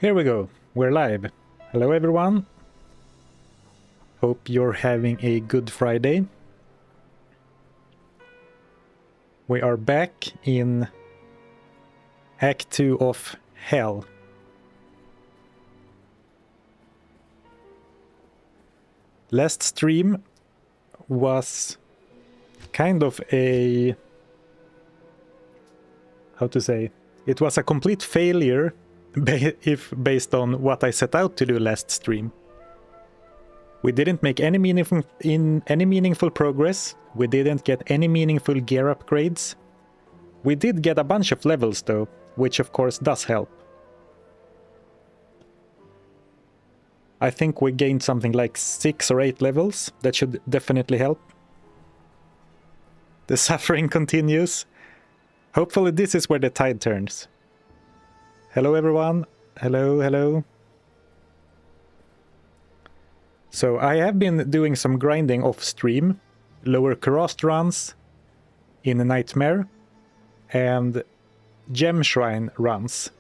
Here we go. We're live. Hello everyone. Hope you're having a good Friday. We are back in Act 2 of Hell. Last stream was kind of a... how to say? It was a complete failure if based on what I set out to do last stream. We didn't make any meaningful progress. We didn't get any meaningful gear upgrades. We did get a bunch of levels though, which of course does help. I think we gained something like 6 or 8 levels. That should definitely help. The suffering continues. Hopefully this is where the tide turns. Hello everyone. Hello, hello. So I have been doing some grinding off stream. Lower Kurast runs in a Nightmare and Gem Shrine runs.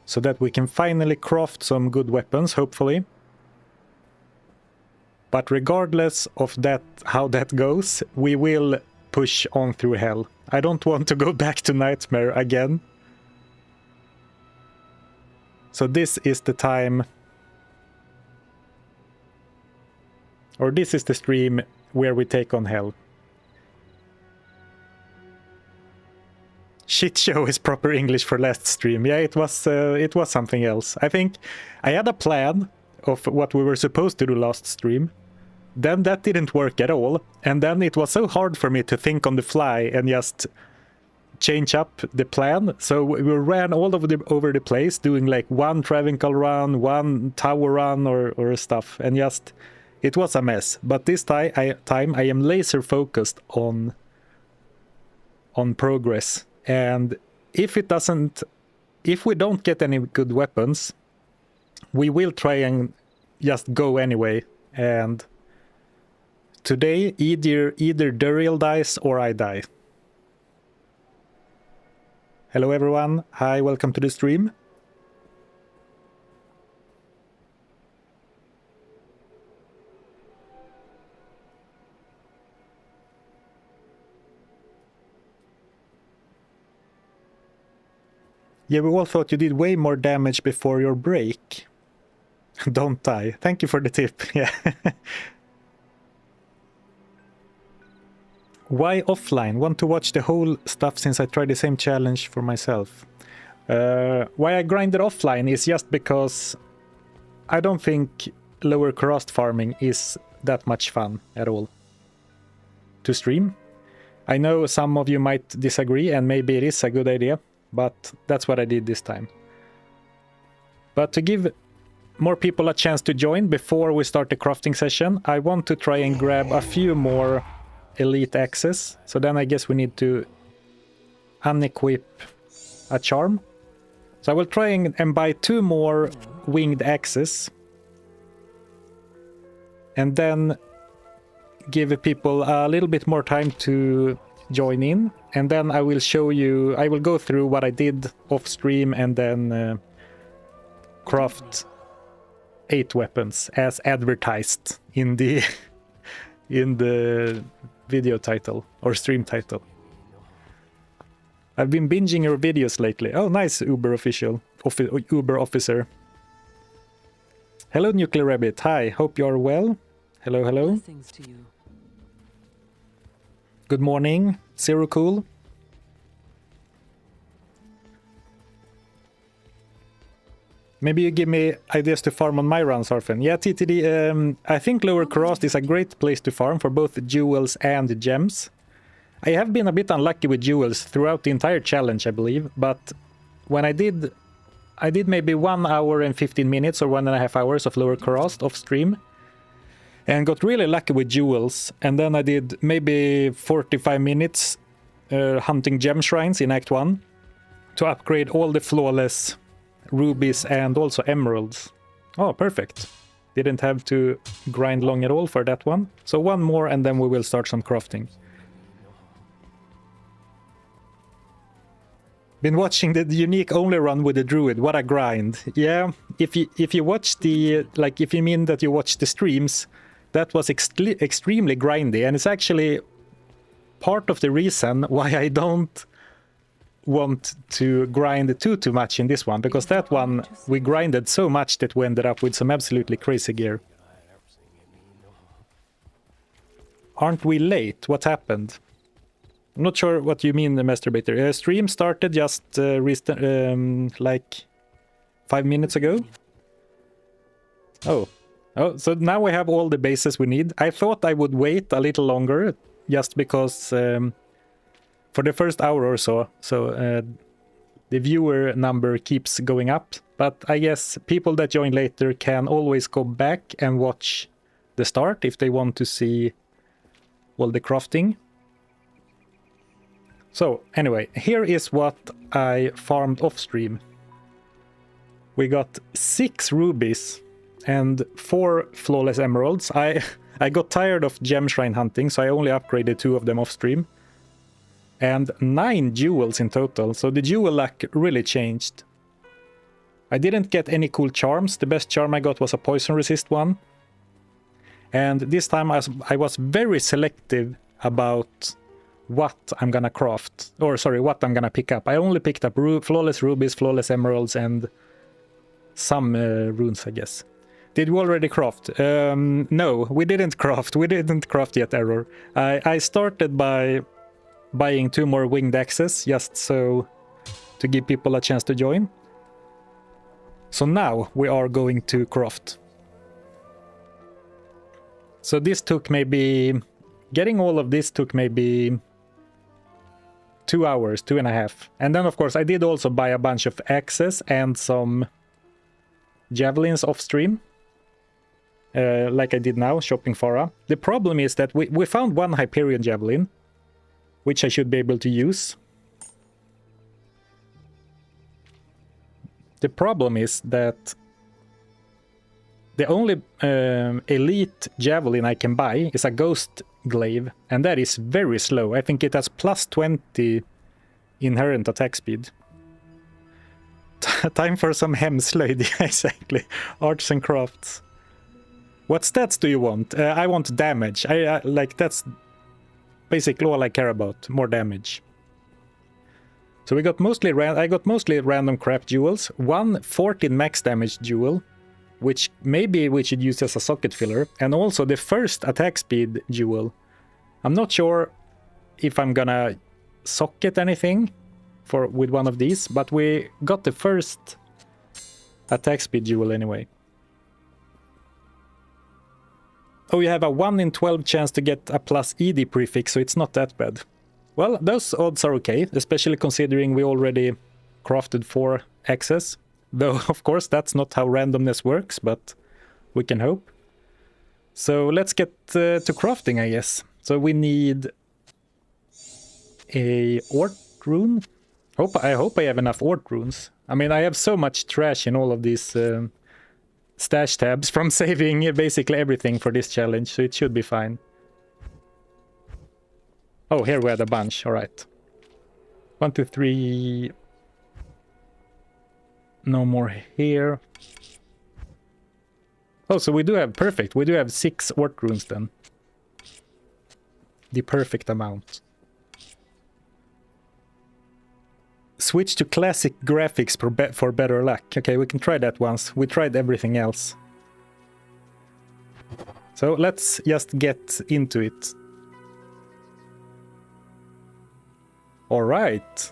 So that we can finally craft some good weapons, hopefully. But regardless of that, how that goes, we will push on through hell. I don't want to go back to Nightmare again. So this is the time, or this is the stream where we take on hell. Shit show is proper English for last stream. Yeah, it was something else. I think I had a plan of what we were supposed to do last stream. Then that didn't work at all. And then it was so hard for me to think on the fly and just change up the plan. So we ran all over the place, doing like one Travincal run, one tower run or stuff. And just, it was a mess. But this time I am laser focused on progress. And if we don't get any good weapons, we will try and just go anyway. And today either Duriel dies or I die. Hello everyone. Hi, welcome to the stream. Yeah, we all thought you did way more damage before your break. Don't die. Thank you for the tip. Yeah. Why offline? Want to watch the whole stuff since I tried the same challenge for myself. Why I grinded offline is just because I don't think lower Kurast farming is that much fun at all to stream. I know some of you might disagree and maybe it is a good idea, but that's what I did this time. But to give more people a chance to join before we start the crafting session, I want to try and grab a few more elite axes. So then I guess we need to unequip a charm. So I will try and buy 2 more winged axes. And then give people a little bit more time to join in. And then I will show you, I will go through what I did off stream and then craft 8 weapons as advertised in the video title or stream title. I've been binging your videos lately. Oh, nice, Uber officer. Hello, Nuclear Rabbit. Hi, hope you're well. Hello, hello. To you. Good morning, Zero Cool. Maybe you give me ideas to farm on my run, Zarfen. Yeah, TTD, I think Lower Kurast is a great place to farm for both jewels and gems. I have been a bit unlucky with jewels throughout the entire challenge, I believe, but when I did maybe 1 hour and 15 minutes or 1.5 hours of Lower Kurast off stream, and got really lucky with jewels, and then I did maybe 45 minutes hunting gem shrines in Act 1 to upgrade all the flawless rubies and also emeralds. Oh, perfect. Didn't have to grind long at all for that one. So 1 more and then we will start some crafting. Been watching the unique only run with the druid. What a grind. Yeah, if you watch the, like, if you mean that you watch the streams, that was extremely grindy, and it's actually part of the reason why I don't want to grind too much in this one, because that one we grinded so much that we ended up with some absolutely crazy gear. Aren't we late? What happened? I'm not sure what you mean, the masturbator. Stream started just like 5 minutes ago. Oh, so now we have all the bases we need. I thought I would wait a little longer, just because for the first hour or so, the viewer number keeps going up. But I guess people that join later can always go back and watch the start if they want to see all the crafting. So anyway, here is what I farmed off stream. We got 6 rubies and 4 flawless emeralds. I got tired of gem shrine hunting, so I only upgraded 2 of them off stream. And 9 jewels in total, so the jewel luck really changed. I didn't get any cool charms. The best charm I got was a poison resist one. And this time I was very selective about what I'm gonna craft, or sorry, what I'm gonna pick up. I only picked up flawless rubies, flawless emeralds, and some runes, I guess. Did we already craft? No, we didn't craft. We didn't craft yet, Error. I started by buying 2 more winged axes, just so to give people a chance to join. So now we are going to craft. So this took maybe... Getting all of this took maybe 2 hours, 2.5. And then, of course, I did also buy a bunch of axes and some javelins off stream. Like I did now, shopping Farah. The problem is that we found 1 Hyperion javelin, which I should be able to use. The problem is that the only elite javelin I can buy is a ghost glaive, and that is very slow. I think it has plus 20 inherent attack speed. Time for some hemslöjd, exactly. Arts and crafts. What stats do you want? I want damage. I like, that's basically all I care about. More damage. So we got mostly I got mostly random crap jewels. 1 14 max damage jewel, which maybe we should use as a socket filler, and also the first attack speed jewel. I'm not sure if I'm gonna socket anything with one of these, but we got the first attack speed jewel anyway. Oh, you have a 1 in 12 chance to get a plus ED prefix, so it's not that bad. Well, those odds are okay, especially considering we already crafted 4 axes. Though, of course, that's not how randomness works, but we can hope. So let's get to crafting, I guess. So we need a Ort rune. I hope I have enough Ort runes. I mean, I have so much trash in all of these stash tabs from saving basically everything for this challenge, so it should be fine. Oh, here we had a bunch, alright. 1, 2, 3... No more here. Oh, so we do have, perfect, we do have 6 Ort runes then. The perfect amount. Switch to classic graphics for better luck. Okay, we can try that once. We tried everything else. So let's just get into it. Alright.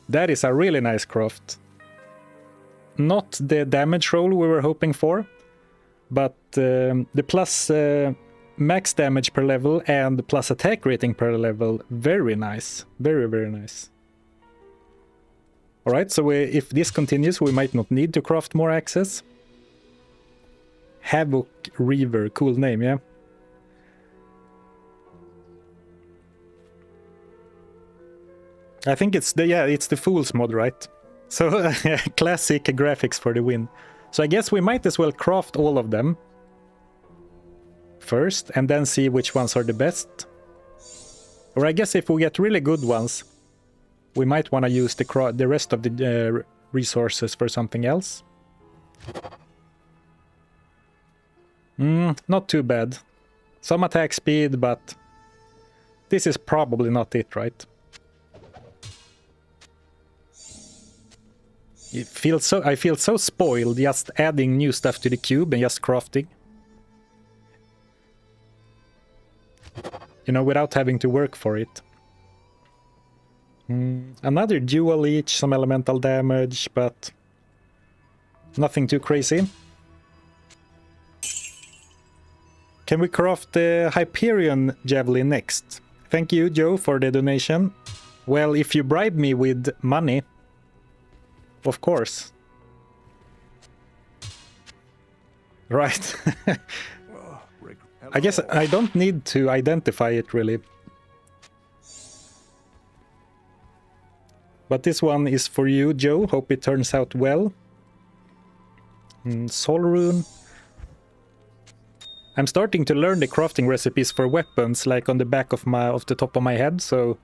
That is a really nice craft. Not the damage roll we were hoping for, but the plus max damage per level and the plus attack rating per level, very nice. Very, very nice. Alright, so if this continues, we might not need to craft more axes. Havoc Reaver, cool name, yeah? I think it's the Fool's mod, right? So, classic graphics for the win. So I guess we might as well craft all of them first, and then see which ones are the best. Or I guess if we get really good ones, we might want to use the rest of the resources for something else. Not too bad. Some attack speed, but this is probably not it, right? I feel so spoiled just adding new stuff to the cube and just crafting. You know, without having to work for it. Another dual leech, some elemental damage, but nothing too crazy. Can we craft the Hyperion Javelin next? Thank you, Joe, for the donation. Well, if you bribe me with money, of course. Right. I guess I don't need to identify it, really. But this one is for you, Joe. Hope it turns out well. Soul Rune. I'm starting to learn the crafting recipes for weapons, like on the back of the top of my head, so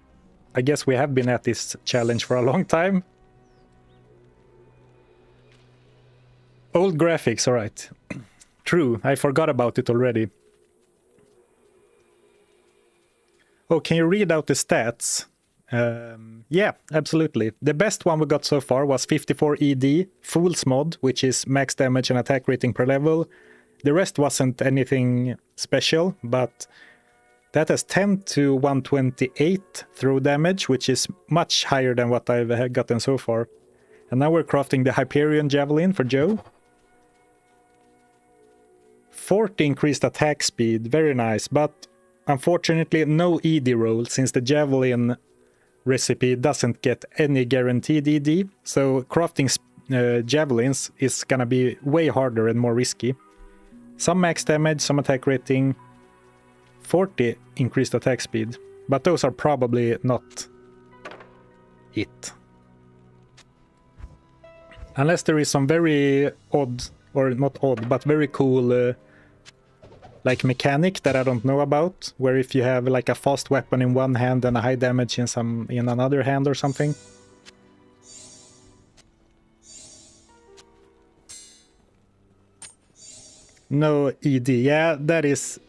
I guess we have been at this challenge for a long time. Old graphics, alright. True, I forgot about it already. Oh, can you read out the stats? Yeah, absolutely. The best one we got so far was 54 ED, Fool's Mod, which is max damage and attack rating per level. The rest wasn't anything special, but that has 10 to 128 throw damage, which is much higher than what I've gotten so far. And now we're crafting the Hyperion Javelin for Joe. 40 increased attack speed, very nice, but unfortunately no ED roll, since the Javelin recipe doesn't get any guaranteed ED, so crafting javelins is gonna be way harder and more risky. Some max damage, some attack rating, 40 increased attack speed, but those are probably not it. Unless there is some very odd, or not odd, but very cool like mechanic that I don't know about, where if you have like a fast weapon in one hand and a high damage in another hand or something. No ED. Yeah, that's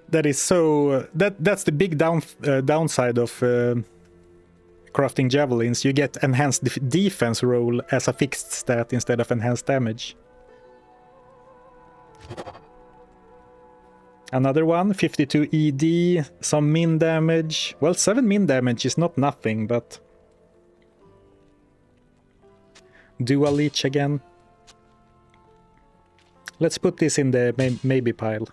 the big downside of crafting javelins. You get enhanced defense roll as a fixed stat instead of enhanced damage. Another one, 52 ED, some min damage. Well, 7 min damage is not nothing, but dual leech again. Let's put this in the maybe pile.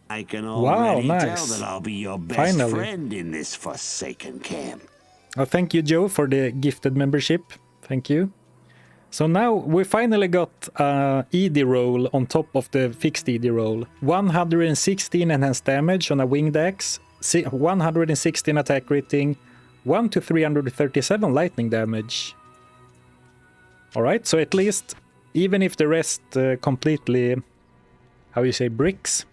I can already nice. tell that I'll be your best Finally. friend in this forsaken camp. Oh, thank you, Joe, for the gifted membership. Thank you. So now we finally got ED roll on top of the fixed ED roll. 116 enhanced damage on a winged axe, 116 attack rating, 1 to 337 lightning damage. Alright, so at least, even if the rest completely, how you say, bricks,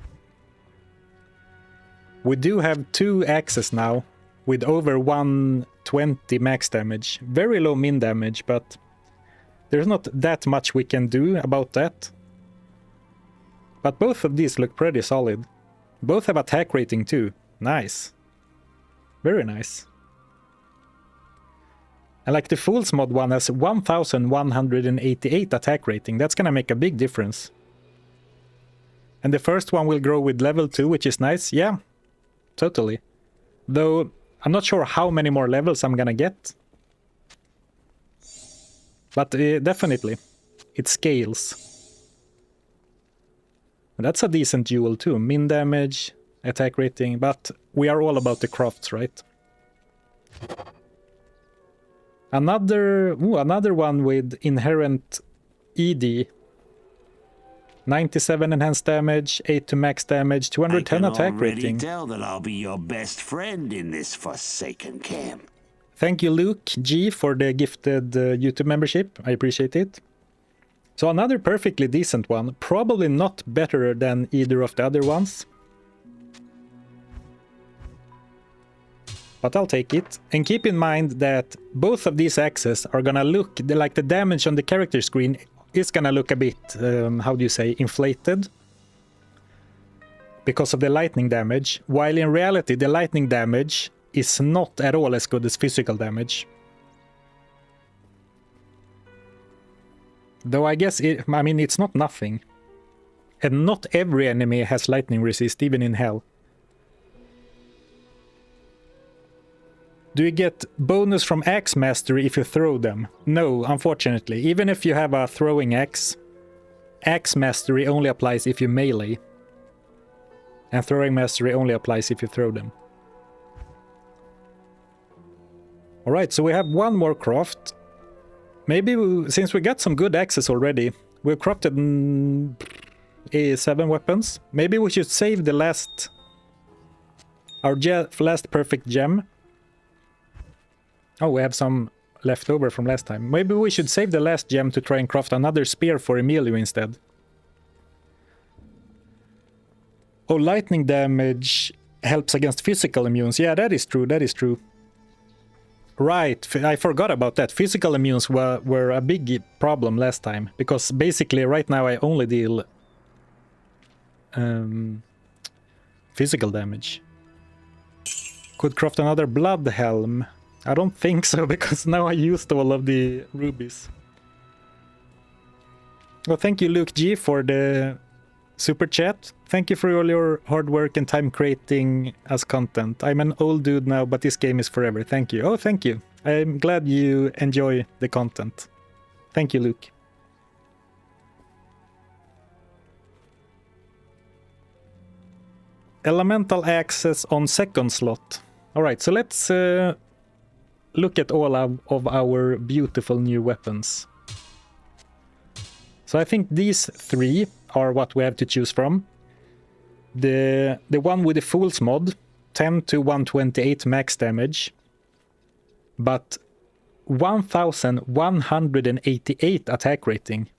we do have 2 axes now with over 120 max damage. Very low min damage, but there's not that much we can do about that. But both of these look pretty solid. Both have attack rating too. Nice. Very nice. And like the Fool's Mod one has 1188 attack rating. That's gonna make a big difference. And the first one will grow with level 2, which is nice. Yeah, totally. Though I'm not sure how many more levels I'm gonna get. But definitely, it scales. And that's a decent duel too. Min damage, attack rating, but we are all about the crafts, right? Another one with inherent ED. 97 enhanced damage, 8 to max damage, 210 attack rating. I can already tell that I'll be your best friend in this forsaken camp. Thank you, Luke G, for the gifted YouTube membership. I appreciate it. So another perfectly decent one. Probably not better than either of the other ones. But I'll take it. And keep in mind that both of these axes are gonna look like the damage on the character screen is gonna look a bit, how do you say, inflated. Because of the lightning damage. While in reality, the lightning damage is not at all as good as physical damage. Though I guess, I mean, it's not nothing. And not every enemy has lightning resist, even in hell. Do you get bonus from axe mastery if you throw them? No, unfortunately. Even if you have a throwing axe, axe mastery only applies if you melee. And throwing mastery only applies if you throw them. Alright, so we have one more craft. Maybe, since we got some good axes already, we've crafted 7 weapons. Maybe we should save the last... our last perfect gem. Oh, we have some left over from last time. Maybe we should save the last gem to try and craft another spear for Emilio instead. Oh, lightning damage helps against physical immunes. Yeah, that is true, that is true. Right, I forgot about that. Physical immunes were a big problem last time. Because basically right now I only deal physical damage. Could craft another blood helm. I don't think so, because now I used all of the rubies. Well, thank you, Luke G, for the super chat. Thank you for all your hard work and time creating us content. I'm an old dude now, but this game is forever. Thank you. Oh, thank you. I'm glad you enjoy the content. Thank you, Luke. Elemental access on second slot. Alright, so let's look at all of our beautiful new weapons. So I think these 3 are what we have to choose from. The one with the Fool's mod, 10 to 128 max damage, but 1188 attack rating.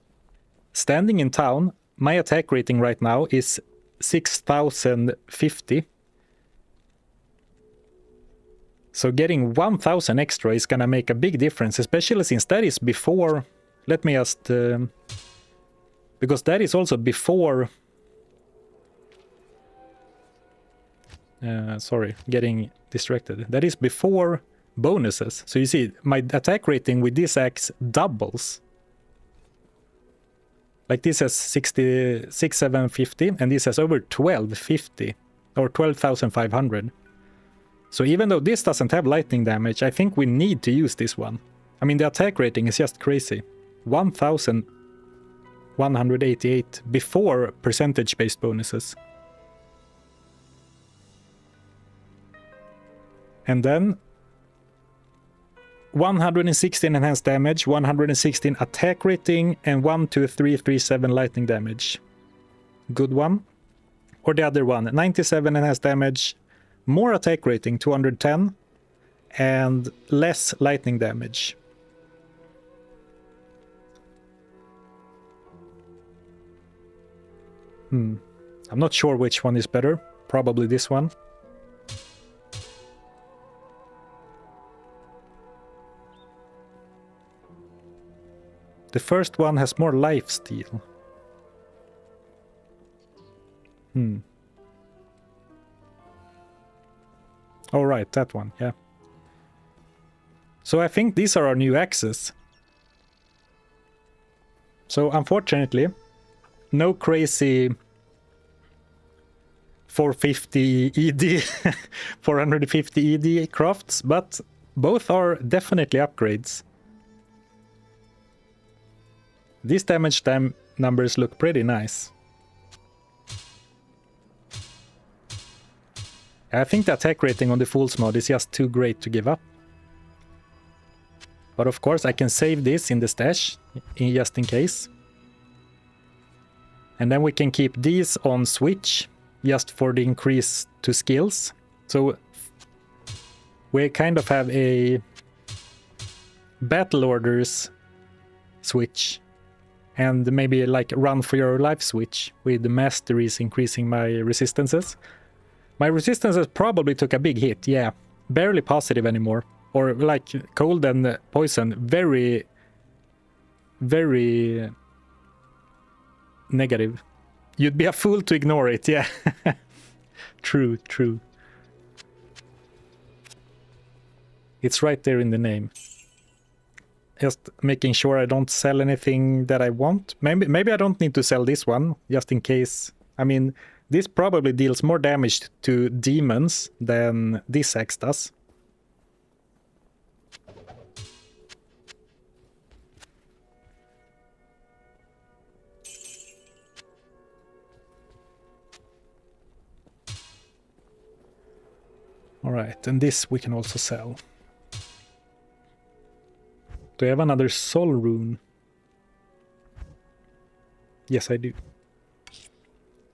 Standing in town, my attack rating right now is 6050. So getting 1000 extra is gonna make a big difference, especially since that is before... Let me just... because that is also before... sorry, getting distracted. That is before bonuses. So you see, my attack rating with this axe doubles. Like this has 6750 and this has over 1250 or 12,500. So even though this doesn't have lightning damage, I think we need to use this one. I mean, the attack rating is just crazy. 1188 before percentage-based bonuses. And then 116 enhanced damage, 116 attack rating, and 12337 lightning damage. Good one. Or the other one, 97 enhanced damage, more attack rating, 210, and less lightning damage. I'm not sure which one is better. Probably this one. The first one has more lifesteal. Oh, right, that one, yeah. So I think these are our new axes. So unfortunately, no crazy 450 ED, 450 ED crafts, but both are definitely upgrades. These damage numbers look pretty nice. I think the attack rating on the Fool's mod is just too great to give up. But of course I can save this in the stash, just in case. And then we can keep these on Switch, just for the increase to skills. So we kind of have a battle orders switch, and maybe like run for your life switch with the masteries increasing my resistances. My resistances probably took a big hit, yeah. Barely positive anymore. Or like cold and poison, very, very negative. You'd be a fool to ignore it, yeah. True, true. It's right there in the name. Just making sure I don't sell anything that I want. Maybe I don't need to sell this one, just in case. I mean, this probably deals more damage to demons than this axe does. Alright, and this we can also sell. Do I have another soul rune? Yes, I do.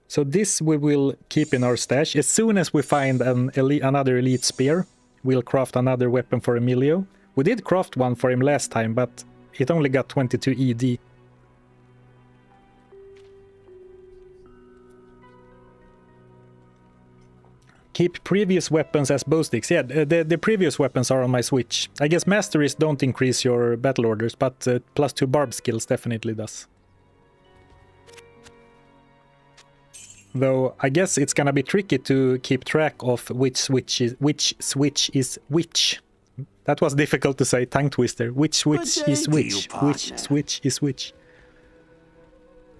So this we will keep in our stash. As soon as we find another elite spear, we'll craft another weapon for Emilio. We did craft one for him last time, but it only got 22 ED. Keep previous weapons as bow sticks. Yeah, the previous weapons are on my Switch. I guess masteries don't increase your battle orders, but +2 barb skills definitely does. Though I guess it's gonna be tricky to keep track of which switch is which. That was difficult to say, tongue twister. Which switch is which? Which switch is which?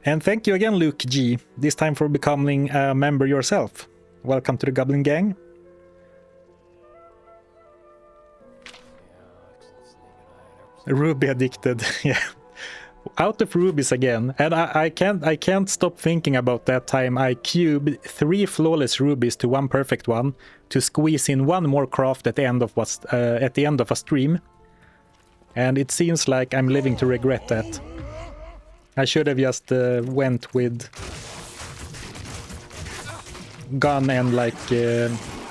And thank you again, Luke G. This time for becoming a member yourself. Welcome to the Goblin Gang. Ruby addicted, yeah. Out of rubies again, and I can't stop thinking about that time I cubed 3 flawless rubies to 1 perfect one to squeeze in 1 more craft at the end of a stream, and it seems like I'm living to regret that. I should have just went with gun and like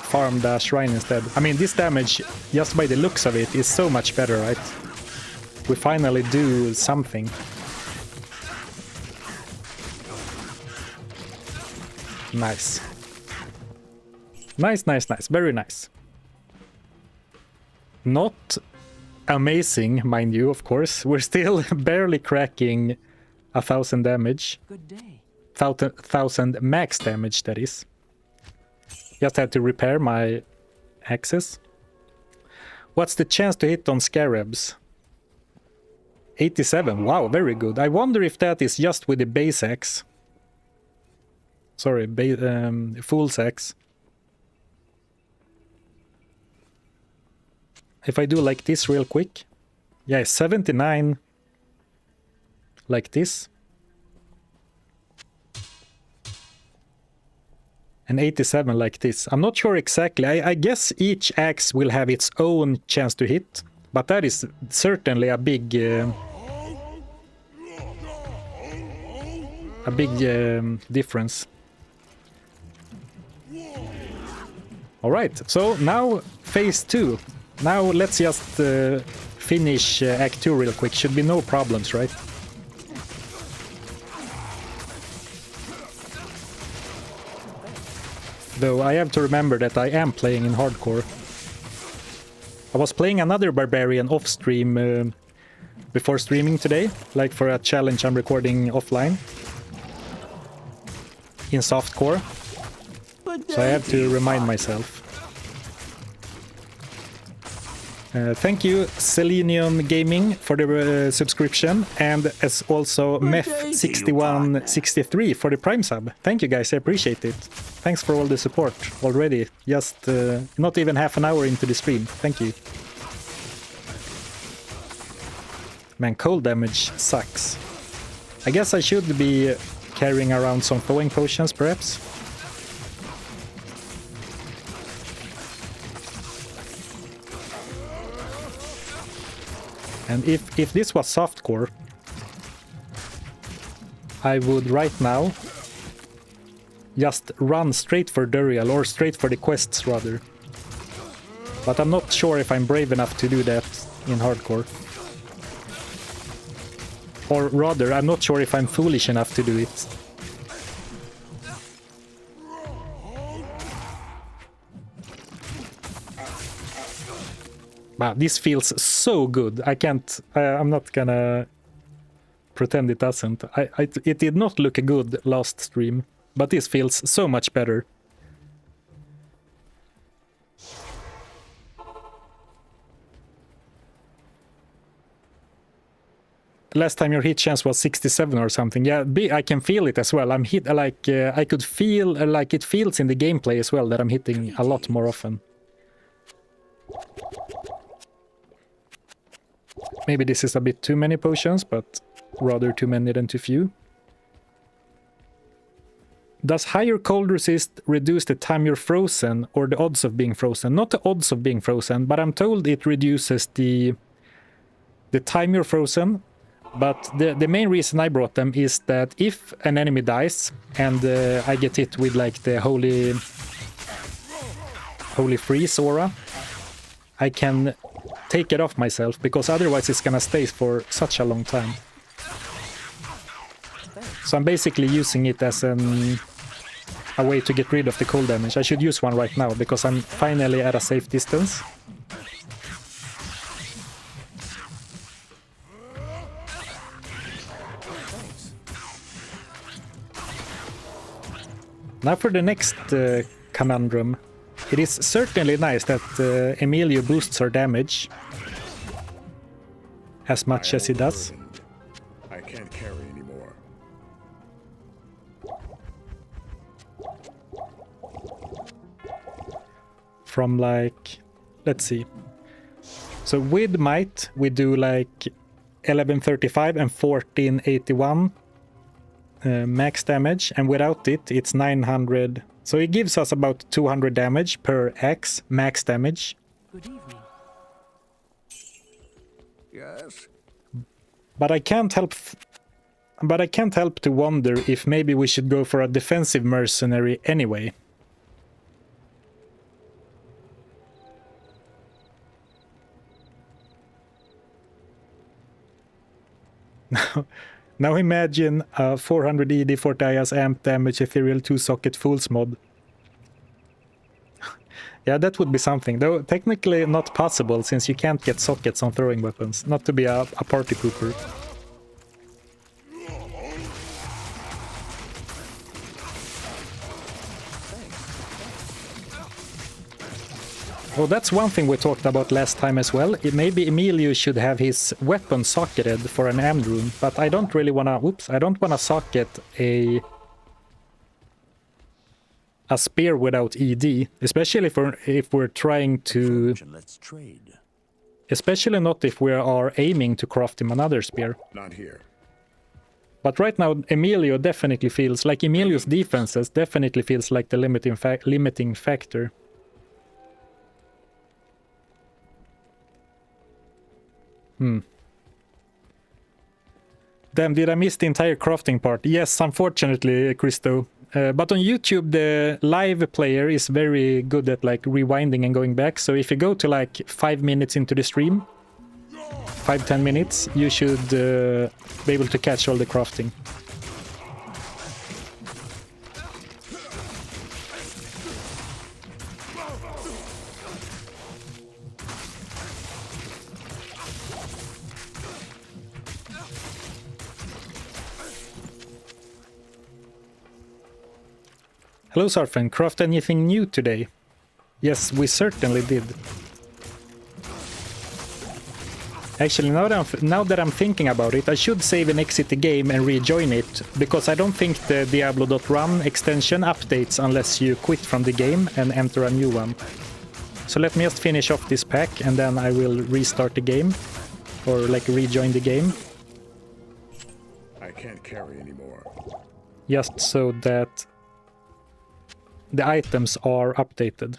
farm the shrine instead. I mean, this damage, just by the looks of it, is so much better, right? We finally do something. Nice. Nice, nice, nice. Very nice. Not amazing, mind you, of course. We're still barely cracking 1,000 damage. Good day. 1,000 max damage, that is. Just had to repair my axes. What's the chance to hit on scarabs? 87. Wow, very good. I wonder if that is just with the base axe. Sorry, fool's axe. If I do like this real quick. Yeah, 79 like this. And 87 like this. I'm not sure exactly. I guess each axe will have its own chance to hit. But that is certainly a big difference. Alright, so now phase 2. Now let's just finish Act 2 real quick. Should be no problems, right? Though I have to remember that I am playing in hardcore. I was playing another Barbarian off-stream before streaming today, like for a challenge I'm recording offline in softcore. So I have to remind myself. Thank you, Selenium Gaming, for the subscription, and as also Mef6163 for the Prime sub. Thank you guys, I appreciate it. Thanks for all the support already. Just not even half an hour into the stream. Thank you. Man, cold damage sucks. I guess I should be carrying around some thawing potions, perhaps. And if this was softcore, I would right now just run straight for Duriel, or straight for the quests rather. But I'm not sure if I'm brave enough to do that in hardcore. Or rather, I'm not sure if I'm foolish enough to do it. Wow, this feels so good. I can't... I'm not gonna pretend it doesn't. It did not look good last stream, but this feels so much better. Last time your hit chance was 67 or something. Yeah, I can feel it as well. I'm hit like I could feel like it feels in the gameplay as well that I'm hitting a lot more often. Maybe this is a bit too many potions, but rather too many than too few. Does higher cold resist reduce the time you're frozen or the odds of being frozen? Not the odds of being frozen, but I'm told it reduces the time you're frozen. But the main reason I brought them is that if an enemy dies and I get hit with like the holy freeze aura, I can take it off myself, because otherwise it's gonna stay for such a long time. So I'm basically using it as a way to get rid of the cold damage. I should use one right now because I'm finally at a safe distance. Now for the next conundrum. It is certainly nice that Emilio boosts our damage as much as he does. I can't carry anymore. From like, let's see. So with might we do like 1135 and 1481 max damage, and without it it's 900. So it gives us about 200 damage per X max damage. Good evening. Yes. But I can't help to wonder if maybe we should go for a defensive mercenary anyway. Now imagine a 400 ED Fortias amp damage ethereal 2-socket fools mod. Yeah, that would be something, though technically not possible since you can't get sockets on throwing weapons, not to be a party pooper. Oh, that's one thing we talked about last time as well. Maybe Emilio should have his weapon socketed for an amd rune, but I don't really wanna... Oops, I don't wanna socket a spear without ED, especially if we're trying to... Let's trade. Especially not if we are aiming to craft him another spear. Not here. But right now, Emilio definitely feels like Emilio's defenses definitely feels like the limiting factor. Damn, did I miss the entire crafting part? Yes, unfortunately, Christo. But on YouTube, the live player is very good at like rewinding and going back. So if you go to like 5 minutes into the stream, 5-10 minutes, you should be able to catch all the crafting. Hello Zarfen, craft anything new today? Yes, we certainly did. Actually, now that I'm thinking about it, I should save and exit the game and rejoin it, because I don't think the Diablo.run extension updates unless you quit from the game and enter a new one. So let me just finish off this pack and then I will restart the game, or like rejoin the game. I can't carry anymore. Just so that the items are updated.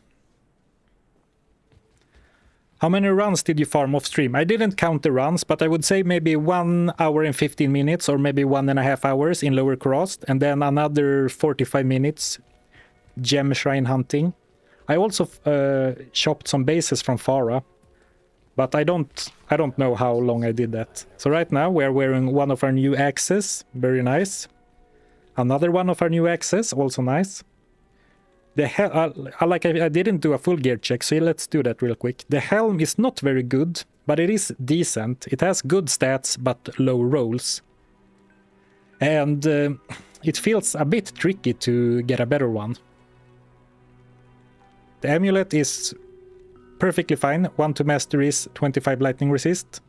How many runs did you farm off stream? I didn't count the runs, but I would say maybe 1 hour and 15 minutes or maybe 1.5 hours in Lower Crossed, and then another 45 minutes gem shrine hunting. I also shopped some bases from Farah. But I don't know how long I did that. So right now we are wearing one of our new axes, very nice. Another one of our new axes, also nice. I didn't do a full gear check, so let's do that real quick. The helm is not very good, but it is decent. It has good stats, but low rolls. And it feels a bit tricky to get a better one. The amulet is perfectly fine. 1 to masteries, 25 lightning resist.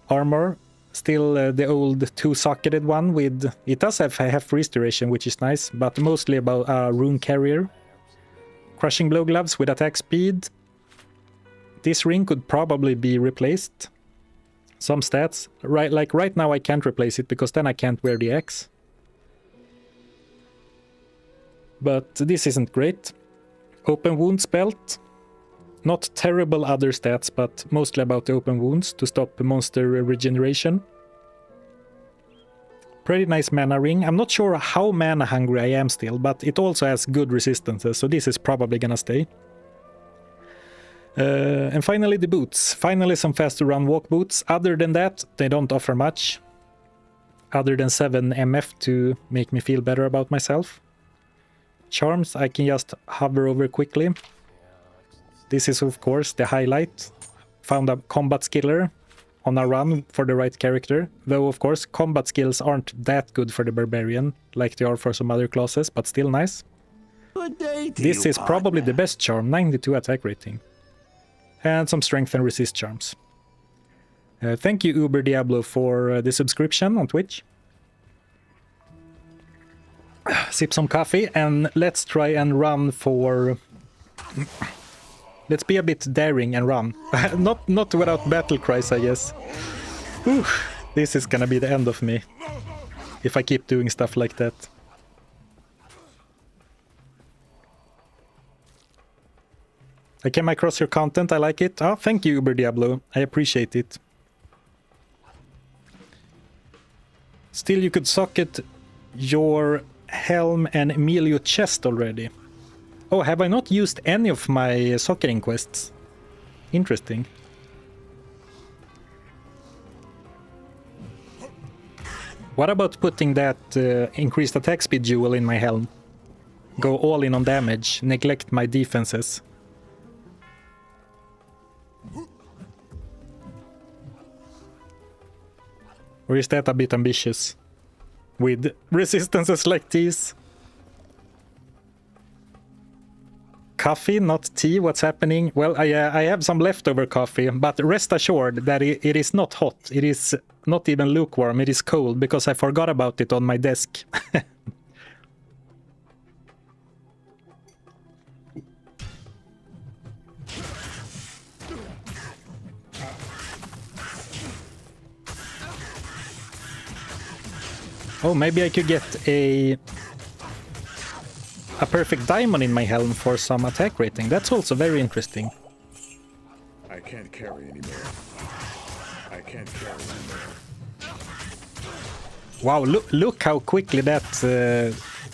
Armor, still the old 2-socketed one with... It does have half restoration, which is nice, but mostly about a rune carrier. Crushing blow gloves with attack speed. This ring could probably be replaced. Some stats. Right now I can't replace it, because then I can't wear the axe. But this isn't great. Open wounds belt. Not terrible other stats, but mostly about the open wounds to stop monster regeneration. Pretty nice mana ring. I'm not sure how mana hungry I am still, but it also has good resistances, so this is probably gonna stay. And finally the boots. Finally some faster run walk boots. Other than that, they don't offer much. Other than 7 MF to make me feel better about myself. Charms, I can just hover over quickly. This is of course the highlight. Found a combat skiller on a run for the right character. Though of course combat skills aren't that good for the barbarian, like they are for some other classes, but still nice. Good day to This you, is probably the best charm, 92 attack rating. And some strength and resist charms. Thank you Uber Diablo for the subscription on Twitch. Sip some coffee and let's try and run for... Let's be a bit daring and run. Not without battle cries, I guess. Whew, this is gonna be the end of me. If I keep doing stuff like that. I came across your content, I like it. Oh, thank you Uber Diablo, I appreciate it. Still, you could socket your helm and Emilio chest already. Oh, have I not used any of my socketing quests? Interesting. What about putting that increased attack speed jewel in my helm? Go all in on damage, neglect my defenses. Or is that a bit ambitious? With resistances like these? Coffee, not tea, what's happening? Well, I have some leftover coffee, but rest assured that it is not hot. It is not even lukewarm, it is cold, because I forgot about it on my desk. Oh, maybe I could get a perfect diamond in my helm for some attack rating. That's also very interesting. I can't carry anymore. I can't carry anymore. Wow, look how quickly that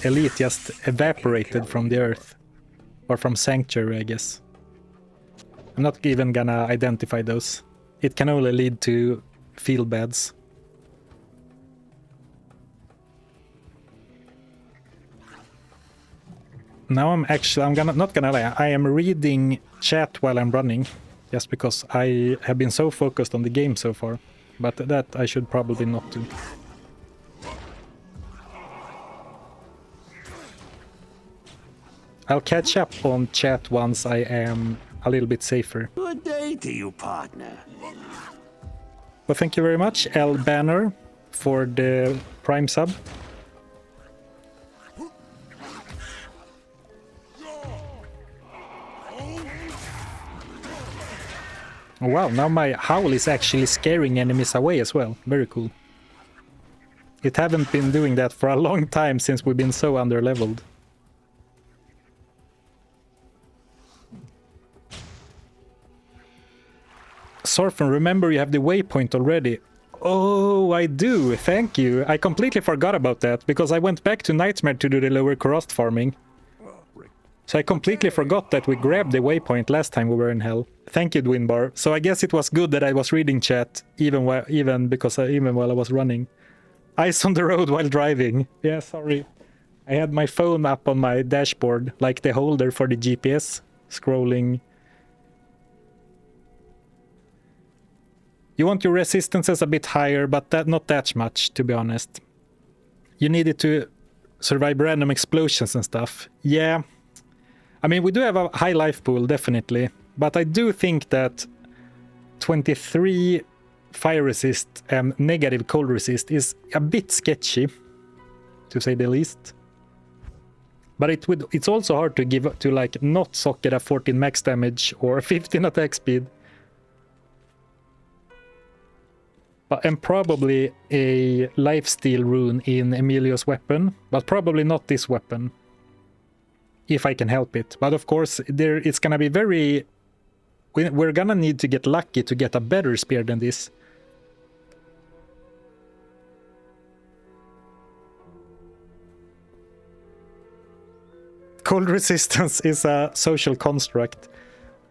elite just evaporated from the earth. Or from Sanctuary, I guess. I'm not even gonna identify those. It can only lead to field beds. Now I'm not gonna lie, I am reading chat while I'm running, just because I have been so focused on the game so far. But that I should probably not do. I'll catch up on chat once I am a little bit safer. Good day to you, partner. Well, thank you very much, L Banner, for the Prime sub. Oh, wow, now my howl is actually scaring enemies away as well. Very cool. It haven't been doing that for a long time since we've been so under-leveled. Zarfen, remember you have the waypoint already. Oh, I do. Thank you. I completely forgot about that because I went back to Nightmare to do the lower Korost farming. So I completely forgot that we grabbed the waypoint last time we were in hell. Thank you, Dwinbar. So I guess it was good that I was reading chat even while I was running. Eyes on the road while driving. Yeah, sorry. I had my phone up on my dashboard, like the holder for the GPS, scrolling. You want your resistances a bit higher, but not that much, to be honest. You need it to survive random explosions and stuff. Yeah. I mean, we do have a high life pool, definitely. But I do think that 23 fire resist and negative cold resist is a bit sketchy, to say the least. But it's also hard to like not socket a 14 max damage or 15 attack speed. And probably a lifesteal rune in Emilio's weapon, but probably not this weapon. If I can help it. But of course, it's gonna be very... We're gonna need to get lucky to get a better spear than this. Cold resistance is a social construct.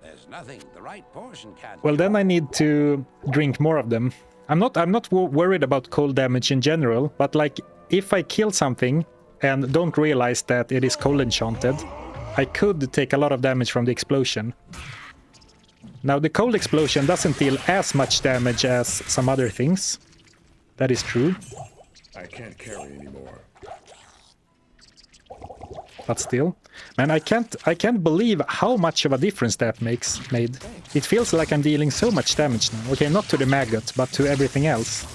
There's nothing the right portion can't. Well, then I need to drink more of them. I'm not worried about cold damage in general, but like if I kill something and don't realize that it is cold enchanted, I could take a lot of damage from the explosion. Now the cold explosion doesn't deal as much damage as some other things. That is true. I can't carry anymore. But still, man, I can't believe how much of a difference that made. It feels like I'm dealing so much damage now. Okay, not to the maggot, but to everything else.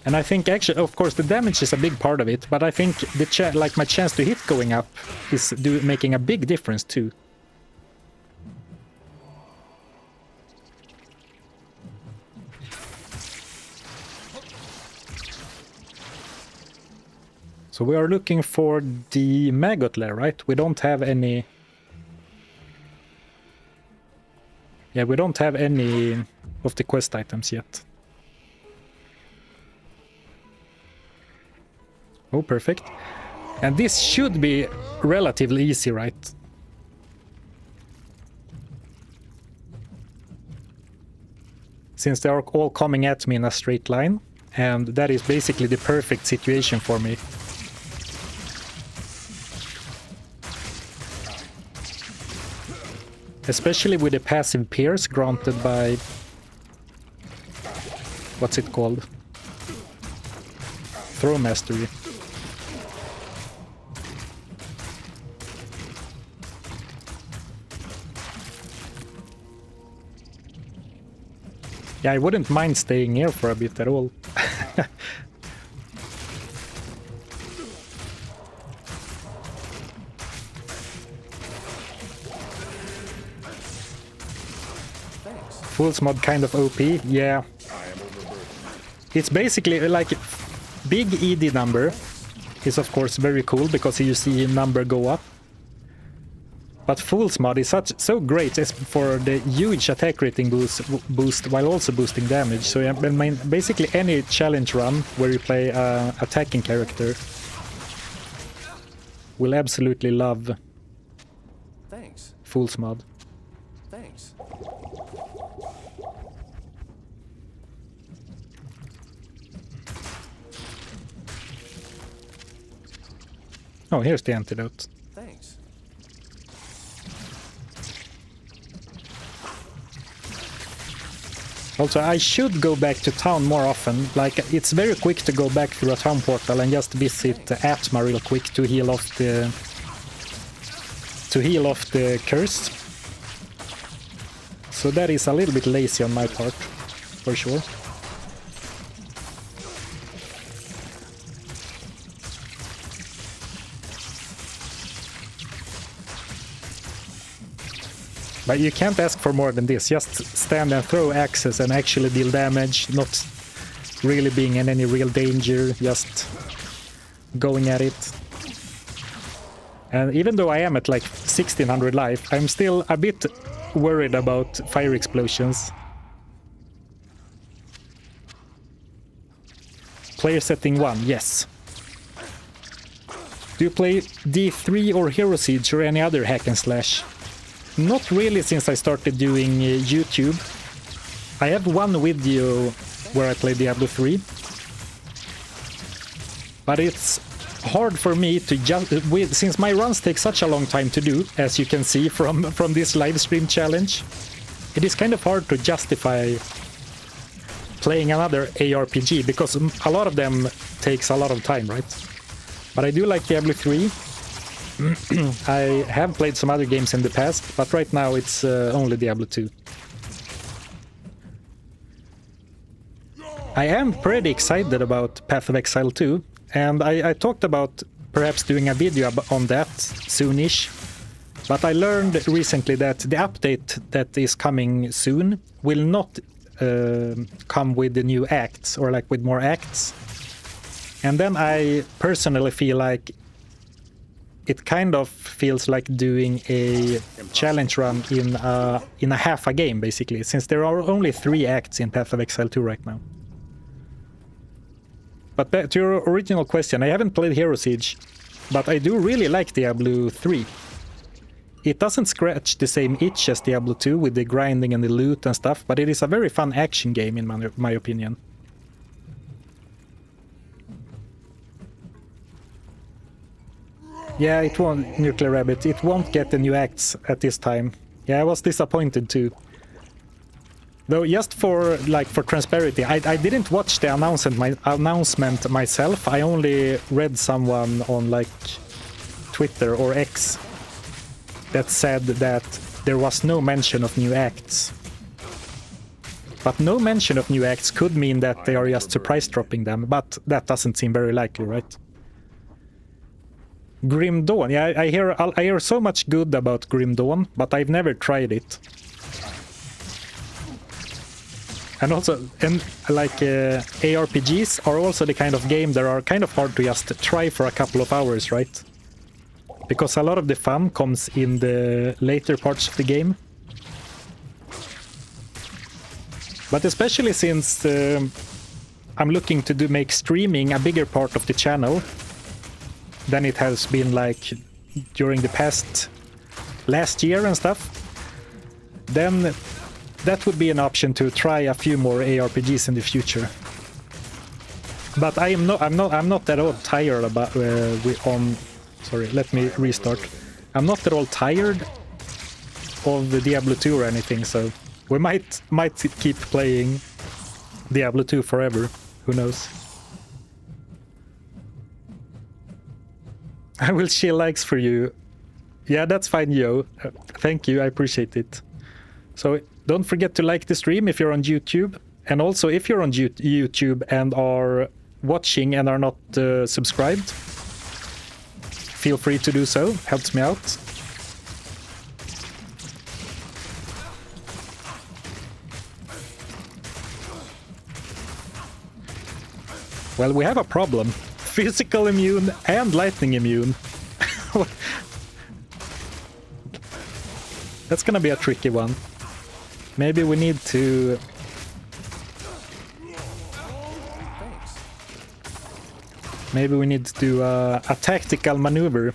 And I think actually, of course, the damage is a big part of it, but I think the like my chance to hit going up is making a big difference too. So we are looking for the Maggot lair, right? We don't have any... Yeah, we don't have any of the quest items yet. Oh, perfect. And this should be relatively easy, right? Since they are all coming at me in a straight line. And that is basically the perfect situation for me. Especially with the passive pierce granted by... What's it called? Throw mastery. Yeah, I wouldn't mind staying here for a bit at all. Fool's mod kind of OP, yeah. It's basically like big ED number is of course very cool because you see number go up. But Fool's mod is so great for the huge attack rating boost while also boosting damage. So I mean, basically any challenge run where you play an attacking character will absolutely love Fool's mod. Thanks. Oh, here's the antidote. Thanks. Also, I should go back to town more often. Like, it's very quick to go back through a town portal and just visit Atma real quick to heal off the curse. So that is a little bit lazy on my part, for sure. But you can't ask for more than this. Just stand and throw axes and actually deal damage, not really being in any real danger, just going at it. And even though I am at like 1600 life, I'm still a bit worried about fire explosions. Player setting 1, yes. Do you play D3 or Hero Siege or any other hack and slash? Not really, since I started doing YouTube. I have one video where I play Diablo 3. But it's hard for me to just... since my runs take such a long time to do, as you can see from this live stream challenge, it is kind of hard to justify playing another ARPG, because a lot of them takes a lot of time, right? But I do like Diablo 3. I have played some other games in the past, but right now it's only Diablo 2. I am pretty excited about Path of Exile 2, and I talked about perhaps doing a video on that soonish. But I learned recently that the update that is coming soon will not come with the new acts, or like with more acts. And then I personally feel like it kind of feels like doing a challenge run in a half a game, basically, since there are only 3 acts in Path of Exile 2 right now. But back to your original question, I haven't played Hero Siege, but I do really like Diablo 3. It doesn't scratch the same itch as Diablo 2 with the grinding and the loot and stuff, but it is a very fun action game in my opinion. Yeah, it won't, Nuclear Rabbit, it won't get the new acts at this time. Yeah, I was disappointed too. Though, just for transparency, I didn't watch the announcement myself. I only read someone on like Twitter or X that said that there was no mention of new acts. But no mention of new acts could mean that they are just surprise dropping them, but that doesn't seem very likely, right? Grim Dawn, yeah, I hear so much good about Grim Dawn, but I've never tried it. And also, ARPGs are also the kind of game that are kind of hard to just try for a couple of hours, right? Because a lot of the fun comes in the later parts of the game. But especially since I'm looking to make streaming a bigger part of the channel than it has been like during the last year and stuff, then that would be an option to try a few more ARPGs in the future. But I'm not at all tired about sorry, let me restart. I'm not at all tired of the Diablo 2 or anything, so we might keep playing Diablo 2 forever. Who knows? I will share likes for you. Yeah, that's fine, yo. Thank you, I appreciate it. So don't forget to like the stream if you're on YouTube. And also, if you're on YouTube and are watching and are not subscribed, feel free to do so. Helps me out. Well, we have a problem. Physical immune and lightning immune. That's gonna be a tricky one. Maybe we need to... Maybe we need to do a tactical maneuver.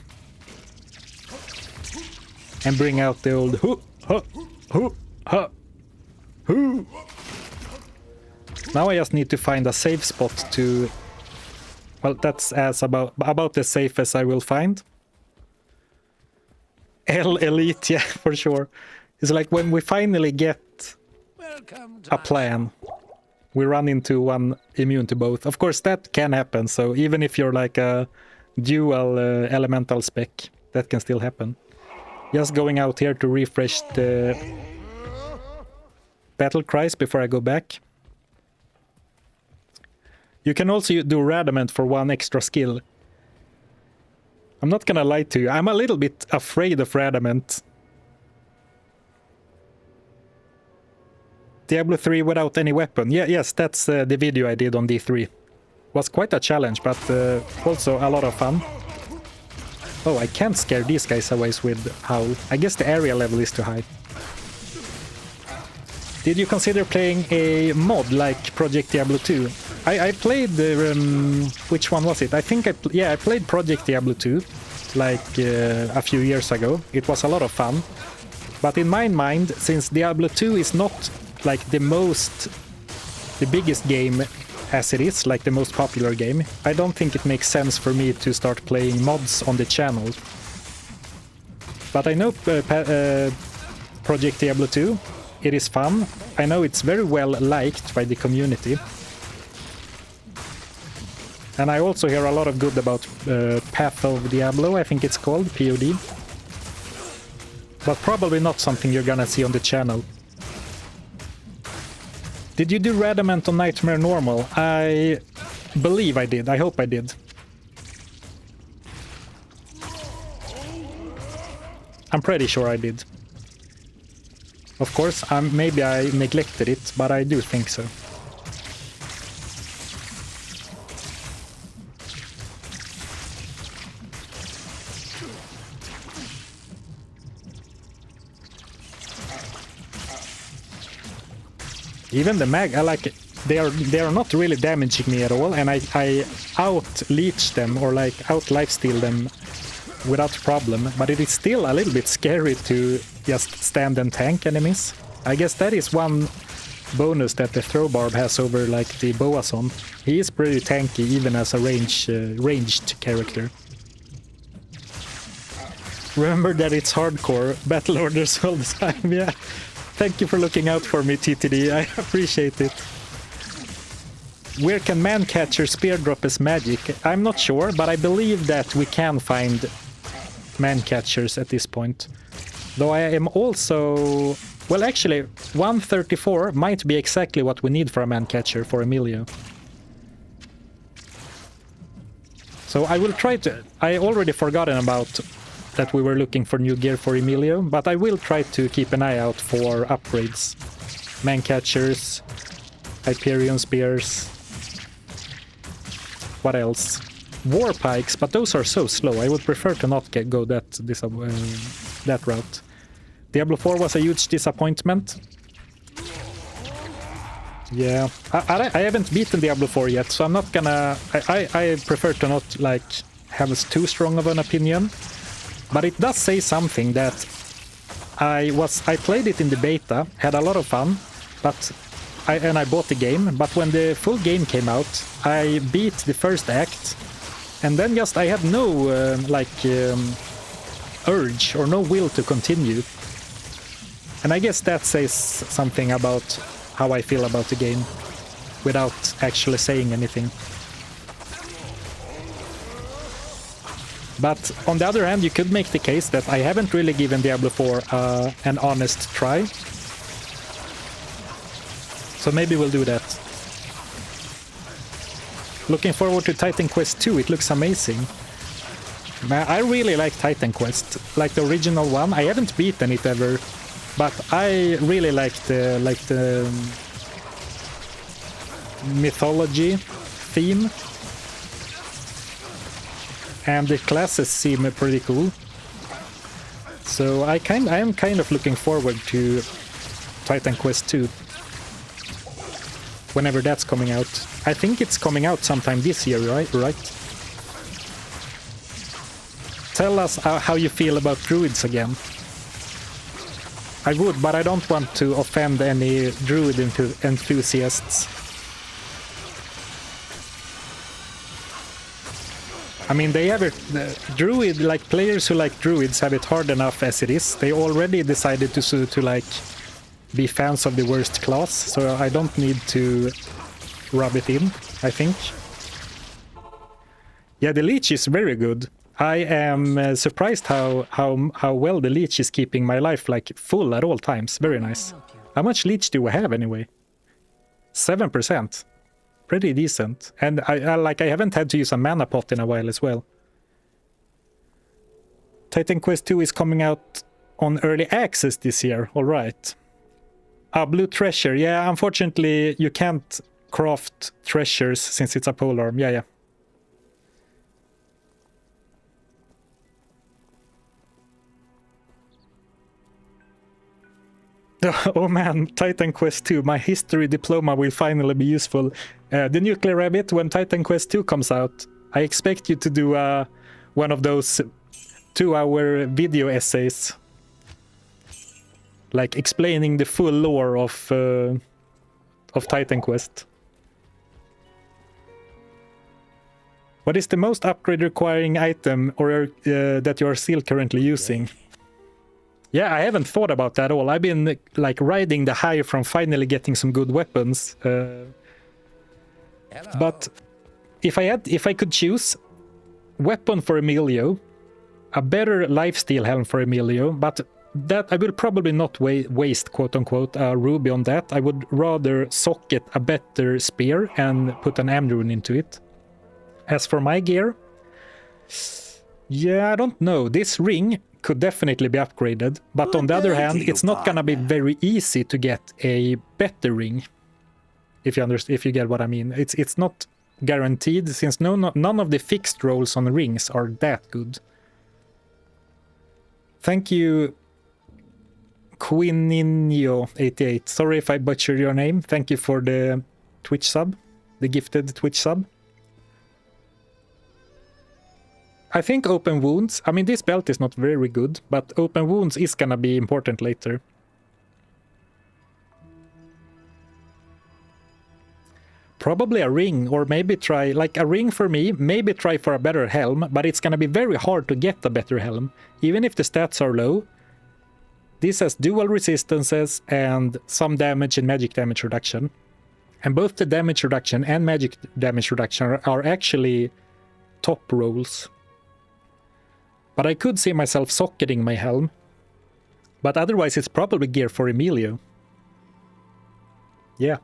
And bring out the old hoo, ha, hoo, ha, hoo. Now I just need to find a safe spot to... Well, that's about as safe as I will find. L Elite, yeah, for sure. It's like when we finally get a plan, we run into one immune to both. Of course, that can happen, so even if you're like a dual elemental spec, that can still happen. Just going out here to refresh the battle cries before I go back. You can also do Radament for one extra skill. I'm not gonna lie to you, I'm a little bit afraid of Radament. Diablo 3 without any weapon. Yeah, yes, that's the video I did on D3. Was quite a challenge, but also a lot of fun. Oh, I can't scare these guys away with Howl. I guess the area level is too high. Did you consider playing a mod like Project Diablo 2? I played the which one was it? I think I played Project Diablo 2 like a few years ago. It was a lot of fun. But in my mind, since Diablo 2 is not like the biggest game as it is, like the most popular game, I don't think it makes sense for me to start playing mods on the channel. But I know Project Diablo 2, it is fun. I know it's very well liked by the community. And I also hear a lot of good about Path of Diablo, I think it's called, POD. But probably not something you're gonna see on the channel. Did you do Radamant on Nightmare Normal? I believe I did. I hope I did. I'm pretty sure I did. Of course, maybe I neglected it, but I do think so. Even the mag, I like it. They are not really damaging me at all, and I out leech them or like out lifesteal them without problem. But it is still a little bit scary to just stand and tank enemies. I guess that is one bonus that the throw barb has over like the Boazon. He is pretty tanky even as a ranged character. Remember that it's hardcore battle orders all the time. Yeah. Thank you for looking out for me, TTD. I appreciate it. Where can Man-Catcher spear drop his magic? I'm not sure, but I believe that we can find Man-Catchers at this point. Though I am also... Well, actually, 134 might be exactly what we need for a Man-Catcher for Emilio. So I will try to... I already forgotten about that we were looking for new gear for Emilio, but I will try to keep an eye out for upgrades. Man-Catchers, Hyperion Spears... What else? War Pikes, but those are so slow. I would prefer to not go that route. Diablo 4 was a huge disappointment. Yeah, I haven't beaten Diablo 4 yet, so I'm not gonna... I prefer to not like have too strong of an opinion. But it does say something that I played it in the beta, had a lot of fun, but I bought the game. But when the full game came out, I beat the first act, and then just I had no urge or no will to continue. And I guess that says something about how I feel about the game, without actually saying anything. But on the other hand, you could make the case that I haven't really given Diablo 4 an honest try. So maybe we'll do that. Looking forward to Titan Quest 2, it looks amazing. I really like Titan Quest, like the original one. I haven't beaten it ever, but I really like the mythology theme. And the classes seem pretty cool. So I am kind of looking forward to Titan Quest 2. Whenever that's coming out. I think it's coming out sometime this year, right? Tell us how you feel about druids again. I would, but I don't want to offend any druid enthusiasts. I mean, they have it. Druid, like players who like druids, have it hard enough as it is. They already decided to like be fans of the worst class, so I don't need to rub it in, I think. Yeah, the leech is very good. I am surprised how well the leech is keeping my life like full at all times. Very nice. How much leech do we have anyway? 7%. Pretty decent. And I haven't had to use a mana pot in a while as well. Titan Quest 2 is coming out on early access this year. All right. Blue treasure. Yeah, unfortunately you can't craft treasures since it's a polearm. Yeah. Oh man, Titan Quest 2, my history diploma will finally be useful. The Nuclear Rabbit, when Titan Quest 2 comes out, I expect you to do one of those 2-hour video essays. Like explaining the full lore of Titan Quest. What is the most upgrade requiring item or that you are still currently using? Yeah, I haven't thought about that at all. I've been like riding the high from finally getting some good weapons. But if I could choose weapon for Emilio, a better lifesteal helm for Emilio, but that I will probably not waste quote unquote a ruby on that. I would rather socket a better spear and put an M rune into it. As for my gear, yeah, I don't know. This ring could definitely be upgraded, but on the other hand, it's not gonna be very easy to get a better ring. If you get what I mean. It's not guaranteed, since none of the fixed rolls on rings are that good. Thank you, Quininio88. Sorry if I butchered your name. Thank you for the Twitch sub, the gifted Twitch sub. I think open wounds, I mean this belt is not very good, but open wounds is gonna be important later. Probably a ring, or maybe try, like a ring for me, maybe try for a better helm, but it's gonna be very hard to get a better helm, even if the stats are low. This has dual resistances and some damage and magic damage reduction. And both the damage reduction and magic damage reduction are actually top rolls. But I could see myself socketing my helm. But otherwise it's probably gear for Emilio. Yeah.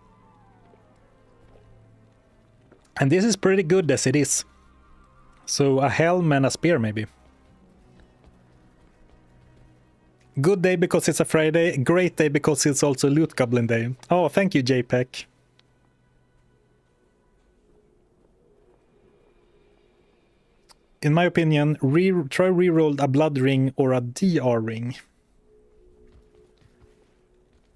And this is pretty good as it is. So a helm and a spear maybe. Good day because it's a Friday. Great day because it's also Loot Goblin Day. Oh, thank you, JPEG. In my opinion, try rerolled a blood ring or a DR ring.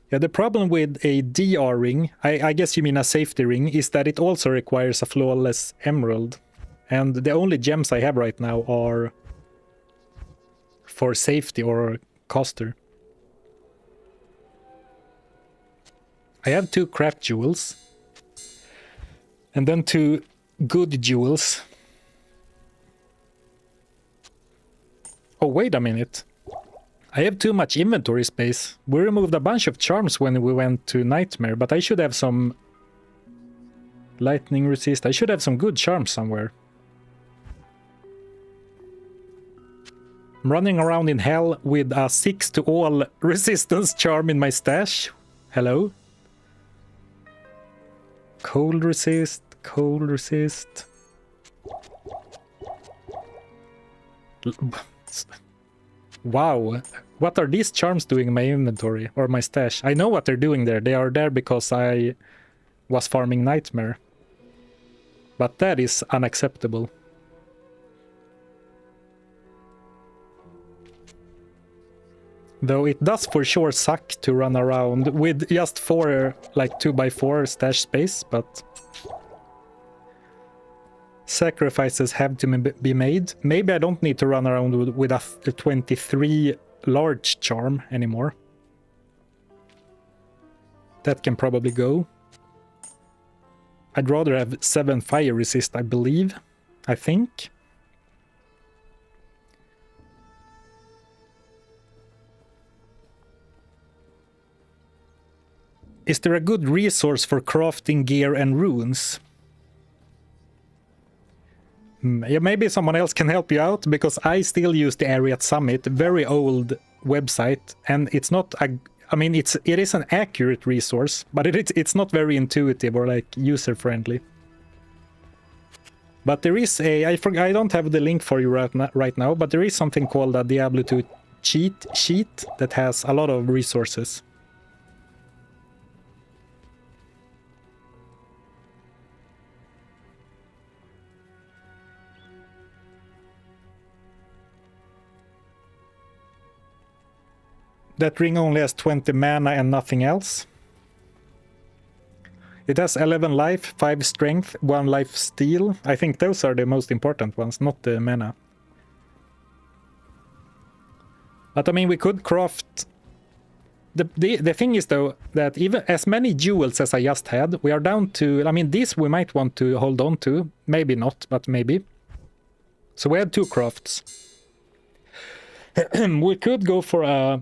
Yeah, the problem with a DR ring, I guess you mean a safety ring, is that it also requires a flawless emerald. And the only gems I have right now are for safety or caster. I have 2 crap jewels. And then 2 good jewels. Oh, wait a minute. I have too much inventory space. We removed a bunch of charms when we went to Nightmare, but I should have some lightning resist. I should have some good charms somewhere. I'm running around in hell with a 6 to all resistance charm in my stash. Hello? Cold resist, cold resist. Wow, what are these charms doing in my inventory or my stash? I know what they're doing there. They are there because I was farming Nightmare. But that is unacceptable. Though it does for sure suck to run around with just 4, like 2x4 stash space, but sacrifices have to be made. Maybe I don't need to run around with a 23 large charm anymore. That can probably go. I'd rather have 7 fire resist, I believe. I think. Is there a good resource for crafting gear and runes? Yeah, maybe someone else can help you out, because I still use the Ariat Summit, very old website, and it's not a, I mean, it is an accurate resource, but it's not very intuitive or like user friendly. But there is a, I don't have the link for you right now, but there is something called a Diablo 2 cheat sheet that has a lot of resources. That ring only has 20 mana and nothing else. It has 11 life, 5 strength, 1 life steal. I think those are the most important ones, not the mana. But I mean, we could craft... The thing is though, that even as many jewels as I just had, we are down to... I mean, these we might want to hold on to. Maybe not, but maybe. So we had 2 crafts. We could go for a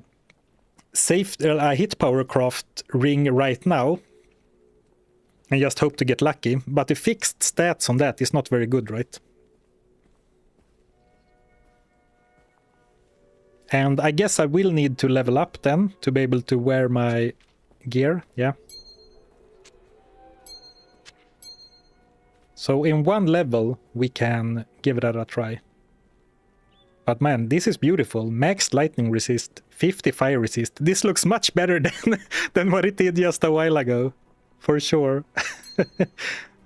hit power craft ring right now. And just hope to get lucky. But the fixed stats on that is not very good, right? And I guess I will need to level up then to be able to wear my gear, yeah. So in 1 level we can give that a try. But man, this is beautiful. Max lightning resist, 50 fire resist. This looks much better than what it did just a while ago. For sure.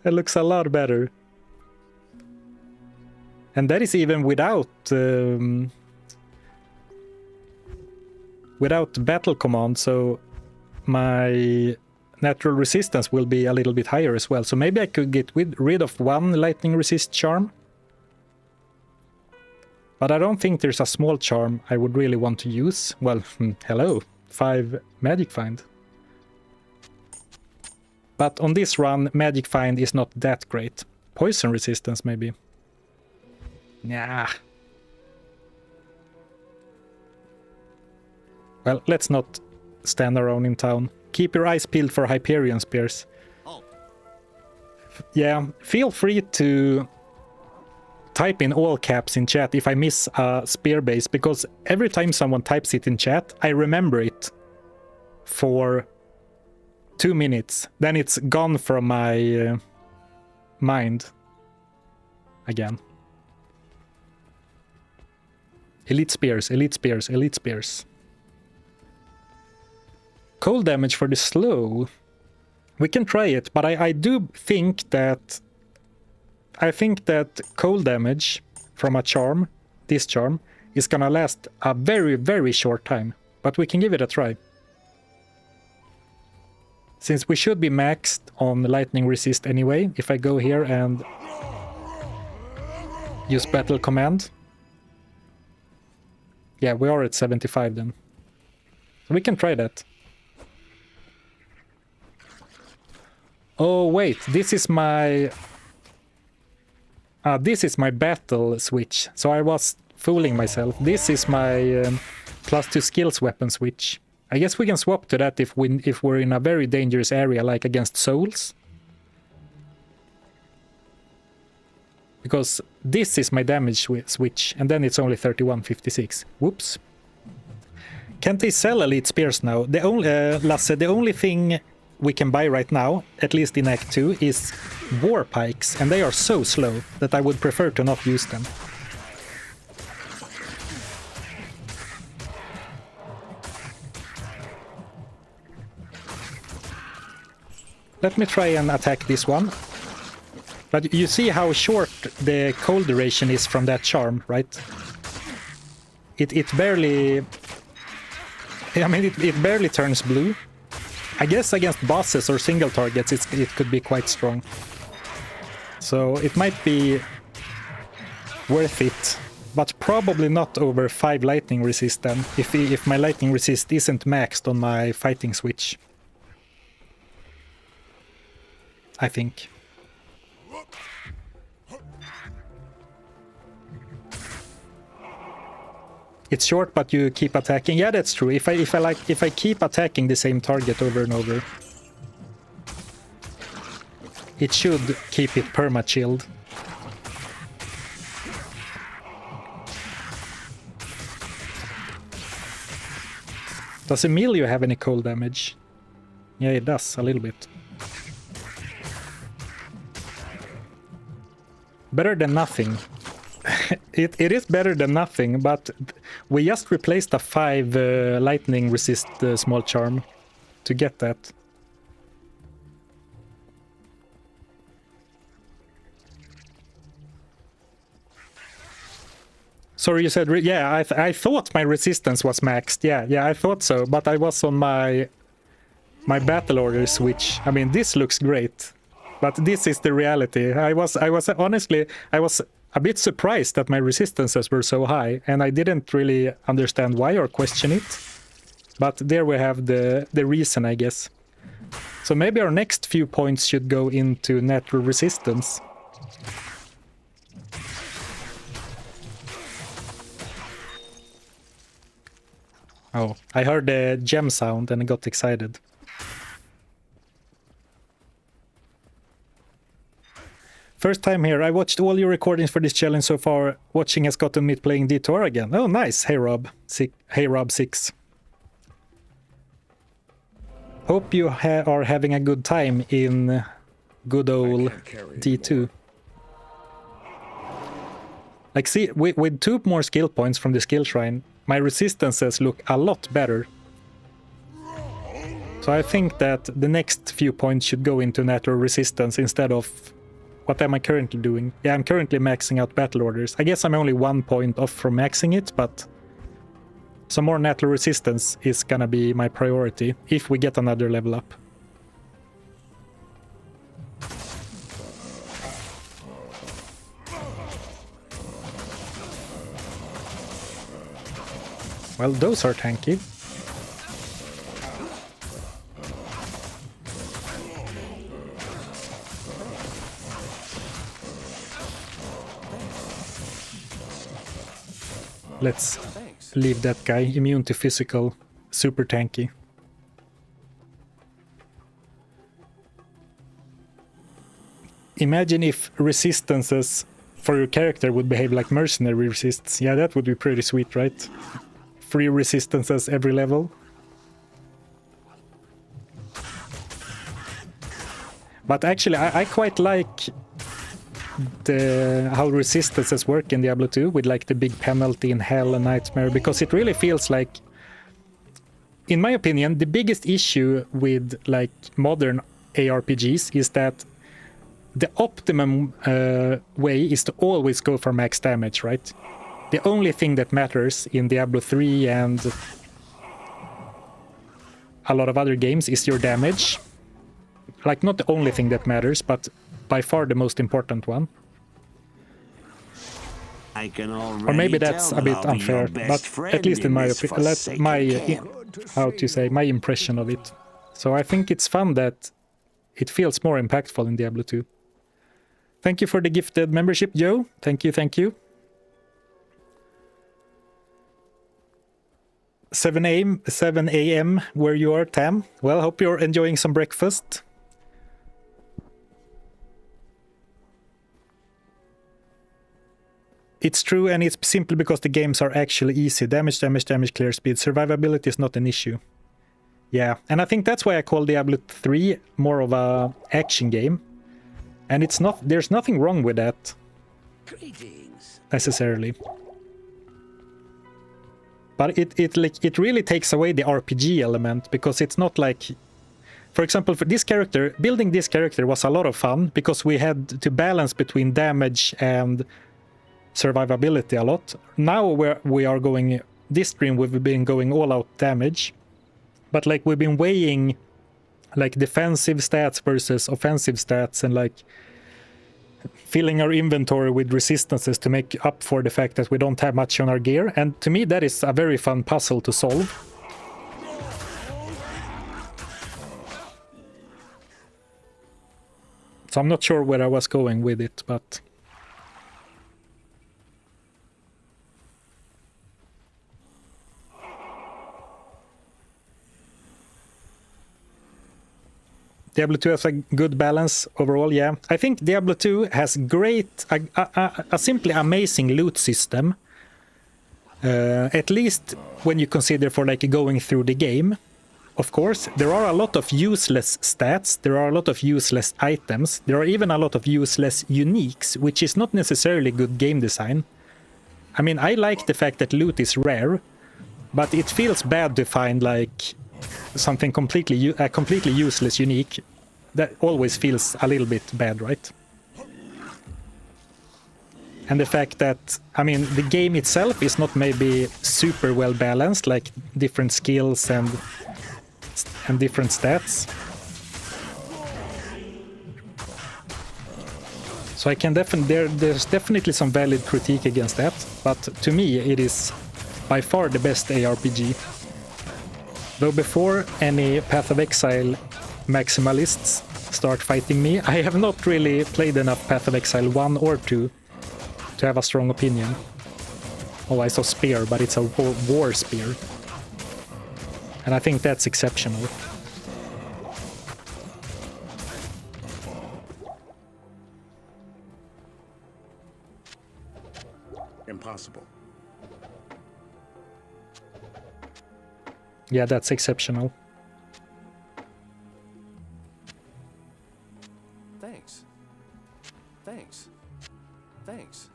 It looks a lot better. And that is even without... without battle command, so my natural resistance will be a little bit higher as well. So maybe I could get rid of 1 lightning resist charm. But I don't think there's a small charm I would really want to use. Well, hello, 5 magic find. But on this run, magic find is not that great. Poison resistance maybe. Nah. Well, let's not stand around in town. Keep your eyes peeled for Hyperion spears. Oh. Yeah, feel free to type in all caps in chat if I miss a spear base, because every time someone types it in chat, I remember it for 2 minutes. Then it's gone from my mind again. Elite spears, elite spears, elite spears. Cold damage for the slow. We can try it, but I do think that... I think that cold damage from a charm, this charm, is gonna last a very, very short time. But we can give it a try. Since we should be maxed on lightning resist anyway, if I go here and use battle command. Yeah, we are at 75 then. So we can try that. Oh wait, this is my battle switch. So I was fooling myself. This is my +2 skills weapon switch. I guess we can swap to that if we're in a very dangerous area, like against souls. Because this is my damage switch, and then it's only 3156. Whoops. Can't they sell elite spears now? The only Lasse, the only thing we can buy right now, at least in Act 2, is war pikes, and they are so slow that I would prefer to not use them. Let me try and attack this one. But you see how short the cold duration is from that charm, right? It barely... I mean, it barely turns blue. I guess against bosses or single targets it could be quite strong. So it might be worth it, but probably not over 5 lightning resist then, if my lightning resist isn't maxed on my fighting switch. I think. It's short, but you keep attacking. Yeah, that's true. If I keep attacking the same target over and over, it should keep it perma-chilled. Does Emilio have any cold damage? Yeah, it does, a little bit. Better than nothing. It is better than nothing, but we just replaced a 5 lightning resist small charm to get that. Sorry, you said... yeah, I thought my resistance was maxed. Yeah, I thought so. But I was on my battle order switch. I mean, this looks great. But this is the reality. I was honestly, I was a bit surprised that my resistances were so high. And I didn't really understand why or question it. But there we have the reason, I guess. So maybe our next few points should go into natural resistance. Oh, I heard the gem sound and I got excited. First time here. I watched all your recordings for this challenge so far. Watching has gotten me playing D2R again. Oh, nice. Hey, Rob. Hey, Rob6. Hope you are having a good time in good old D2. Like, see, with 2 more skill points from the skill shrine, my resistances look a lot better. So I think that the next few points should go into natural resistance instead of... what am I currently doing? Yeah, I'm currently maxing out battle orders. I guess I'm only 1 point off from maxing it, but... some more natural resistance is gonna be my priority if we get another level up. Well, those are tanky. Let's leave that guy. Immune to physical. Super tanky. Imagine if resistances for your character would behave like mercenary resists. Yeah, that would be pretty sweet, right? Free resistances every level. But actually, I quite like how resistances work in Diablo 2 with like the big penalty in Hell and Nightmare, because it really feels like, in my opinion, the biggest issue with like modern ARPGs is that the optimum way is to always go for max damage, right? The only thing that matters in Diablo 3 and a lot of other games is your damage. Like, not the only thing that matters, but by far the most important one. Or maybe that's a bit unfair, but at least in my opinion, my impression of it. So I think it's fun that it feels more impactful in Diablo 2. Thank you for the gifted membership, Joe. Thank you, thank you. 7 a.m. where you are, Tam. Well, hope you're enjoying some breakfast. It's true, and it's simply because the games are actually easy. Damage, clear speed. Survivability is not an issue. Yeah, and I think that's why I call Diablo 3 more of a action game. And it's not, there's nothing wrong with that. Greetings. Necessarily. But it really takes away the RPG element, because it's not like... For example, for this character, building this character was a lot of fun, because we had to balance between damage and survivability a lot. Now we are going... This stream we've been going all out damage. But like we've been weighing like defensive stats versus offensive stats, and like filling our inventory with resistances to make up for the fact that we don't have much on our gear. And to me that is a very fun puzzle to solve. So I'm not sure where I was going with it, but... Diablo 2 has a good balance overall, yeah. I think Diablo 2 has a simply amazing loot system. At least when you consider for like going through the game. Of course, there are a lot of useless stats, there are a lot of useless items, there are even a lot of useless uniques, which is not necessarily good game design. I mean, I like the fact that loot is rare, but it feels bad to find like something completely useless unique. That always feels a little bit bad, right? And the fact that, I mean, the game itself is not maybe super well balanced, like different skills and different stats. So I can there's definitely some valid critique against that, but to me it is by far the best ARPG. Though before any Path of Exile maximalists start fighting me, I have not really played enough Path of Exile 1 or 2 to have a strong opinion. Oh, I saw spear, but it's a war spear. And I think that's exceptional. Impossible. Yeah, that's exceptional. Thanks. Thanks. Thanks.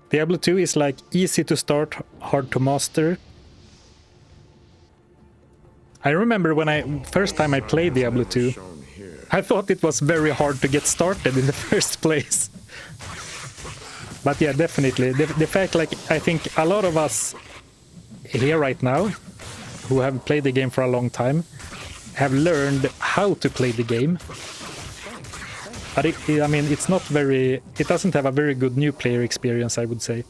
Diablo 2 is like easy to start, hard to master. I remember when first time I played Diablo 2, I thought it was very hard to get started in the first place. But yeah, definitely. The fact, like, I think a lot of us here right now, who have played the game for a long time, have learned how to play the game. But I mean, it's not very... It doesn't have a very good new player experience, I would say.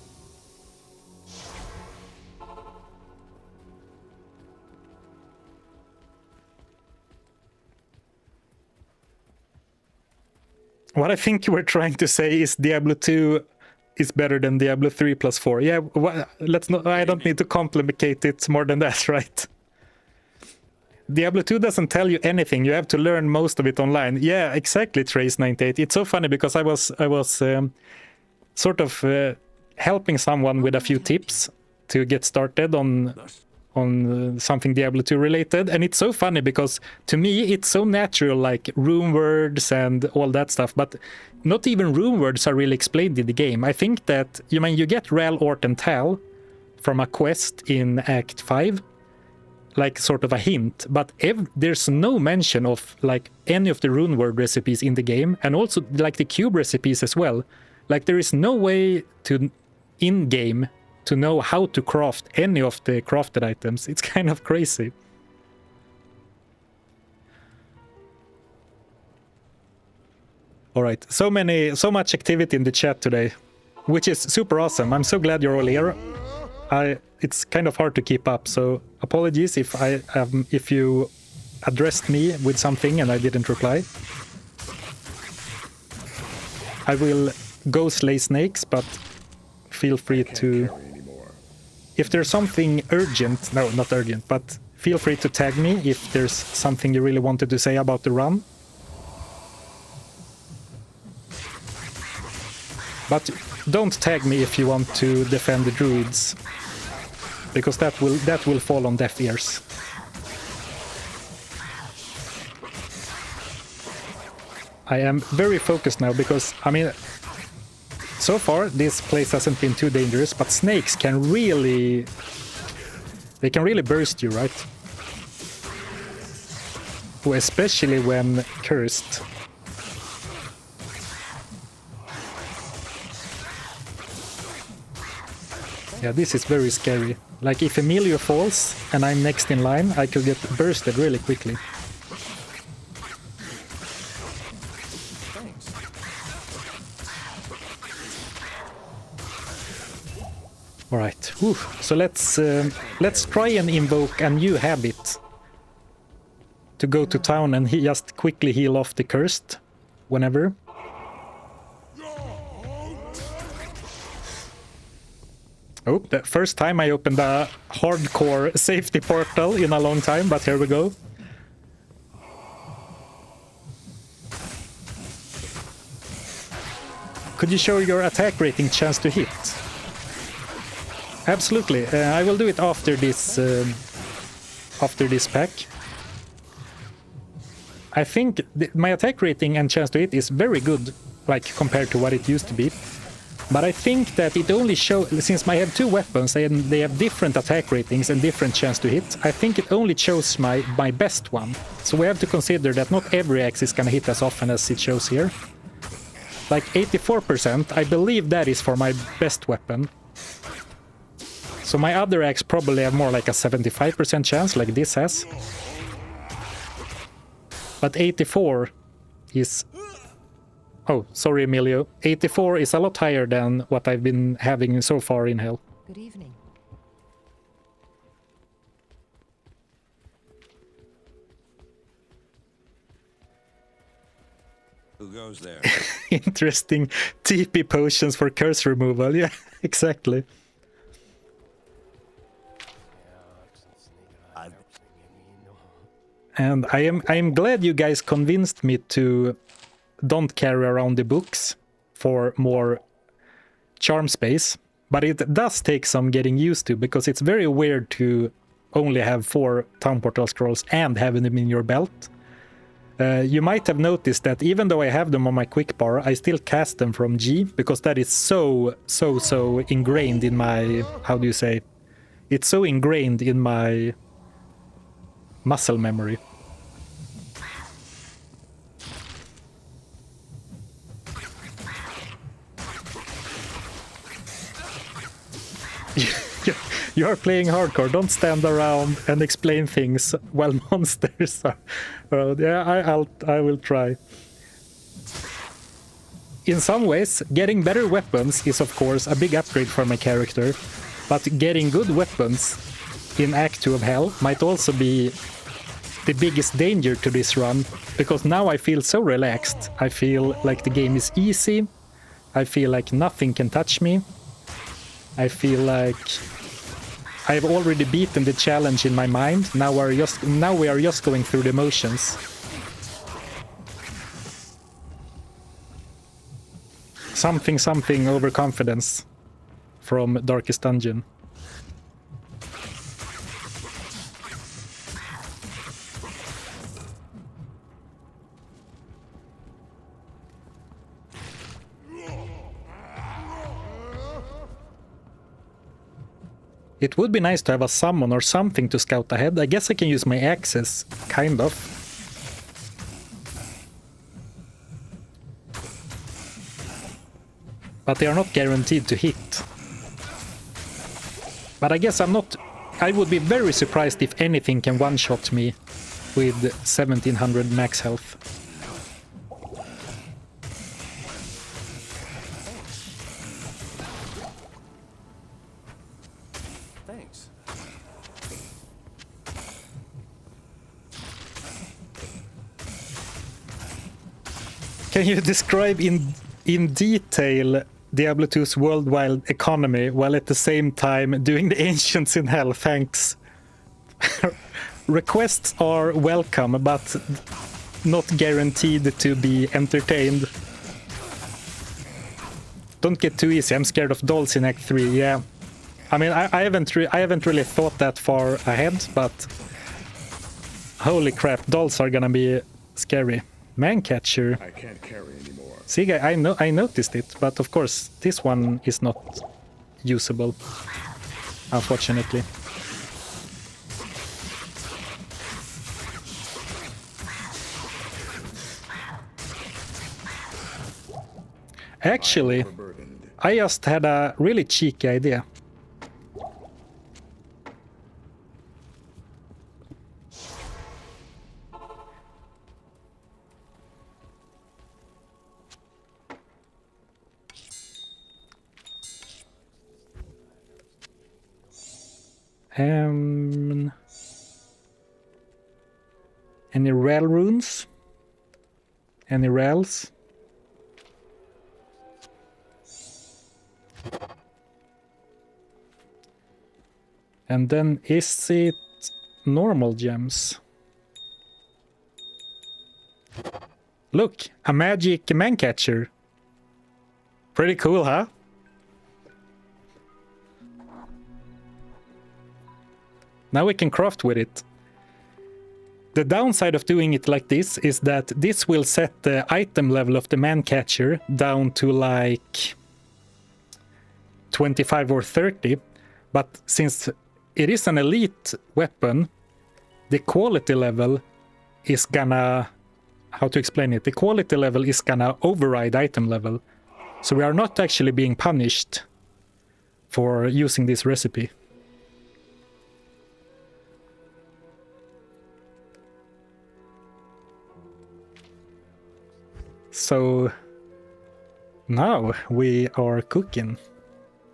What I think you were trying to say is Diablo 2 is better than Diablo 3 plus 4. Yeah, let's not... I don't need to complicate it more than that, right? Diablo 2 doesn't tell you anything. You have to learn most of it online. Yeah, exactly, Trace98. It's so funny because I was sort of helping someone with a few tips to get started on something Diablo 2 related, and it's so funny because to me it's so natural, like rune words and all that stuff, but not even rune words are really explained in the game. I think that you get Ral, Ort, and Tal from a quest in Act 5, like sort of a hint, but there's no mention of like any of the rune word recipes in the game, and also like the cube recipes as well. Like there is no way to in game to know how to craft any of the crafted items. It's kind of crazy. All right, so much activity in the chat today, which is super awesome. I'm so glad you're all here. It's kind of hard to keep up, so apologies if you addressed me with something and I didn't reply. I will go slay snakes, but feel free to... If there's something urgent, no, not urgent, but feel free to tag me if there's something you really wanted to say about the run. But don't tag me if you want to defend the druids, because that will fall on deaf ears. I am very focused now because, I mean, so far this place hasn't been too dangerous, but snakes can really... They can really burst you, right? Oh, especially when cursed. Yeah, this is very scary. Like if Emilio falls and I'm next in line, I could get bursted really quickly. All right. Whew. So let's try and invoke a new habit to go to town and just quickly heal off the cursed whenever. Oh, the first time I opened a hardcore safety portal in a long time, but here we go. Could you show your attack rating chance to hit? Absolutely. I will do it after this pack. I think my attack rating and chance to hit is very good, like compared to what it used to be. But I think that it only shows, since I have two weapons and they have different attack ratings and different chance to hit, I think it only shows my best one. So we have to consider that not every axe is gonna hit as often as it shows here. Like 84%, I believe that is for my best weapon. So my other axe probably have more like a 75% chance, like this has. But 84 is... Oh, sorry, Emilio. 84 is a lot higher than what I've been having so far in Hell. Good evening. Who goes there? Interesting. TP potions for curse removal. Yeah, exactly. And I am glad you guys convinced me to don't carry around the books for more charm space, but it does take some getting used to, because it's very weird to only have 4 town portal scrolls and having them in your belt. You might have noticed that even though I have them on my quick bar, I still cast them from G, because that is so ingrained in my, how do you say, it's so ingrained in my muscle memory. You are playing hardcore. Don't stand around and explain things while monsters are... yeah, I will try. In some ways, getting better weapons is of course a big upgrade for my character, but getting good weapons in Act 2 of Hell might also be the biggest danger to this run, because now I feel so relaxed. I feel like the game is easy. I feel like nothing can touch me. I feel like I've already beaten the challenge in my mind. Now we are just going through the motions. Something overconfidence from Darkest Dungeon. It would be nice to have a summon or something to scout ahead. I guess I can use my axes, kind of. But they are not guaranteed to hit. But I guess I would be very surprised if anything can one-shot me with 1700 max health. Can you describe in detail Diablo 2's worldwide economy while at the same time doing the Ancients in Hell? Thanks. Requests are welcome, but not guaranteed to be entertained. Don't get too easy. I'm scared of dolls in Act 3. Yeah, I mean, I haven't really thought that far ahead, but holy crap, dolls are gonna be scary. Mancatcher. I can't carry anymore. See, I noticed it, but of course this one is not usable, unfortunately. Actually, I just had a really cheeky idea. Any rail runes? Any rails? And then is it normal gems? Look, a magic man catcher. Pretty cool, huh? Now we can craft with it. The downside of doing it like this is that this will set the item level of the man catcher down to like 25 or 30, but since it is an elite weapon, the quality level is gonna... How to explain it? The quality level is gonna override item level. So we are not actually being punished for using this recipe. So now we are cooking.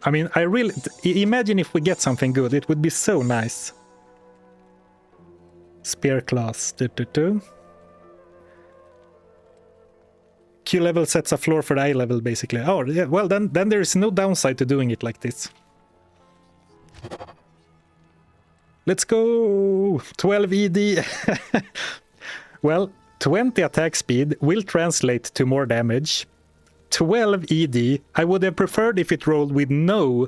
I mean, I really imagine if we get something good, it would be so nice. Spear class. Q level sets a floor for the I level, basically. Oh, yeah. Well, then there is no downside to doing it like this. Let's go. 12 ED. Well, 20 attack speed will translate to more damage. 12 ED. I would have preferred if it rolled with no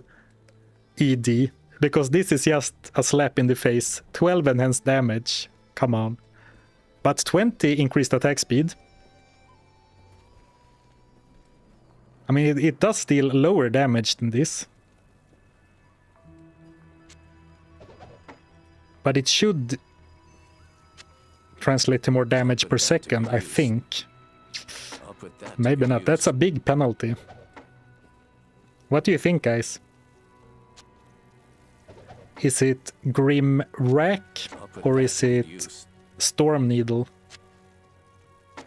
ED, because this is just a slap in the face. 12 enhanced damage. Come on. But 20 increased attack speed. I mean, it does still lower damage than this. But it should translate to more damage per second, I think. Maybe not. That's a big penalty. What do you think, guys? Is it Grim Rack or is it Storm Needle?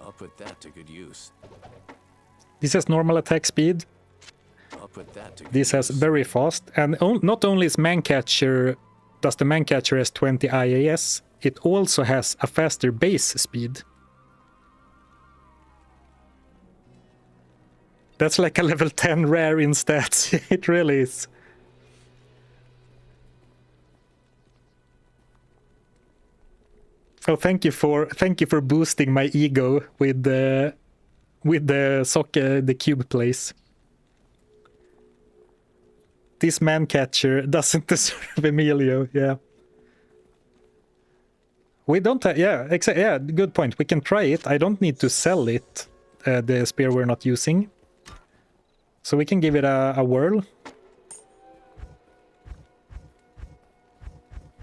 I'll put that to good use. This has normal attack speed. This has very fast. And not only is Mancatcher, does the Mancatcher has 20 IAS, it also has a faster base speed. That's like a level 10 rare in stats. It really is. Oh, thank you for boosting my ego with the the cube place. This Mancatcher doesn't deserve Emilio. Yeah. We don't have, yeah, good point. We can try it. I don't need to sell it, the spear we're not using. So we can give it a whirl.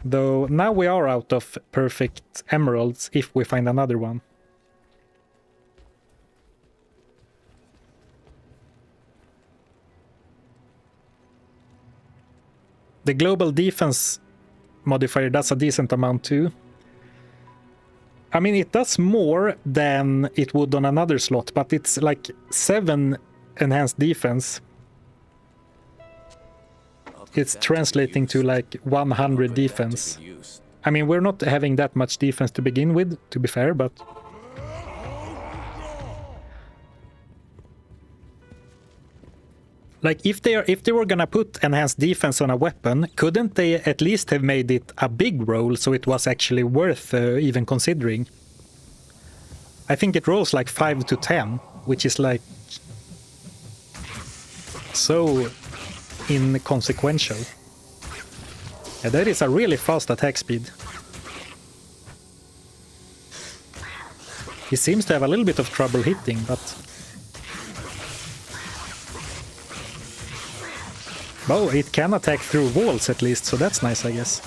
Though now we are out of perfect emeralds if we find another one. The global defense modifier does a decent amount too. I mean, it does more than it would on another slot, but it's like 7 enhanced defense. It's translating to like 100 defense. I mean, we're not having that much defense to begin with, to be fair, but... Like, if they were gonna put enhanced defense on a weapon, couldn't they at least have made it a big roll so it was actually worth even considering? I think it rolls like 5 to 10, which is like... so inconsequential. Yeah, that is a really fast attack speed. He seems to have a little bit of trouble hitting, but... Oh, it can attack through walls at least, so that's nice, I guess.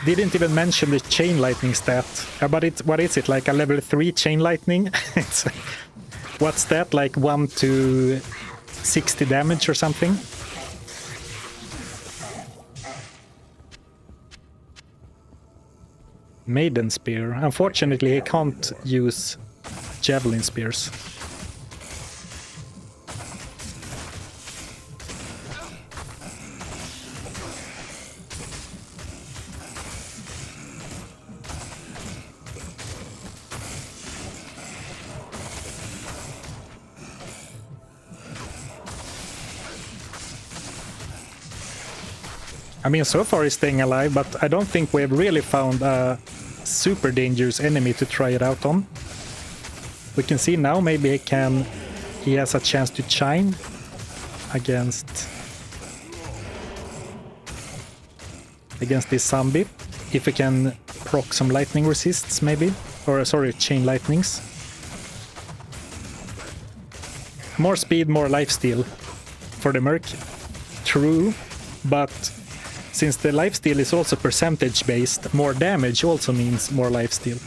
Didn't even mention the chain lightning stat. But what is it, like a level 3 chain lightning? What's that, like 1 to 60 damage or something? Maiden Spear. Unfortunately, he can't use Javelin Spears. I mean, so far he's staying alive, but I don't think we have really found a super dangerous enemy to try it out on. We can see now maybe he has a chance to chime against this zombie. If we can proc some lightning resists maybe, or sorry, chain lightnings. more speed, more lifesteal for the Merc. True, but since the lifesteal is also percentage based, more damage also means more lifesteal.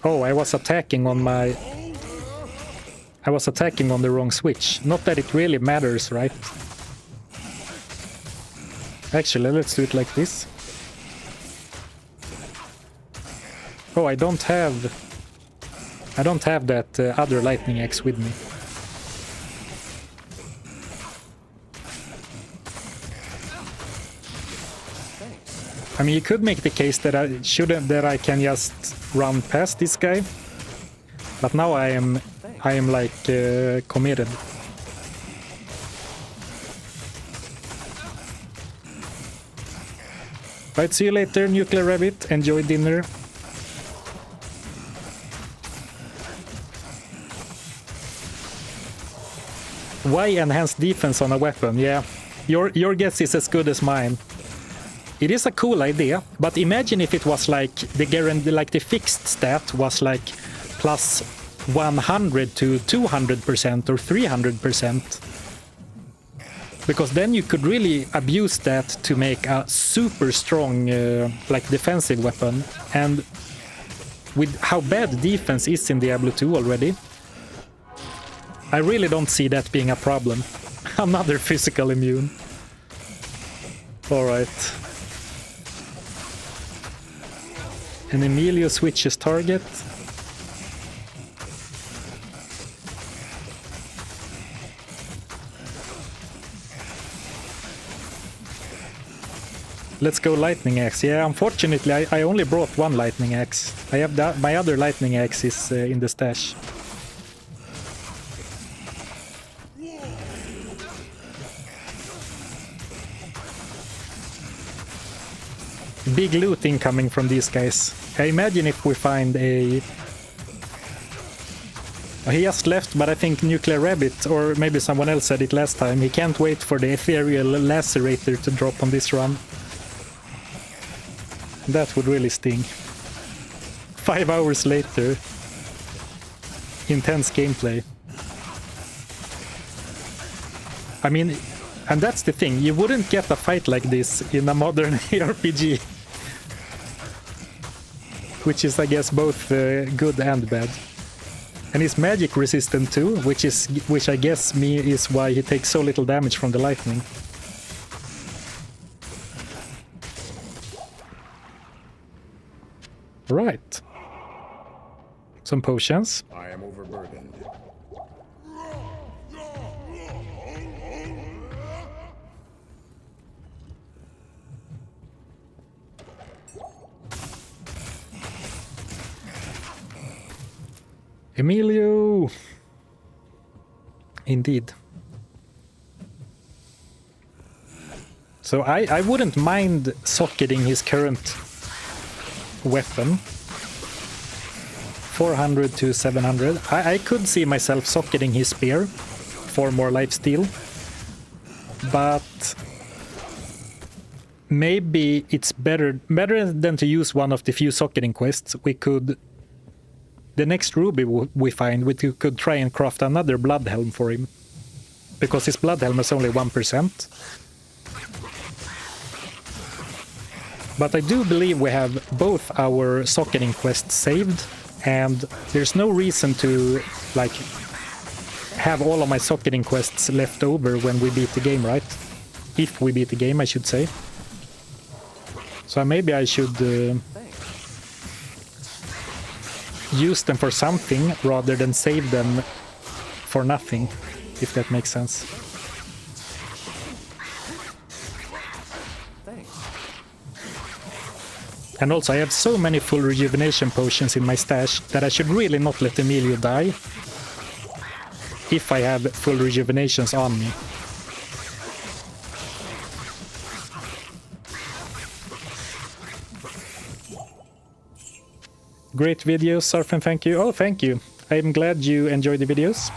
Oh, I was attacking on the wrong switch. Not that it really matters, right? Actually, let's do it like this. Oh, I don't have that other lightning axe with me. I mean, you could make the case that I can just run past this guy, but now I am like committed. Right, see you later, Nuclear Rabbit. Enjoy dinner. Why enhance defense on a weapon? Yeah, your guess is as good as mine. It is a cool idea, but imagine if it was like the fixed stat was like plus 100 to 200% or 300%. Because then you could really abuse that to make a super strong like defensive weapon. And with how bad defense is in Diablo 2 already, I really don't see that being a problem. Another physical immune. Alright. And Emilio switches target. Let's go lightning axe. Yeah, unfortunately I only brought one lightning axe. I have my other lightning axe is in the stash. Big loot incoming from these guys. I imagine if we find a... He just left, but I think Nuclear Rabbit, or maybe someone else said it last time, he can't wait for the ethereal lacerator to drop on this run. That would really sting. 5 hours later. Intense gameplay. I mean, and that's the thing, you wouldn't get a fight like this in a modern RPG. Which is, I guess, both good and bad. And he's magic resistant too, which I guess is why he takes so little damage from the lightning. Right. Some potions. I am overburdened. Emilio! Indeed. So I wouldn't mind socketing his current weapon. 400 to 700. I could see myself socketing his spear for more lifesteal. But maybe it's better than to use one of the few socketing quests. We could... The next ruby we find, we could try and craft another blood helm for him. Because his blood helm is only 1%. But I do believe we have both our socketing quests saved, and there's no reason to like have all of my socketing quests left over when we beat the game, right? If we beat the game, I should say. So maybe I should use them for something rather than save them for nothing, if that makes sense. And also I have so many full rejuvenation potions in my stash that I should really not let Emilio die if I have full rejuvenations on me. Great videos, Zarfen, thank you. Oh, thank you. I'm glad you enjoy the videos.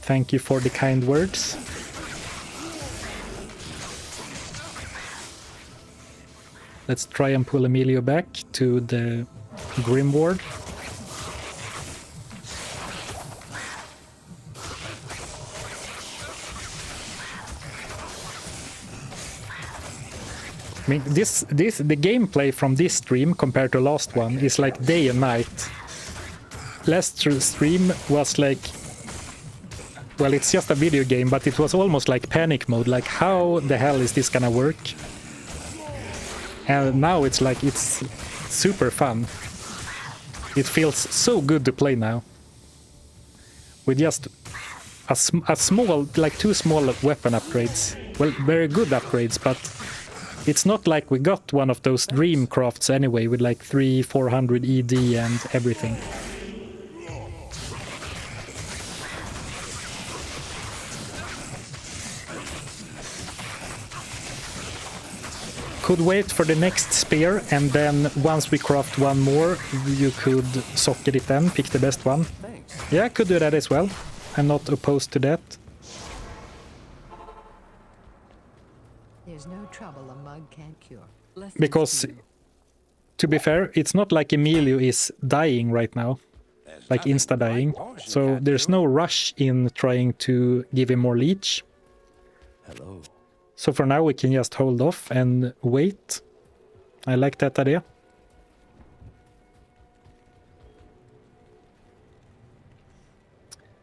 Thank you for the kind words. Let's try and pull Emilio back to the Grim Ward. I mean, the gameplay from this stream compared to last one is like day and night. Last stream was like, well, it's just a video game, but it was almost like panic mode. Like, how the hell is this gonna work? And now it's like, it's super fun. It feels so good to play now. With just a small, like 2 small weapon upgrades. Well, very good upgrades, but it's not like we got one of those dream crafts anyway with like 300-400 ED and everything. Could wait for the next spear, and then once we craft one more, you could socket it then, pick the best one. Thanks. Yeah, I could do that as well. I'm not opposed to that. There's no trouble a mug can't cure. Because, to be fair, it's not like Emilio is dying right now, like insta-dying. So there's no rush in trying to give him more leech. Hello. So for now we can just hold off and wait. I like that idea.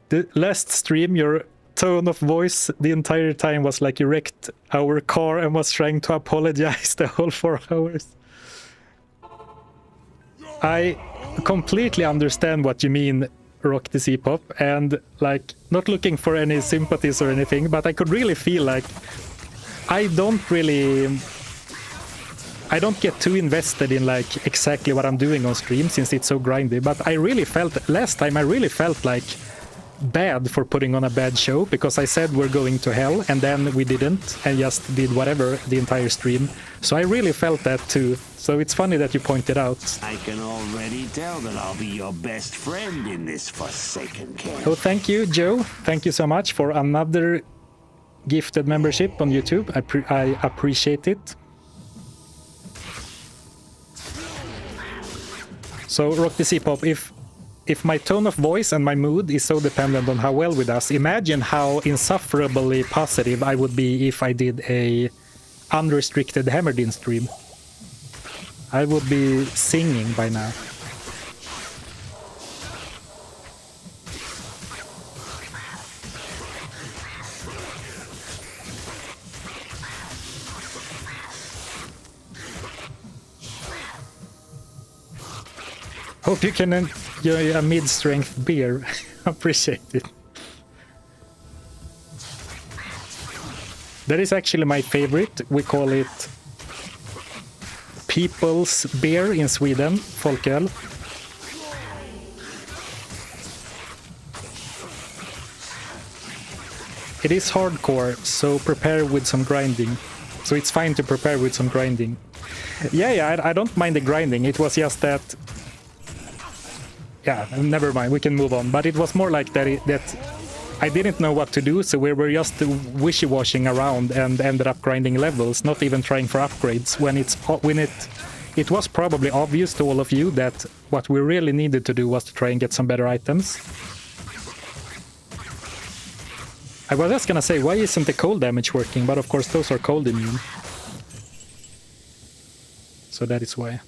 The last stream, your tone of voice the entire time was like you wrecked our car and was trying to apologize the whole 4 hours. I completely understand what you mean, Rock the C-pop, and like not looking for any sympathies or anything, but I could really feel like I don't get too invested in like exactly what I'm doing on stream since it's so grindy, but I really felt last time like bad for putting on a bad show because I said we're going to hell and then we didn't and just did whatever the entire stream. So I really felt that too. So it's funny that you pointed out. I can already tell that I'll be your best friend in this forsaken camp. Oh, thank you, Joe. Thank you so much for another gifted membership on YouTube. I appreciate it. So, Rock the C-pop, if my tone of voice and my mood is so dependent on how well with us, imagine how insufferably positive I would be if I did a unrestricted Hammerdin stream. I would be singing by now. Hope you can enjoy a mid-strength beer. Appreciate it. That is actually my favorite. We call it people's beer in Sweden, folköl. It is hardcore, so prepare with some grinding. So it's fine to prepare with some grinding. Yeah, I don't mind the grinding. It was just that... Yeah, never mind, we can move on. But it was more like that I didn't know what to do, so we were just wishy-washing around and ended up grinding levels, not even trying for upgrades, when it was probably obvious to all of you that what we really needed to do was to try and get some better items. I was just gonna say, why isn't the cold damage working? But of course those are cold immune. So that is why.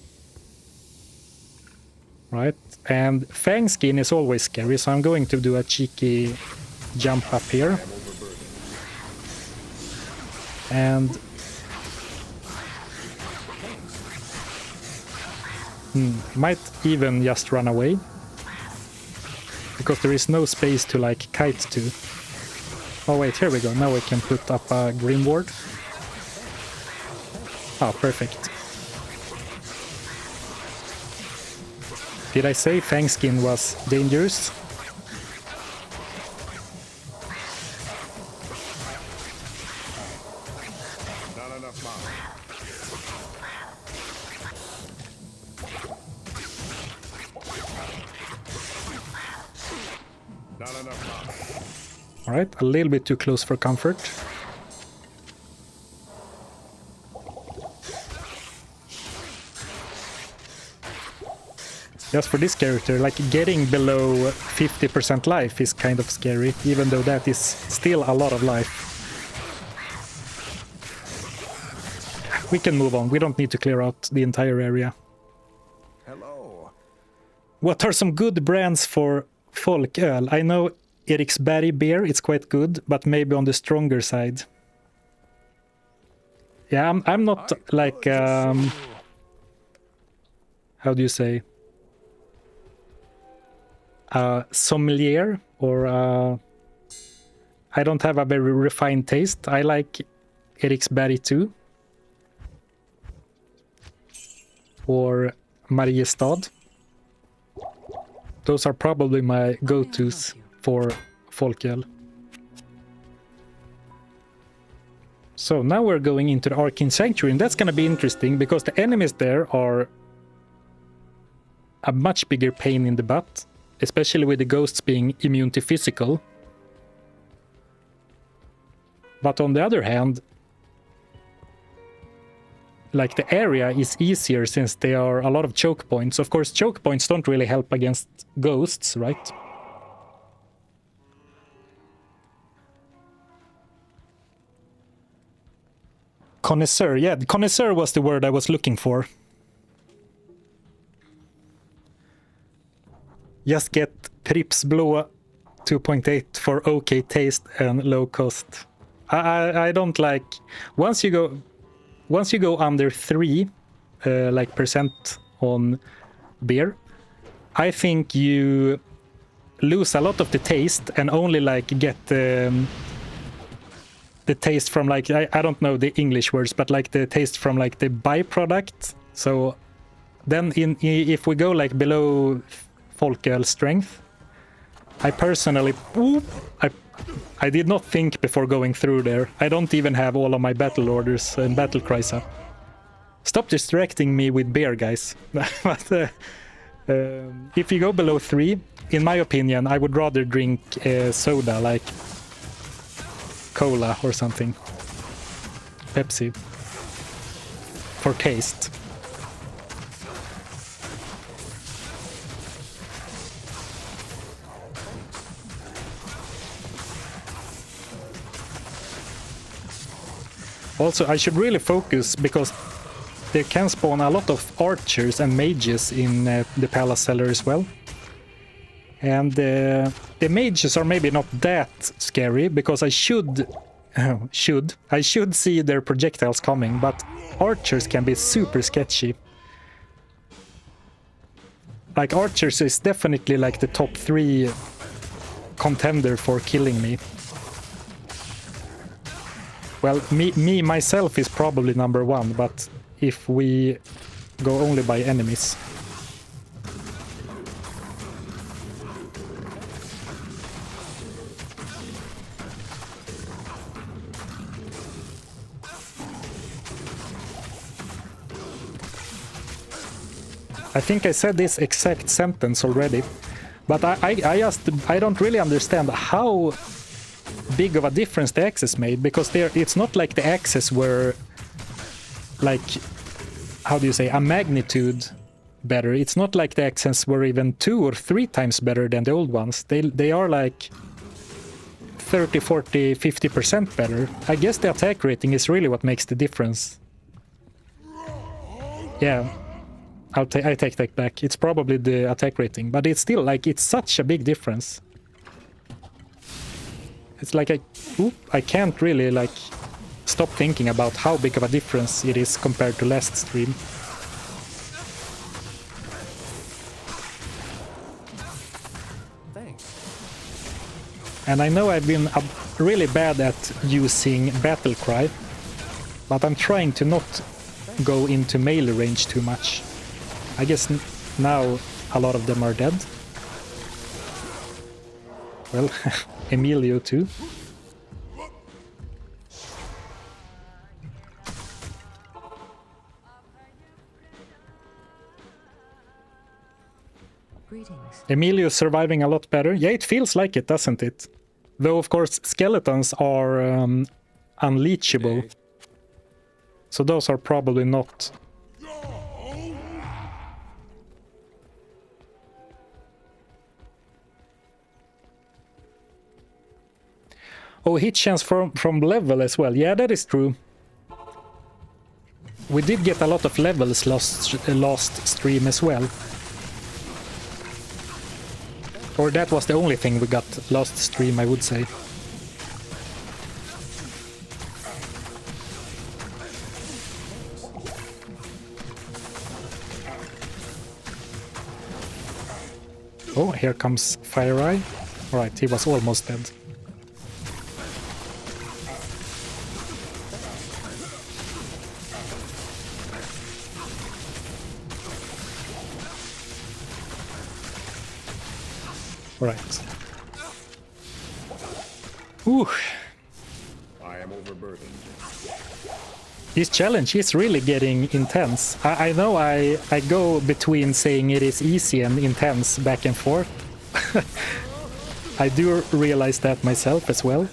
Right, and Fang skin is always scary, so I'm going to do a cheeky jump up here. And... might even just run away. Because there is no space to, like, kite to. Oh wait, here we go, now we can put up a green ward. Oh, perfect. Did I say Fang skin was dangerous? Not enough mana. Not enough mana. Alright, a little bit too close for comfort. Just for this character, like getting below 50% life is kind of scary, even though that is still a lot of life. We can move on. We don't need to clear out the entire area. Hello. What are some good brands for folköl? I know Eriksberg beer, it's quite good, but maybe on the stronger side. Yeah, I'm not like how do you say, sommelier, or I don't have a very refined taste. I like Eriksberg too, or Mariestad. Those are probably my go-tos for folköl. So now we're going into the Arcane Sanctuary, and that's gonna be interesting because the enemies there are a much bigger pain in the butt, especially with the ghosts being immune to physical. But on the other hand, like the area is easier since there are a lot of choke points. Of course, choke points don't really help against ghosts, right? Connoisseur, yeah, connoisseur was the word I was looking for. Just get Prips Blå 2.8 for okay taste and low cost. I don't like once you go under 3 like percent on beer, I think you lose a lot of the taste and only like get the taste from like I don't know the English words, but like the taste from like the byproduct. So then if we go like below folköl strength, I personally I did not think before going through there. I don't even have all of my battle orders and battle cries up. Stop distracting me with beer, guys. But if you go below 3, in my opinion, I would rather drink soda like cola or something. Pepsi. For taste. Also, I should really focus because there can spawn a lot of archers and mages in the Palace Cellar as well. And the mages are maybe not that scary because I should see their projectiles coming, but archers can be super sketchy. Like archers is definitely like the top 3 contender for killing me. Well, me myself is probably number 1, but if we go only by enemies. I think I said this exact sentence already, but I don't really understand how big of a difference the axes made, because it's not like the axes were like, how do you say, a magnitude better. It's not like the axes were even 2 or 3 times better than the old ones. They are like 30, 40, 50% better. I guess the attack rating is really what makes the difference. Yeah, I take that back. It's probably the attack rating, but it's still like, it's such a big difference. It's like I can't really like stop thinking about how big of a difference it is compared to last stream. Thanks. And I know I've been really bad at using battle cry, but I'm trying to not go into melee range too much. I guess now a lot of them are dead. Well, Emilio too. Greetings. Emilio's surviving a lot better. Yeah, it feels like it, doesn't it? Though, of course, skeletons are unleachable. Hey. So those are probably not... Oh, hit chance from level as well. Yeah, that is true. We did get a lot of levels last stream as well. Or that was the only thing we got last stream, I would say. Oh, here comes Fire Eye. Alright, he was almost dead. Right. Ooh. I am overburdened. This challenge is really getting intense. I know I go between saying it is easy and intense back and forth. I do realize that myself as well.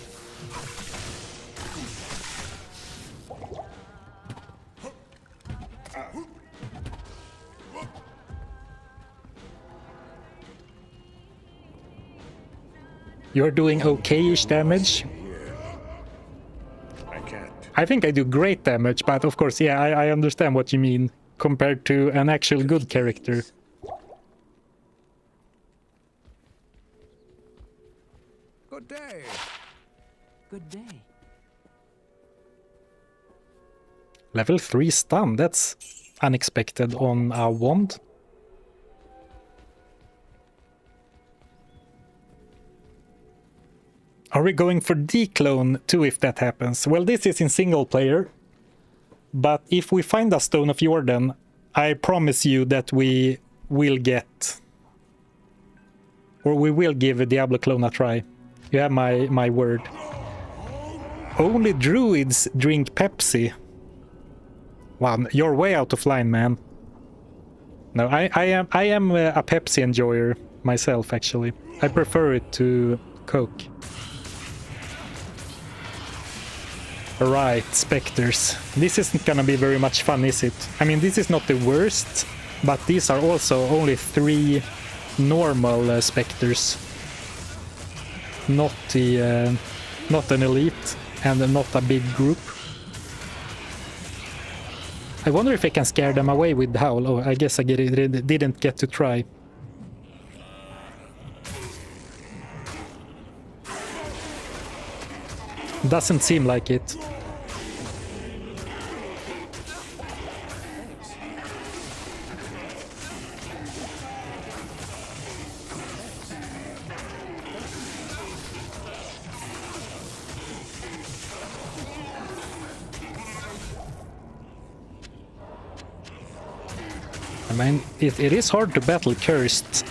You're doing okay-ish damage. I can't. I think I do great damage, but of course, yeah, I understand what you mean compared to an actual good character. Good day. Good day. Level 3 stun, that's unexpected on a wand. Are we going for declone too if that happens? Well, this is in single player. But if we find a Stone of Jordan, I promise you that we will get... Or we will give a Diablo clone a try. You have my word. Only druids drink Pepsi. Wow, you're way out of line, man. No, I am a Pepsi enjoyer myself, actually. I prefer it to Coke. Right, specters. This isn't gonna be very much fun, is it? I mean, this is not the worst, but these are also only 3 normal specters. Not an elite and not a big group. I wonder if I can scare them away with Howl. Oh, I guess I didn't get to try. Doesn't seem like it. I mean, it is hard to battle cursed,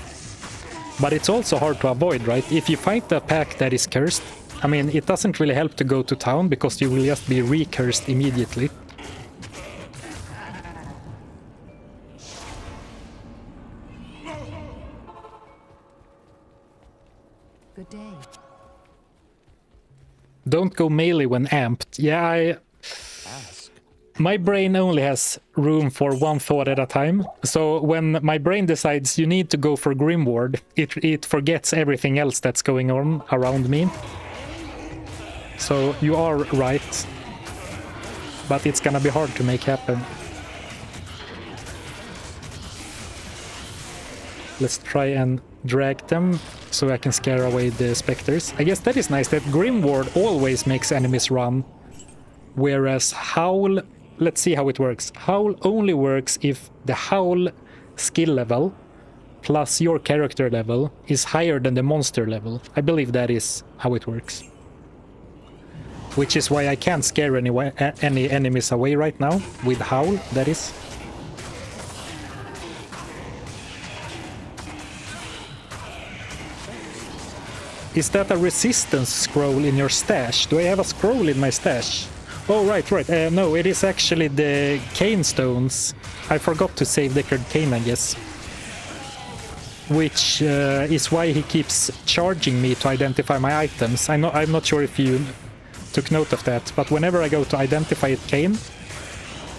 but it's also hard to avoid, right? If you fight a pack that is cursed, I mean, it doesn't really help to go to town because you will just be recursed immediately. Good day. Don't go melee when amped. Yeah, my brain only has room for one thought at a time. So when my brain decides you need to go for Grimward, it forgets everything else that's going on around me. So you are right, but it's gonna be hard to make happen. Let's try and drag them so I can scare away the specters. I guess that is nice that Grimward always makes enemies run, whereas Howl, let's see how it works. Howl only works if the Howl skill level plus your character level is higher than the monster level. I believe that is how it works. Which is why I can't scare any enemies away right now, with Howl, that is. Is that a resistance scroll in your stash? Do I have a scroll in my stash? Oh, right. No, it is actually the Cane Stones. I forgot to save the Arcane, I guess. Which is why he keeps charging me to identify my items. I'm not sure if you took note of that, but whenever I go to identify a Cane,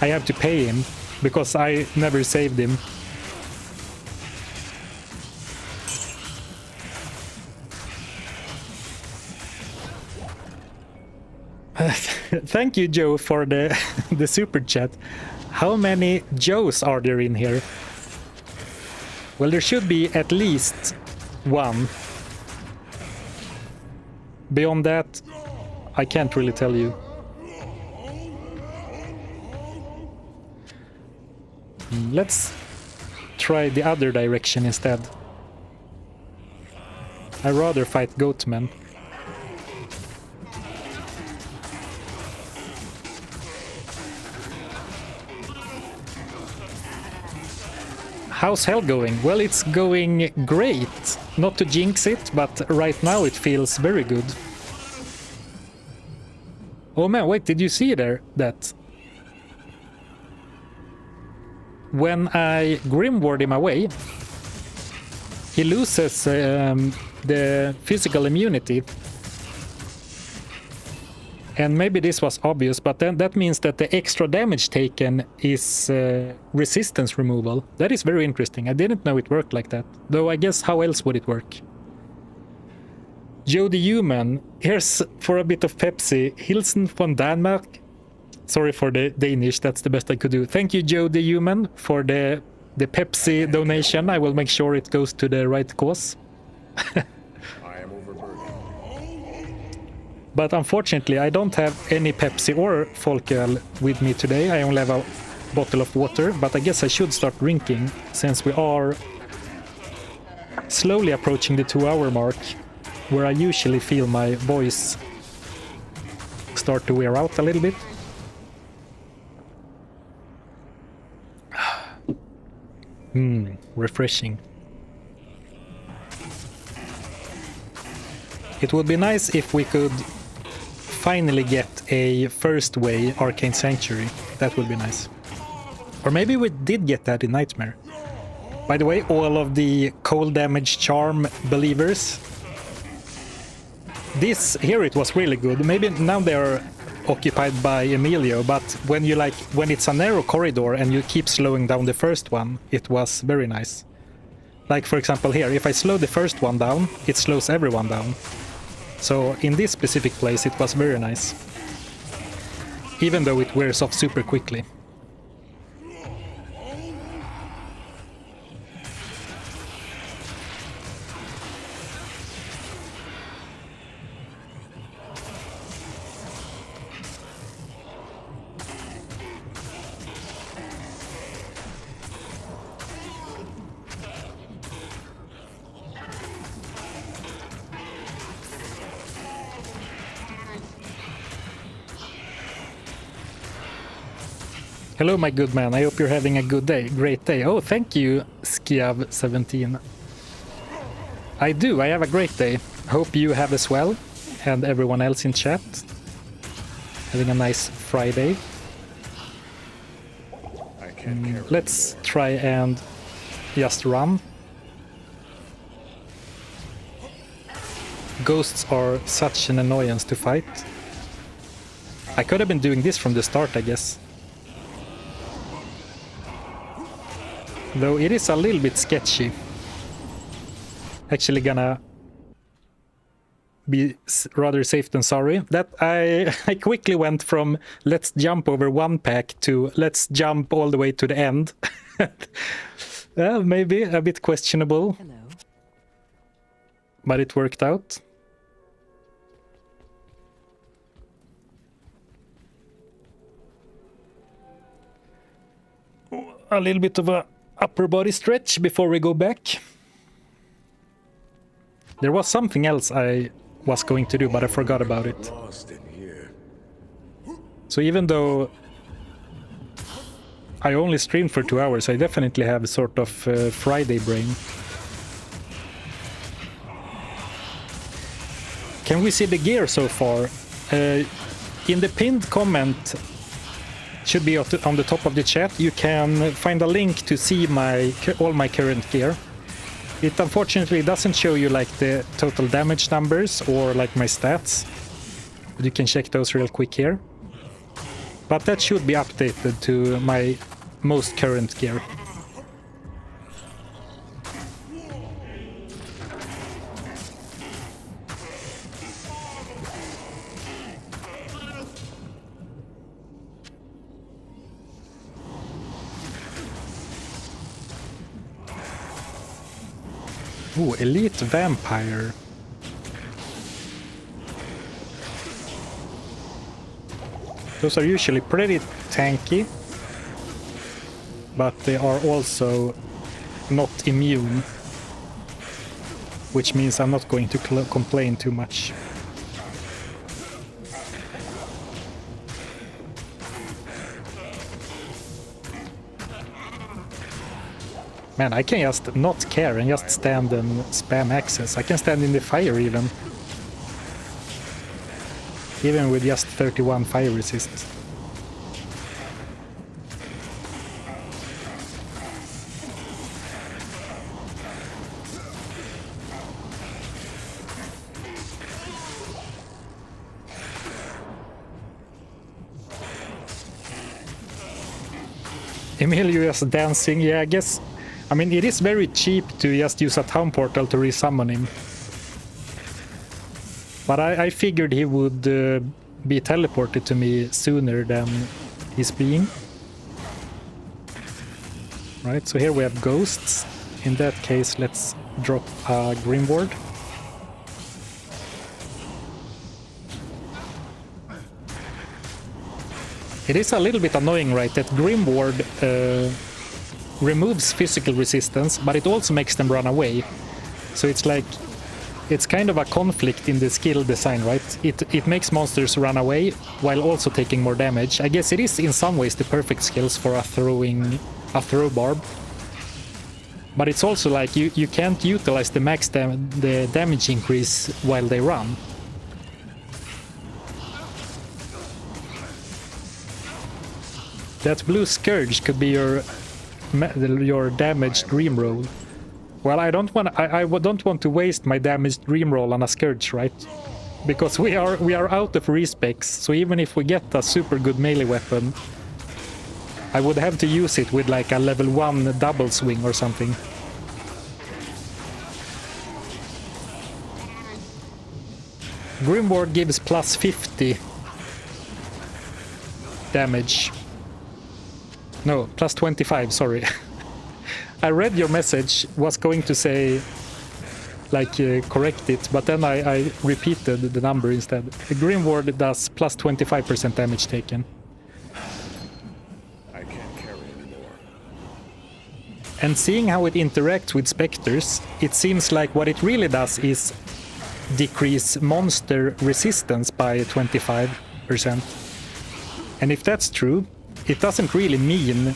I have to pay him, because I never saved him. Thank you, Joe, for the the super chat. How many Joes are there in here? Well, there should be at least one. Beyond that, I can't really tell you. Let's try the other direction instead. I'd rather fight Goatmen. How's hell going? Well, it's going great. Not to jinx it, but right now it feels very good. Oh man, wait, did you see there that when I Grimward him away, he loses the physical immunity. And maybe this was obvious, but then that means that the extra damage taken is resistance removal. That is very interesting. I didn't know it worked like that. Though I guess how else would it work? Joe the Human, here's for a bit of Pepsi. Hilsen von Danmark. Sorry for the Danish, that's the best I could do. Thank you, Joe the Human, for the Pepsi donation. I will make sure it goes to the right cause. I am overburdened. But unfortunately, I don't have any Pepsi or Folköl with me today. I only have a bottle of water, but I guess I should start drinking since we are slowly approaching the 2-hour mark, where I usually feel my voice start to wear out a little bit. Refreshing. It would be nice if we could finally get a first way Arcane Sanctuary. That would be nice. Or maybe we did get that in Nightmare. By the way, all of the cold damage charm believers, this here it was really good. Maybe now they're occupied by Emilio, but when it's a narrow corridor and you keep slowing down the first one, it was very nice. Like for example here, if I slow the first one down, it slows everyone down. So in this specific place it was very nice. Even though it wears off super quickly. Hello, my good man. I hope you're having a good day. Great day. Oh, thank you, Skiav17. I do. I have a great day. Hope you have as well. And everyone else in chat. Having a nice Friday. I can't carry Let's try and just run. Ghosts are such an annoyance to fight. I could have been doing this from the start, I guess. Though it is a little bit sketchy. Actually gonna be rather safe than sorry. That I quickly went from let's jump over one pack to let's jump all the way to the end. Well, maybe a bit questionable. Hello. But it worked out. A little bit of a upper body stretch before we go back. There was something else I was going to do, but I forgot about it. lost in here. So even though I only streamed for 2 hours, I definitely have a sort of Friday brain. Can we see the gear so far? In the pinned comment, should be on the top of the chat, you can find a link to see all my current gear. It unfortunately doesn't show you like the total damage numbers or like my stats, but you can check those real quick here. But that should be updated to my most current gear. Ooh, Elite Vampire. Those are usually pretty tanky, but they are also not immune, which means I'm not going to complain too much. Man, I can just not care and just stand and spam access. I can stand in the fire even. Even with just 31 fire resist. Emilio is dancing, yeah, I guess. I mean, it is very cheap to just use a town portal to resummon him. But I figured he would be teleported to me sooner than he's being. Right, so here we have ghosts. In that case, let's drop a Grimward. It is a little bit annoying, right, that Grimward removes physical resistance, but it also makes them run away. So it's like, it's kind of a conflict in the skill design, right? It makes monsters run away while also taking more damage. I guess it is in some ways the perfect skills for a throw barb. But it's also like you can't utilize the the damage increase while they run. That blue scourge could be your damaged dream roll. Well, I don't want to waste my damaged dream roll on a scourge, right? Because we are out of respecs, so even if we get a super good melee weapon, I would have to use it with like a level 1 double swing or something. Grimward gives plus 50 damage. No, plus 25, sorry. I read your message, was going to say, like, correct it, but then I repeated the number instead. The Grimward does plus 25% damage taken. I can't carry anymore. And seeing how it interacts with specters, it seems like what it really does is decrease monster resistance by 25%. And if that's true, it doesn't really mean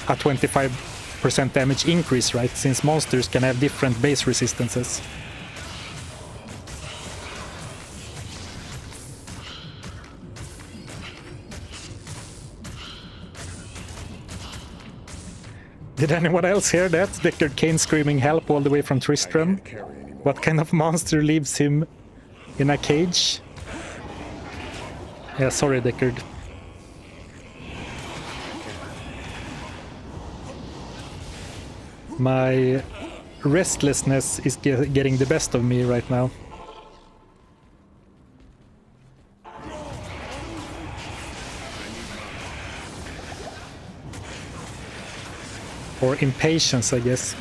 a 25% damage increase, right? Since monsters can have different base resistances. Did anyone else hear that? The Arcane screaming help all the way from Tristram? What kind of monster leaves him in a cage? Yeah, sorry, Deckard. My restlessness is getting the best of me right now. Or impatience, I guess.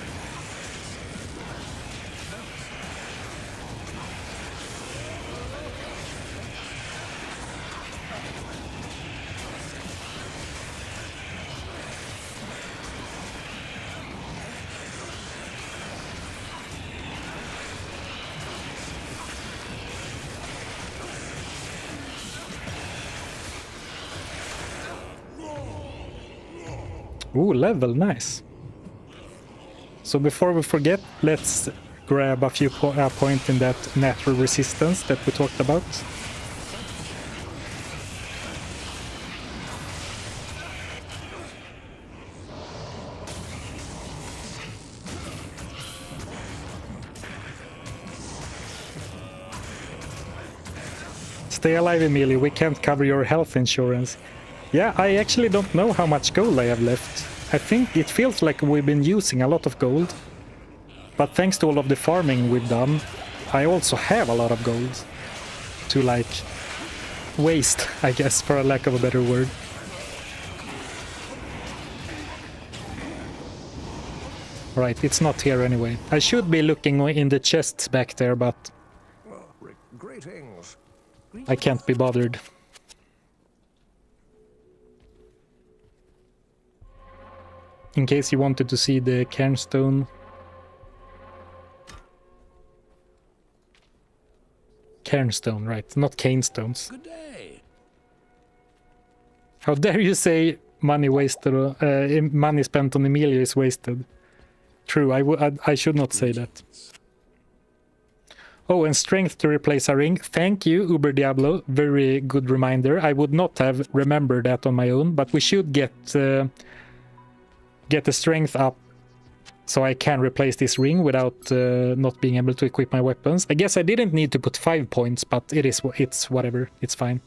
Ooh, level, nice. So before we forget, let's grab a few points in that natural resistance that we talked about. Stay alive, Emilio, we can't cover your health insurance. Yeah, I actually don't know how much gold I have left. I think it feels like we've been using a lot of gold. But thanks to all of the farming we've done, I also have a lot of gold to, like, waste, I guess, for a lack of a better word. Right, it's not here anyway. I should be looking in the chests back there, but Greetings. I can't be bothered. In case you wanted to see the cairnstone. Cairnstone, right, not cane stones. Good day. How dare you say money wasted, money spent on Emilia is wasted. True, I should not say that. Oh, and strength to replace a ring. Thank you, Uber Diablo. Very good reminder. I would not have remembered that on my own, but we should get the strength up so I can replace this ring without not being able to equip my weapons. I guess I didn't need to put 5 points, but it's whatever. It's fine.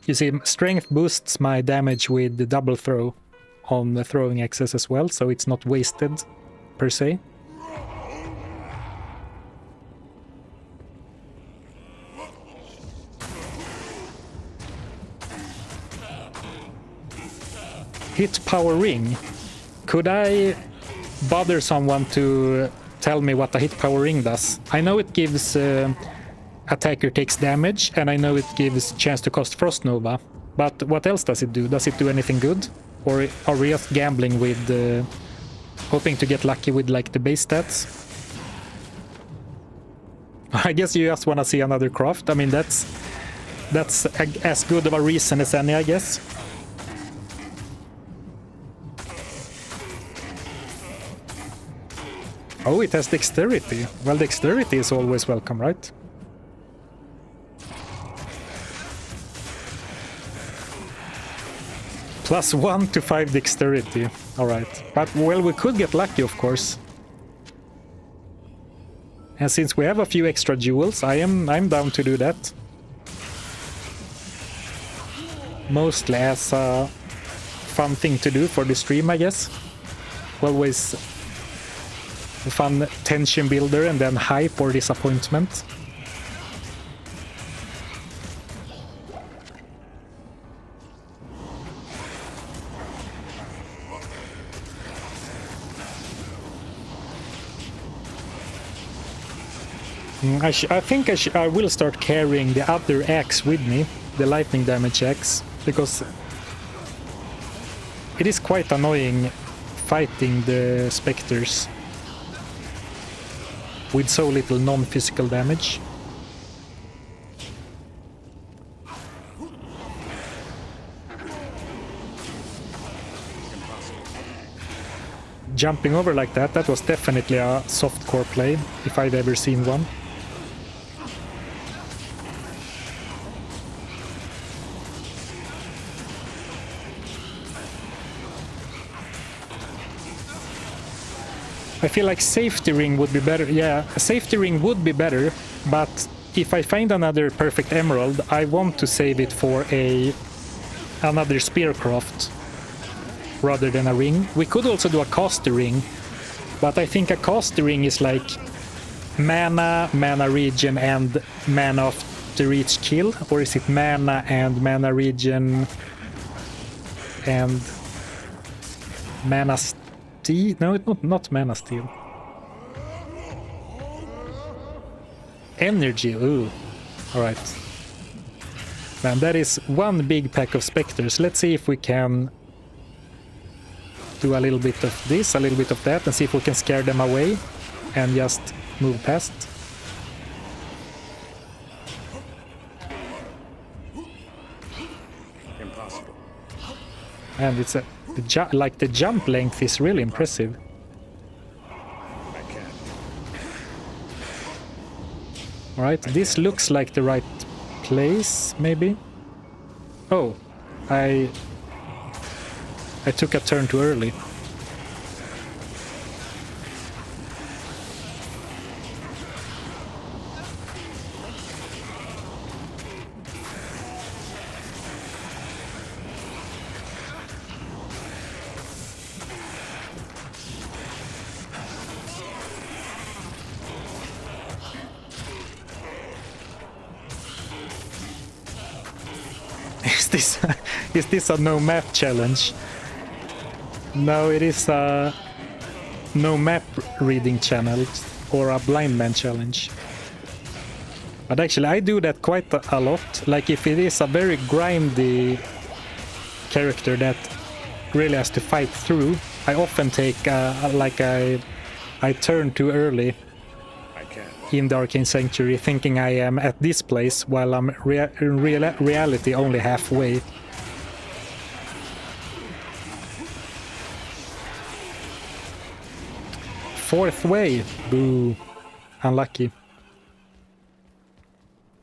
You see, strength boosts my damage with the double throw on the throwing axes as well, so it's not wasted per se. Hit power ring. Could I bother someone to tell me what a hit power ring does? I know it gives attacker takes damage, and I know it gives chance to cast Frost Nova. But what else does it do? Does it do anything good? Or are we just gambling with hoping to get lucky with like the base stats? I guess you just want to see another craft. I mean, that's as good of a reason as any, I guess. Oh, it has dexterity. Well, dexterity is always welcome, right? +1 to 5 dexterity. Alright. But, well, we could get lucky, of course. And since we have a few extra jewels, I'm down to do that. Mostly as a fun thing to do for the stream, I guess. Always a fun tension builder and then hype or disappointment. I think I will start carrying the other axe with me, the lightning damage axe, because it is quite annoying fighting the specters with so little non-physical damage. Jumping over like that was definitely a softcore play, if I've ever seen one. I feel like safety ring would be better. Yeah, a safety ring would be better, but if I find another perfect emerald, I want to save it for another spearcraft rather than a ring. We could also do a caster ring, but I think a caster ring is like mana, mana regen, and mana after each kill, or is it mana and mana regen and mana steel? No, it's not mana steel. Energy, ooh. Alright. Man, that is one big pack of specters. Let's see if we can do a little bit of this, a little bit of that, and see if we can scare them away and just move past. Impossible. And it's the jump length is really impressive. I can't. Alright, this looks like the right place, maybe? Oh, I took a turn too early. Is this a no math challenge? No, it is a no map reading challenge or a blind man challenge. But actually I do that quite a lot. Like if it is a very grindy character that really has to fight through, I often take I turn too early I can. in the Arcane Sanctuary, thinking I am at this place while I'm in reality only halfway. Fourth way. Boo. Unlucky.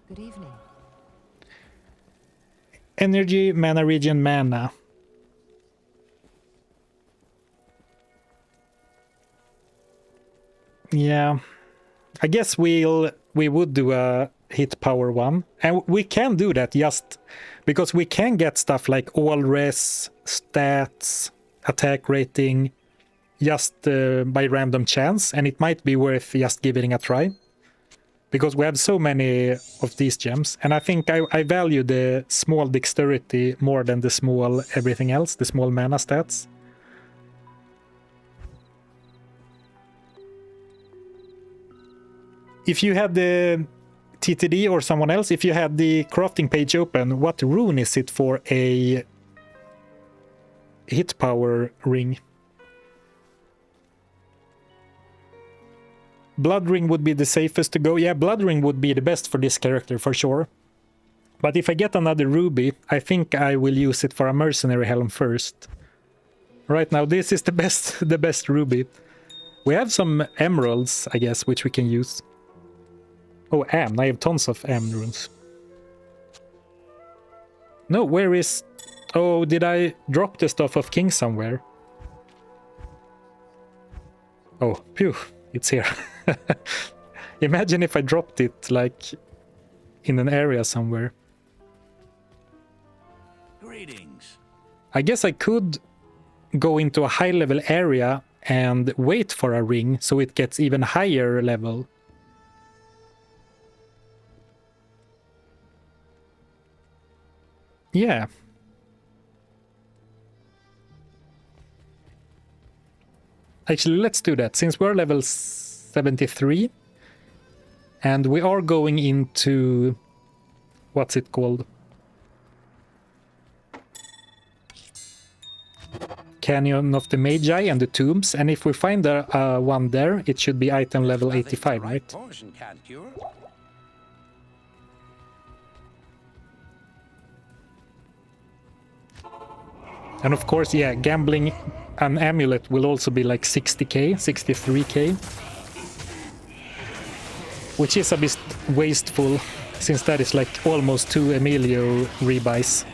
Good evening. Energy, mana region, mana. Yeah. I guess we would do a hit power one. And we can do that just because we can get stuff like all res, stats, attack rating, just by random chance, and it might be worth just giving a try. Because we have so many of these gems, and I think I value the small dexterity more than the small everything else, the small mana stats. If you had the TTD or someone else, if you had the crafting page open, what rune is it for a hit power ring? Blood ring would be the safest to go. Yeah, blood ring would be the best for this character for sure. But if I get another ruby, I think I will use it for a mercenary helm first. Right now, this is the best ruby. We have some emeralds, I guess, which we can use. Oh, Am. I have tons of Am runes. No, where is... Oh, did I drop the stuff of King somewhere? Oh, phew. It's here. Imagine if I dropped it, like, in an area somewhere. Greetings. I guess I could go into a high-level area and wait for a ring so it gets even higher level. Yeah. Actually, let's do that, since we're level 73. And we are going into... What's it called? Canyon of the Magi and the Tombs. And if we find one there, it should be item level 85, right? Poison can't cure. And of course, yeah, gambling an amulet will also be like 60k, 63k. Which is a bit wasteful, since that is like almost 2 Emilio rebuys.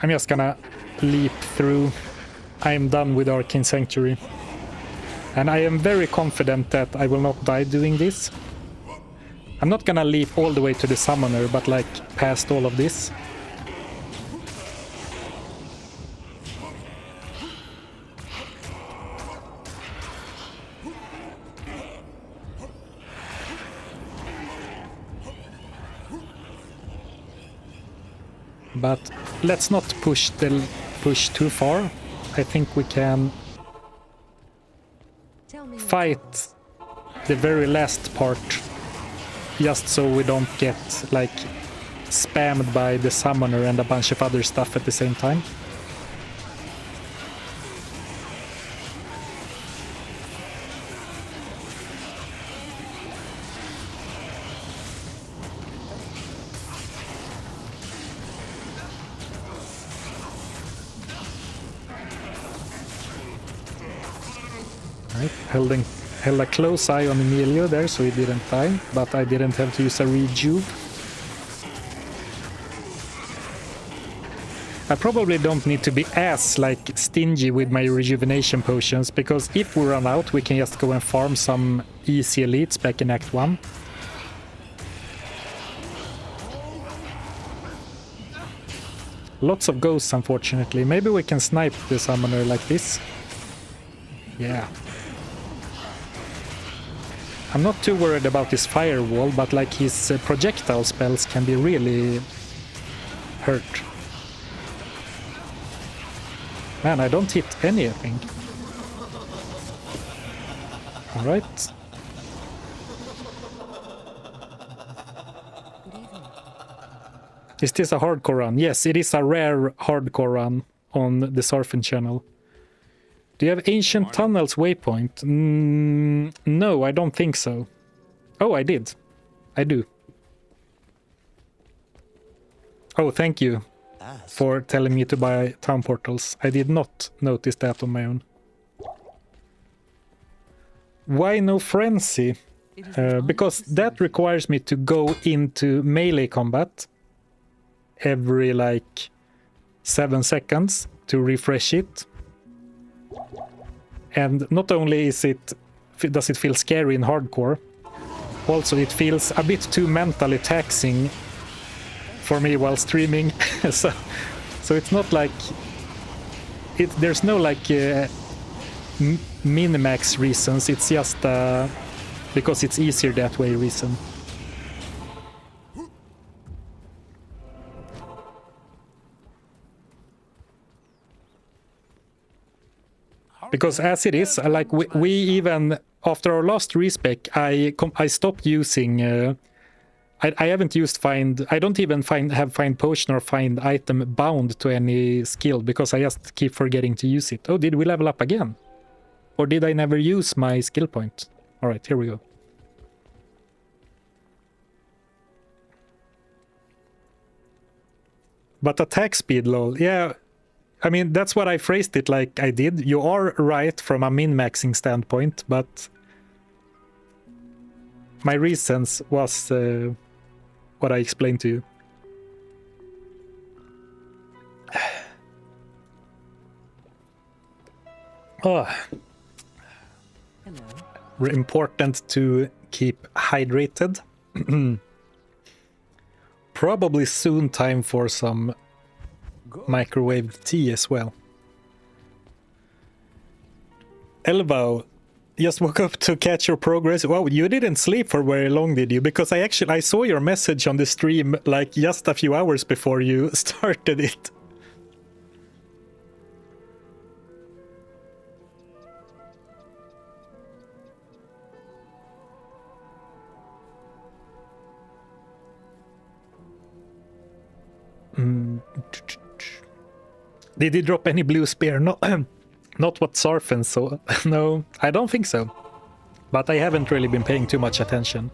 I'm just gonna leap through. I am done with Arcane Sanctuary. And I am very confident that I will not die doing this. I'm not gonna leap all the way to the summoner, but like past all of this. But let's not push too far. I think we can fight the very last part, just so we don't get like spammed by the summoner and a bunch of other stuff at the same time. Held a close eye on Emilio there, so he didn't die, but I didn't have to use a rejuve. I probably don't need to be as like stingy with my rejuvenation potions, because if we run out, we can just go and farm some easy elites back in Act 1. Lots of ghosts, unfortunately. Maybe we can snipe the summoner like this. Yeah. I'm not too worried about his firewall, but like his projectile spells can be really hurt. Man, I don't hit anything. Alright. Is this a hardcore run? Yes, it is a rare hardcore run on the Zarfen channel. Do you have Ancient Tunnels waypoint? No, I don't think so. Oh, I did. I do. Oh, thank you for telling me to buy town portals. I did not notice that on my own. Why no frenzy? Because that requires me to go into melee combat every like 7 seconds to refresh it. And not only does it feel scary in hardcore, also it feels a bit too mentally taxing for me while streaming. so it's not like there's no like min-max reasons. It's just because it's easier that way reason. Because as it is, like we even after our last respec, I stopped using. I haven't used find. I don't even have find potion or find item bound to any skill because I just keep forgetting to use it. Oh, did we level up again? Or did I never use my skill point? All right, here we go. But attack speed, lol. Yeah. I mean, that's what I phrased it like I did. You are right from a min-maxing standpoint, but my reasons was what I explained to you. Oh. Hello. Important to keep hydrated. Probably soon time for some microwaved tea as well. Elvo, just woke up to catch your progress. Wow, you didn't sleep for very long, did you? Because I saw your message on the stream like just a few hours before you started it. Did he drop any blue spear? No, not what Zarfen saw. No, I don't think so. But I haven't really been paying too much attention.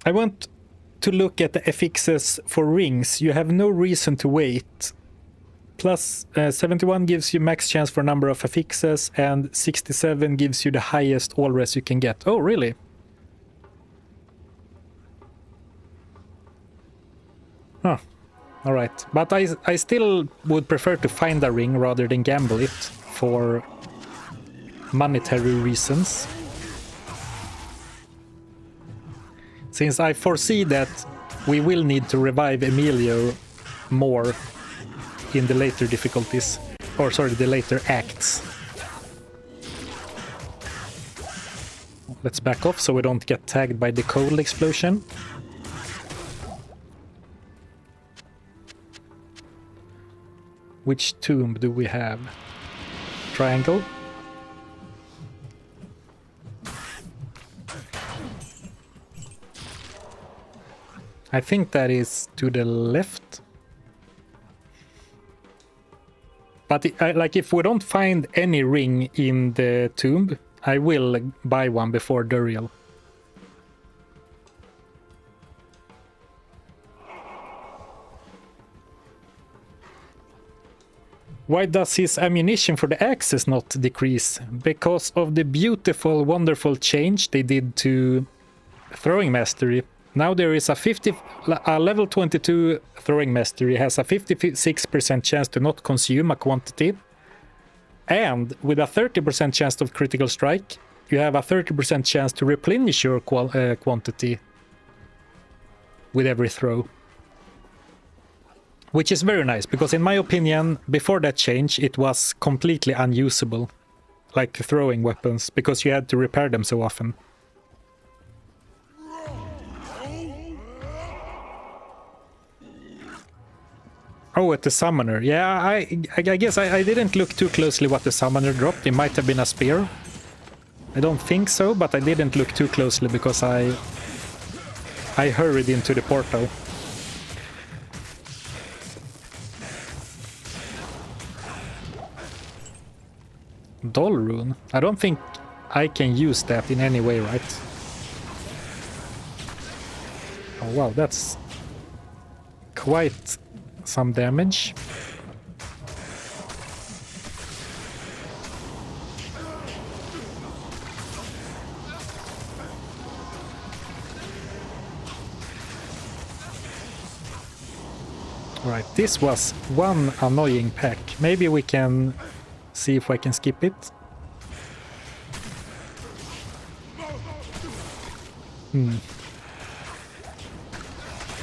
I want to look at the FXs for rings. You have no reason to wait. Plus 71 gives you max chance for number of affixes, and 67 gives you the highest all res you can get. Oh, really? Huh. Alright. But I still would prefer to find a ring rather than gamble it for monetary reasons. Since I foresee that we will need to revive Emilio more in the later difficulties. Or sorry, the later acts. Let's back off so we don't get tagged by the cold explosion. Which tomb do we have? Triangle? I think that is to the left. But like if we don't find any ring in the tomb, I will buy one before Duriel. Why does his ammunition for the axes not decrease? Because of the beautiful, wonderful change they did to throwing mastery. Now there is a level 22 throwing mastery has a 56% chance to not consume a quantity, and with a 30% chance of critical strike, you have a 30% chance to replenish your quantity with every throw. Which is very nice, because in my opinion, before that change, it was completely unusable, like throwing weapons, because you had to repair them so often. Oh, at the summoner. Yeah, I guess I didn't look too closely what the summoner dropped. It might have been a spear. I don't think so, but I didn't look too closely because I hurried into the portal. Doll rune? I don't think I can use that in any way, right? Oh wow, that's quite some damage. Right, this was one annoying pack. Maybe we can see if I can skip it.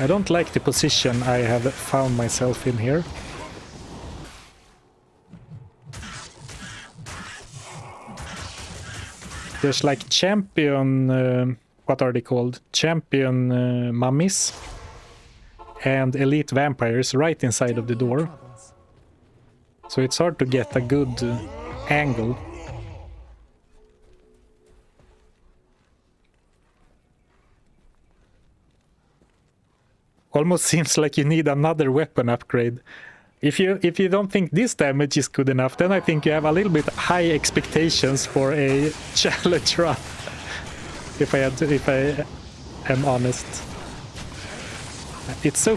I don't like the position I have found myself in here. There's like champion, what are they called? Champion mummies and elite vampires right inside of the door. So it's hard to get a good angle. Almost seems like you need another weapon upgrade. If you don't think this damage is good enough, then I think you have a little bit high expectations for a challenge run. If I am honest, it's so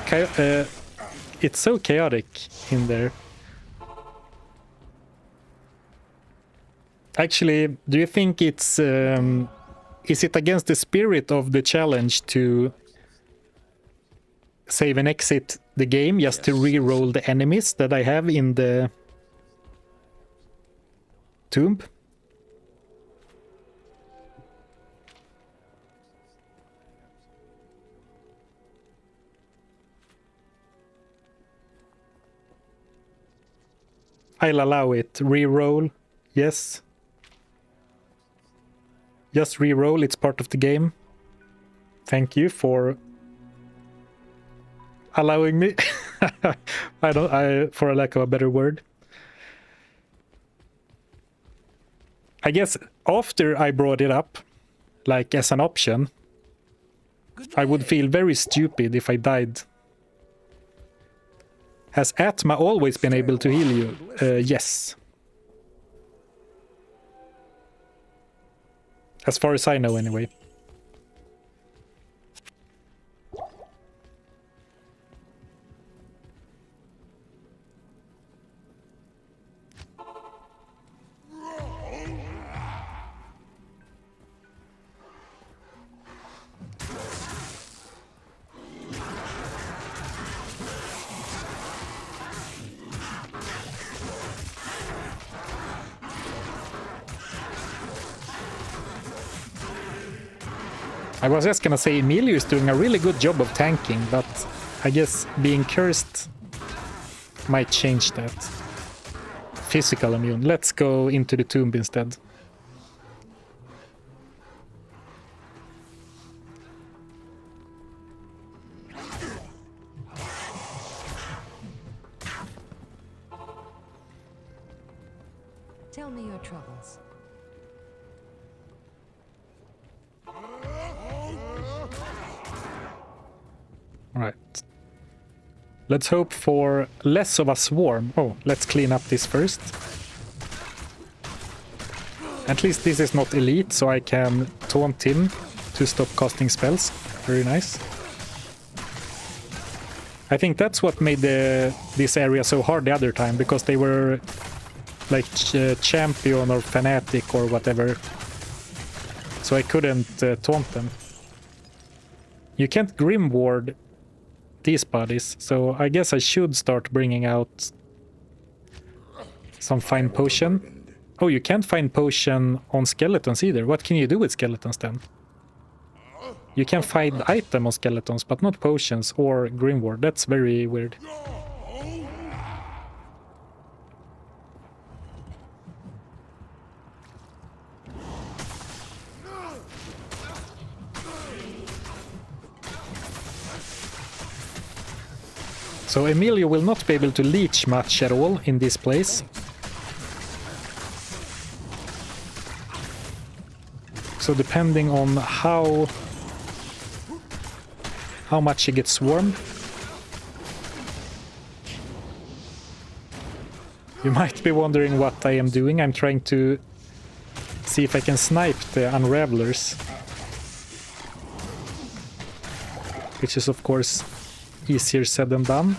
chaotic in there. Actually, do you think it's is it against the spirit of the challenge to save and exit the game just to re-roll the enemies that I have in the tomb? I'll allow it. Re-roll, yes. Just re-roll, it's part of the game. Thank you for allowing me. For a lack of a better word. I guess after I brought it up, like as an option, I would feel very stupid if I died. Has Atma always been able to heal you? Yes. As far as I know, anyway. I was just gonna say Emilio is doing a really good job of tanking, but I guess being cursed might change that. Physical immune. Let's go into the tomb instead. Tell me your troubles. Right. Let's hope for less of a swarm. Oh, let's clean up this first. At least this is not elite, so I can taunt him to stop casting spells. Very nice. I think that's what made this area so hard the other time, because they were like champion or fanatic or whatever. So I couldn't taunt them. You can't Grim Ward these bodies, so I guess I should start bringing out some fine potion. Oh, you can't find potion on skeletons either. What can you do with skeletons then? You can find item on skeletons, but not potions or Grim Ward. That's very weird. So Emilio will not be able to leech much at all in this place. So depending on how much he gets swarmed, you might be wondering what I am doing. I'm trying to see if I can snipe the Unravelers, which is of course easier said than done.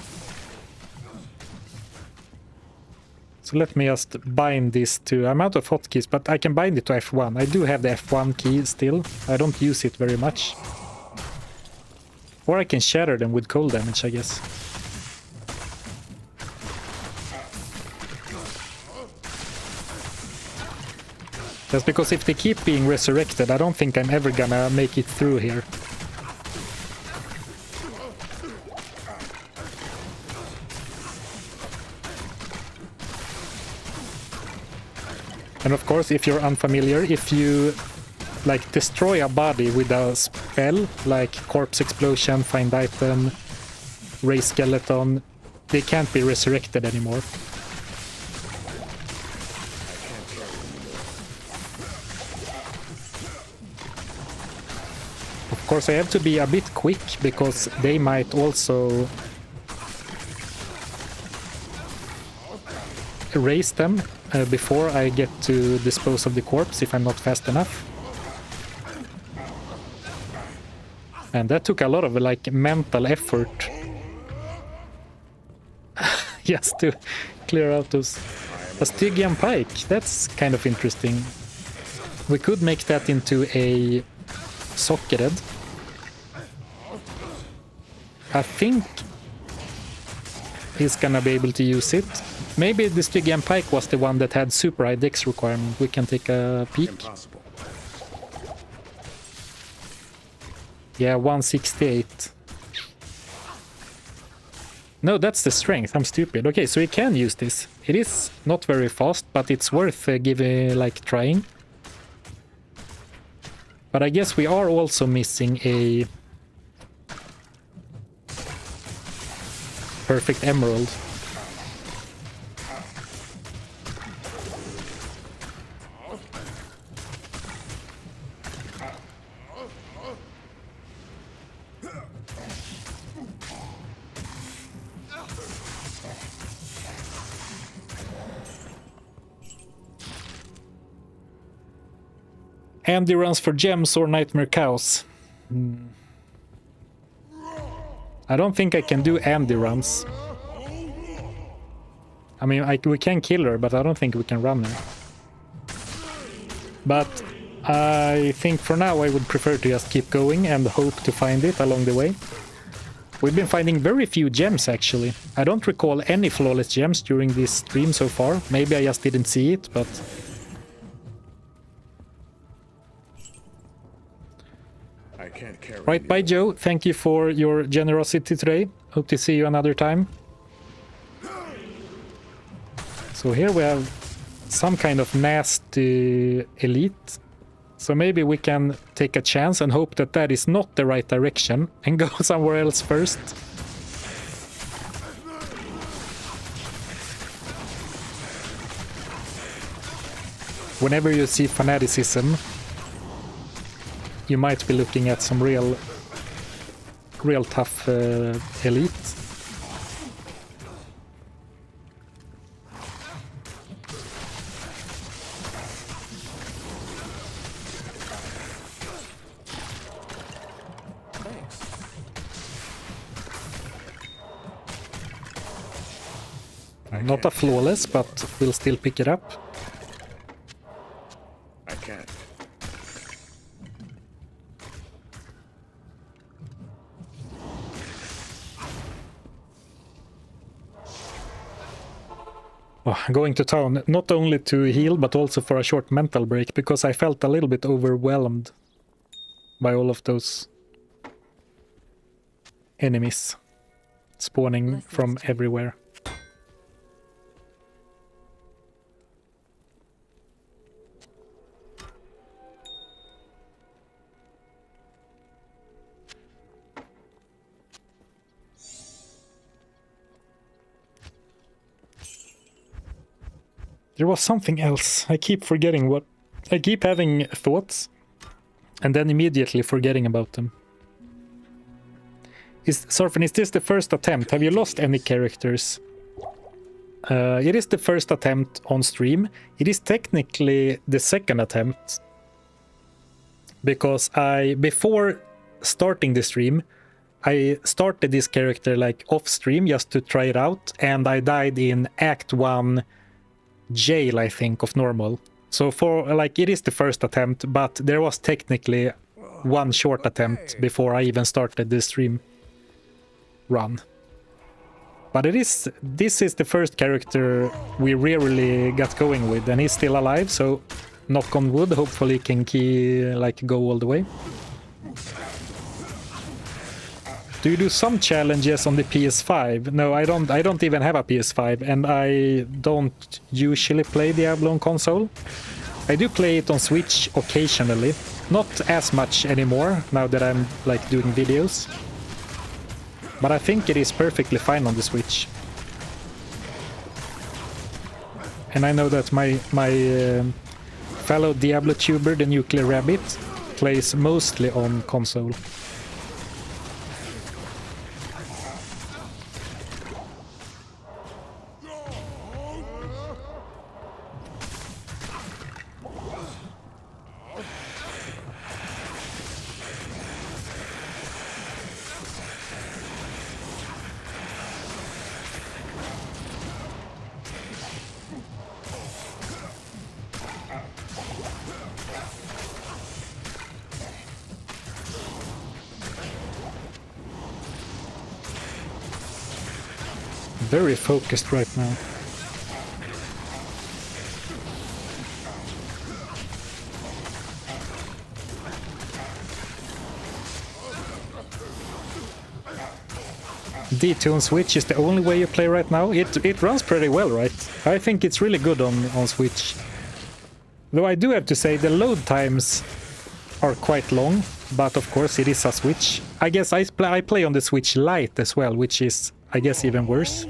So let me just bind this to... I'm out of hotkeys, but I can bind it to F1. I do have the F1 key still. I don't use it very much. Or I can shatter them with cold damage, I guess. That's because if they keep being resurrected, I don't think I'm ever gonna make it through here. And of course, if you're unfamiliar, if you like destroy a body with a spell like corpse explosion, find item, raise skeleton, they can't be resurrected anymore. Of course, I have to be a bit quick because they might also erase them before I get to dispose of the corpse if I'm not fast enough. And that took a lot of like mental effort just to clear out those. A Stygian pike, that's kind of interesting. We could make that into a socketed. I think he's gonna be able to use it. Maybe the Stygian pike was the one that had super high dex requirement. We can take a peek. Impossible. Yeah, 168. No, that's the strength. I'm stupid. Okay, so we can use this. It is not very fast, but it's worth trying. But I guess we are also missing a perfect emerald. Andy runs for gems or nightmare cows. I don't think I can do Andy runs. I mean, we can kill her, but I don't think we can run her. But I think for now I would prefer to just keep going and hope to find it along the way. We've been finding very few gems actually. I don't recall any flawless gems during this stream so far. Maybe I just didn't see it, but... I can't carry Right, bye Joe. Thank you for your generosity today. Hope to see you another time. So here we have some kind of nasty elite. So maybe we can take a chance and hope that that is not the right direction and go somewhere else first. Whenever you see fanaticism, you might be looking at some real tough elite. Not a flawless, but we'll still pick it up. I can't. going to town, not only to heal, but also for a short mental break, because I felt a little bit overwhelmed by all of those enemies spawning from everywhere. There was something else. I keep forgetting what... I keep having thoughts and then immediately forgetting about them. Zarfen, is this the first attempt? Have you lost any characters? It is the first attempt on stream. It is technically the second attempt. Because before starting the stream, I started this character like off stream just to try it out, and I died in Act 1 jail, I think, of normal. So for like it is the first attempt, but there was technically one short attempt before I even started the stream run. But this is the first character we really got going with, and he's still alive, so knock on wood, hopefully he can go all the way. Do you do some challenges on the PS5? No, I don't even have a PS5, and I don't usually play Diablo on console. I do play it on Switch occasionally, not as much anymore now that I'm like doing videos. But I think it is perfectly fine on the Switch. And I know that my fellow Diablo tuber, the Nuclear Rabbit, plays mostly on console. Very focused right now. D2 on Switch is the only way you play right now. It runs pretty well, right? I think it's really good on Switch. Though I do have to say the load times are quite long, but of course it is a Switch. I guess I play on the Switch Lite as well, which is, I guess, even worse.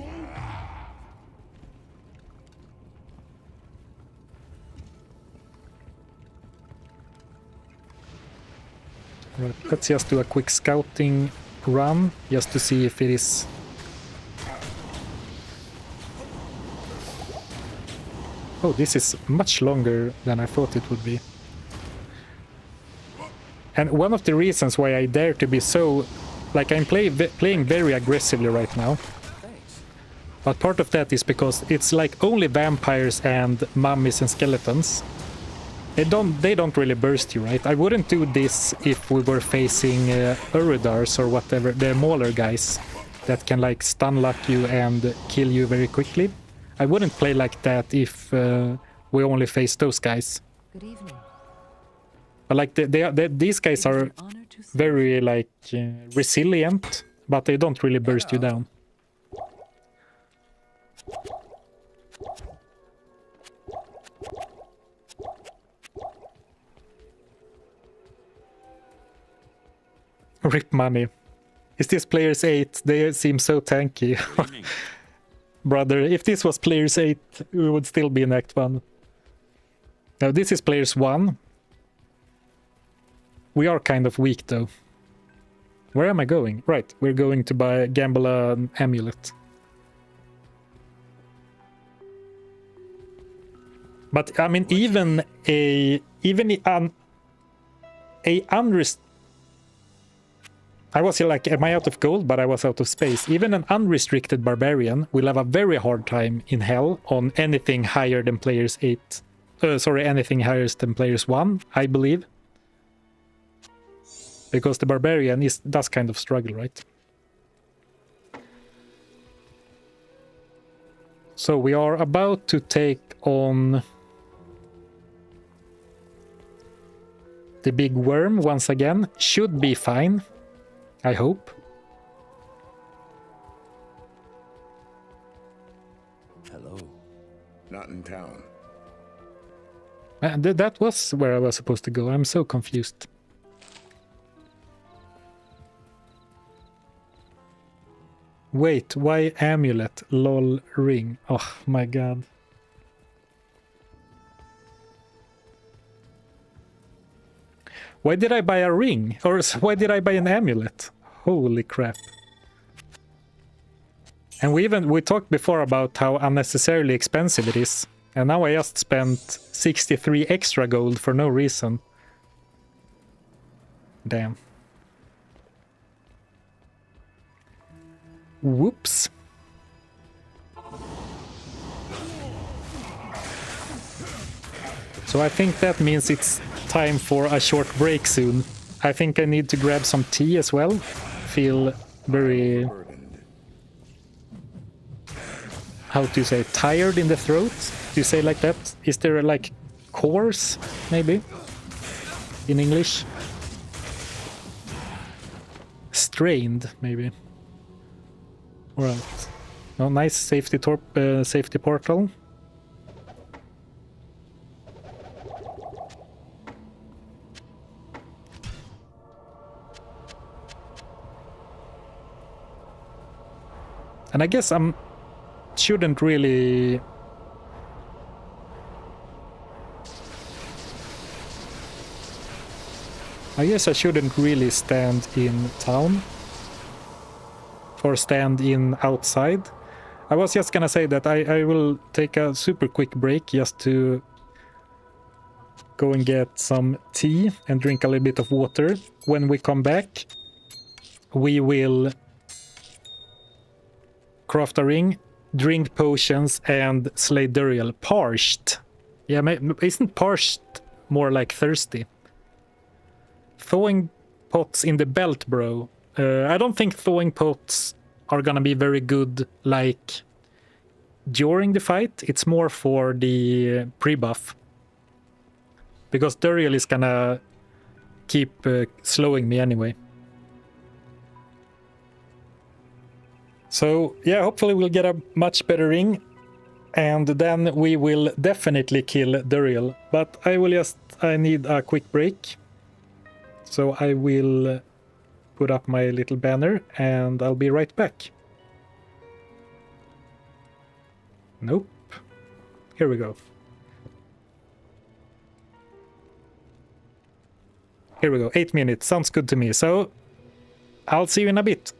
Right, let's just do a quick scouting run, just to see if it is... Oh, this is much longer than I thought it would be. And one of the reasons why I dare to be so... Like, I'm playing very aggressively right now. But part of that is because it's like only vampires and mummies and skeletons. They don't really burst you, right? I wouldn't do this if we were facing Uridars or whatever, the Mauler guys that can like stun lock you and kill you very quickly. I wouldn't play like that if we only face those guys. Good evening. But like these guys are very like resilient, but they don't really burst you down. Rip money. Is this players 8? They seem so tanky. Brother, if this was players 8, we would still be in Act 1. Now this is players 1. We are kind of weak though. Where am I going? Right, we're going to gamble an amulet. But I mean, even an unrestricted... I was like, am I out of gold? But I was out of space. Even an unrestricted barbarian will have a very hard time in hell on anything higher than players 8. Anything higher than players 1, I believe. Because the barbarian does kind of struggle, right? So we are about to take on the big worm once again. Should be fine, I hope. Hello. Not in town. That was where I was supposed to go. I'm so confused. Wait, why amulet? Lol ring. Oh my god. Why did I buy a ring? Or why did I buy an amulet? Holy crap. And we talked before about how unnecessarily expensive it is. And now I just spent 63 extra gold for no reason. Damn. Whoops. So I think that means it's time for a short break soon. I think I need to grab some tea as well. Feel very... how do you say? Tired in the throat? Do you say like that? Is there like coarse, maybe? In English? Strained, maybe. Alright. Oh, nice safety safety portal. And I guess shouldn't really... I guess I shouldn't really stand in town. Or stand in outside. I was just gonna say that I will take a super quick break just to go and get some tea and drink a little bit of water. When we come back, we will craft a ring, drink potions, and slay Duriel. Parched. Yeah, isn't parched more like thirsty? Thawing pots in the belt, bro. I don't think thawing pots are gonna be very good, like, during the fight. It's more for the pre-buff. Because Duriel is gonna keep slowing me anyway. So, yeah, hopefully we'll get a much better ring. And then we will definitely kill Duriel. But I need a quick break. So I will put up my little banner and I'll be right back. Nope. Here we go. Here we go. 8 minutes. Sounds good to me. So I'll see you in a bit.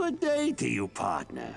Good day to you, partner.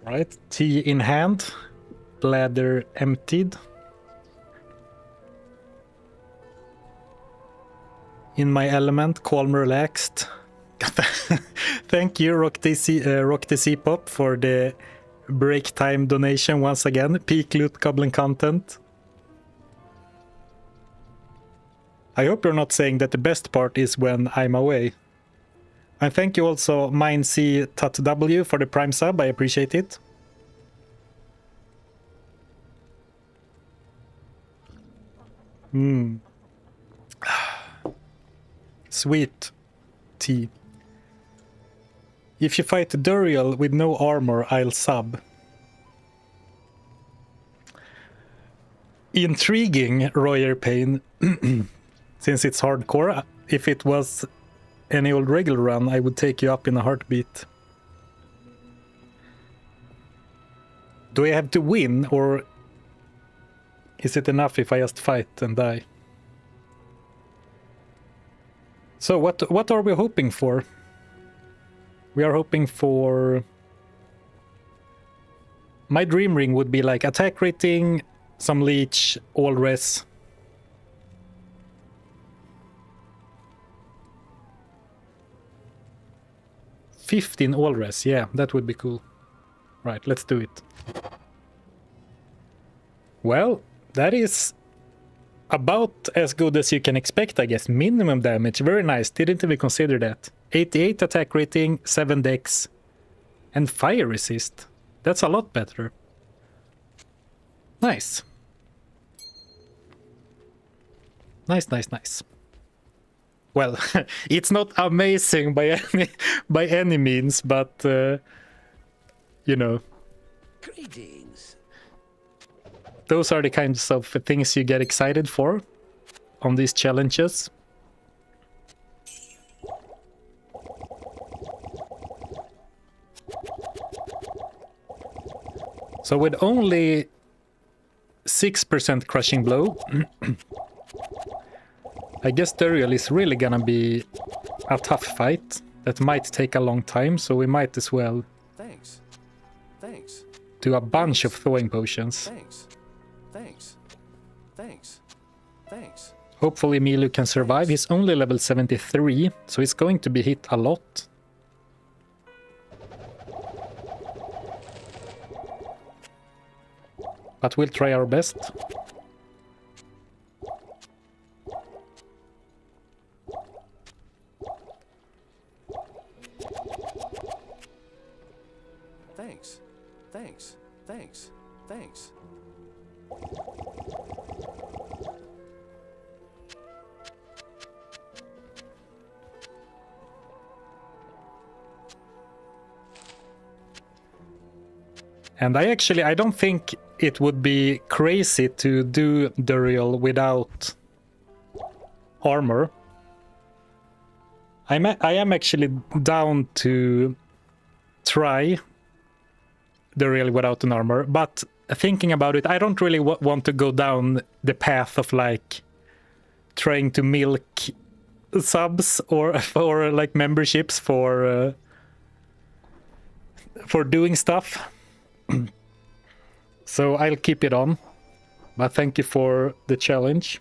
Right, tea in hand, bladder emptied. In my element, calm, relaxed. Thank you, Rock the Pop, for the break time donation once again. Peak loot goblin content. I hope you're not saying that the best part is when I'm away. And thank you also, MineC.W, for the Prime sub. I appreciate it. Sweet tea. If you fight Duriel with no armor, I'll sub. Intriguing, Royer Payne. Since it's hardcore, if it was any old regular run, I would take you up in a heartbeat. Do I have to win, or is it enough if I just fight and die? So what are we hoping for? We are hoping for... My dream ring would be like attack rating, some leech, all res. $15 all res, yeah, that would be cool. Right, let's do it. Well, that is about as good as you can expect, I guess. Minimum damage, very nice, didn't even consider that. 88 attack rating, 7 dex, and fire resist. That's a lot better. Nice. Nice. Well, it's not amazing by any means, but you know. Greetings. Those are the kinds of things you get excited for on these challenges. So with only 6% crushing blow, I guess Duriel is really gonna be a tough fight. That might take a long time, so we might as well do a bunch of throwing potions. Hopefully Emilio can survive. He's only level 73, so he's going to be hit a lot. But we'll try our best. Thanks. Thanks. Thanks. Thanks. And I don't think it would be crazy to do Duriel without armor. I am actually down to try Duriel without an armor, but thinking about it, I don't really want to go down the path of like trying to milk subs or like memberships for doing stuff. So I'll keep it on, but thank you for the challenge.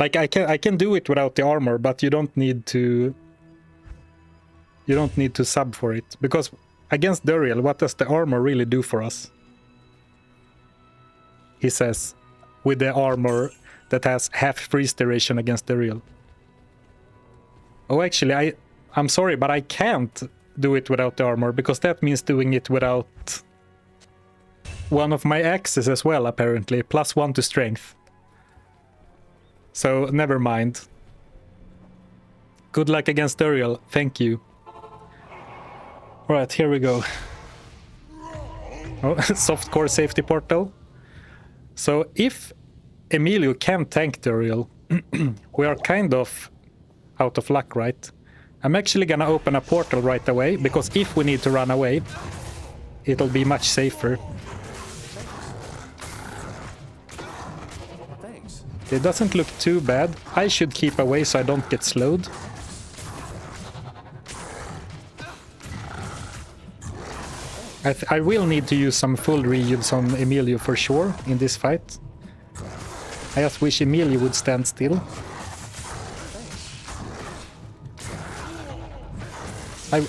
Like I can do it without the armor, but you don't need to sub for it, because against Duriel, what does the armor really do for us? He says, with the armor that has half freeze duration against Duriel. Oh, actually, I'm sorry, but I can't do it without the armor, because that means doing it without one of my axes as well, apparently. +1 to strength. So, never mind. Good luck against Duriel. Thank you. Alright, here we go. Oh, softcore safety portal. So, if Emilio can tank Duriel, we are kind of out of luck, right? I'm actually gonna open a portal right away, because if we need to run away, it'll be much safer. Thanks. It doesn't look too bad. I should keep away so I don't get slowed. I will need to use some full reuse on Emilio for sure in this fight. I just wish Emilio would stand still.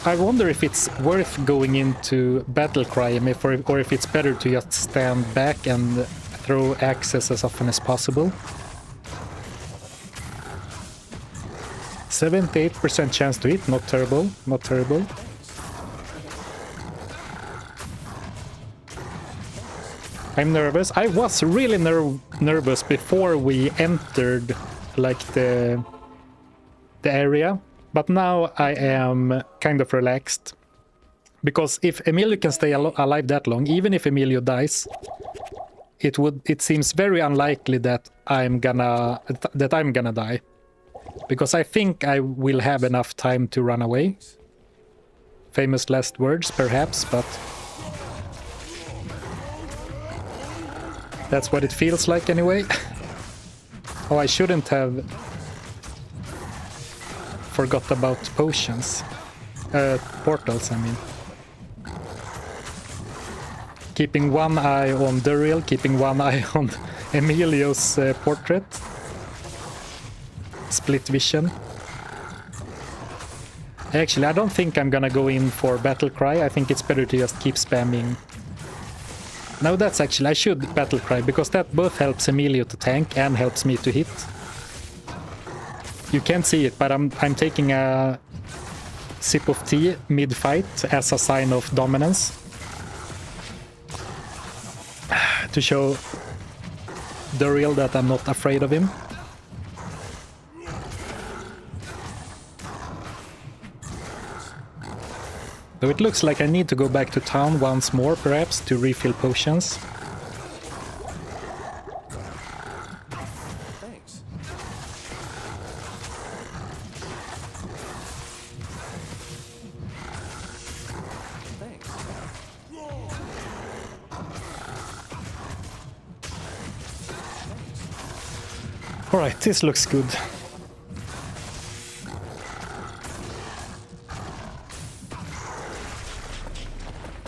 I wonder if it's worth going into battle cry him, or if it's better to just stand back and throw axes as often as possible. 78% chance to hit, not terrible, not terrible. I'm nervous. I was really nervous before we entered like the area. But now I am kind of relaxed, because if Emilio can stay alive that long, even if Emilio dies, it seems very unlikely that I'm gonna die, because I think I will have enough time to run away. Famous last words, perhaps, but that's what it feels like anyway. Oh, I shouldn't have forgot about potions. Portals, I mean. Keeping one eye on Duriel, keeping one eye on Emilio's portrait. Split vision. Actually, I don't think I'm gonna go in for battle cry. I think it's better to just keep spamming. No, that's actually, I should battle cry, because that both helps Emilio to tank and helps me to hit. You can't see it, but I'm taking a sip of tea mid-fight as a sign of dominance. To show Duriel that I'm not afraid of him. So it looks like I need to go back to town once more, perhaps, to refill potions. Alright, this looks good.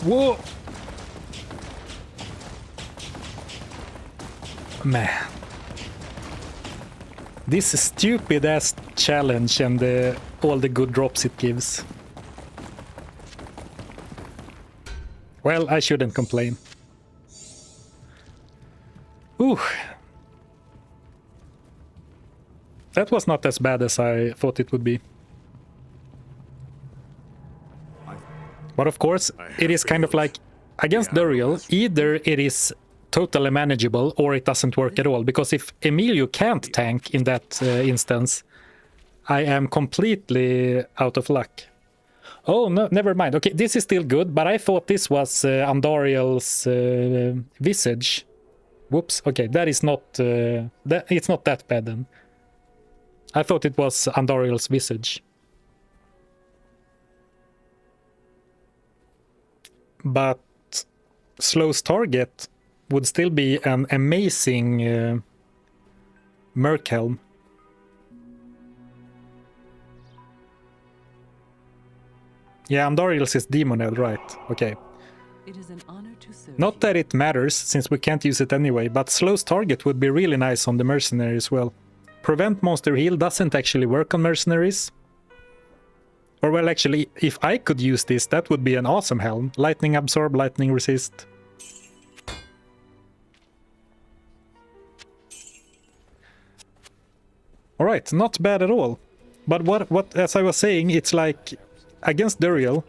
Whoa! Man. This stupid ass challenge and all the good drops it gives. Well, I shouldn't complain. Ooh. That was not as bad as I thought it would be. But of course, it is kind of like, against Duriel, either it is totally manageable or it doesn't work at all. Because if Emilio can't tank in that instance, I am completely out of luck. Oh, no, never mind. Okay, this is still good, but I thought this was Andariel's visage. Whoops. Okay, that is not... it's not that bad then. I thought it was Andariel's visage. But Slow's target would still be an amazing Merc Helm. Yeah, Andariel's is Demonel, right? Okay. It is an honor to serve. Not that it matters, since we can't use it anyway, but Slow's target would be really nice on the Mercenary as well. Prevent monster heal doesn't actually work on Mercenaries. Or well, actually, if I could use this, that would be an awesome helm. Lightning absorb, lightning resist. Alright, not bad at all. But what as I was saying, it's like, against Duriel,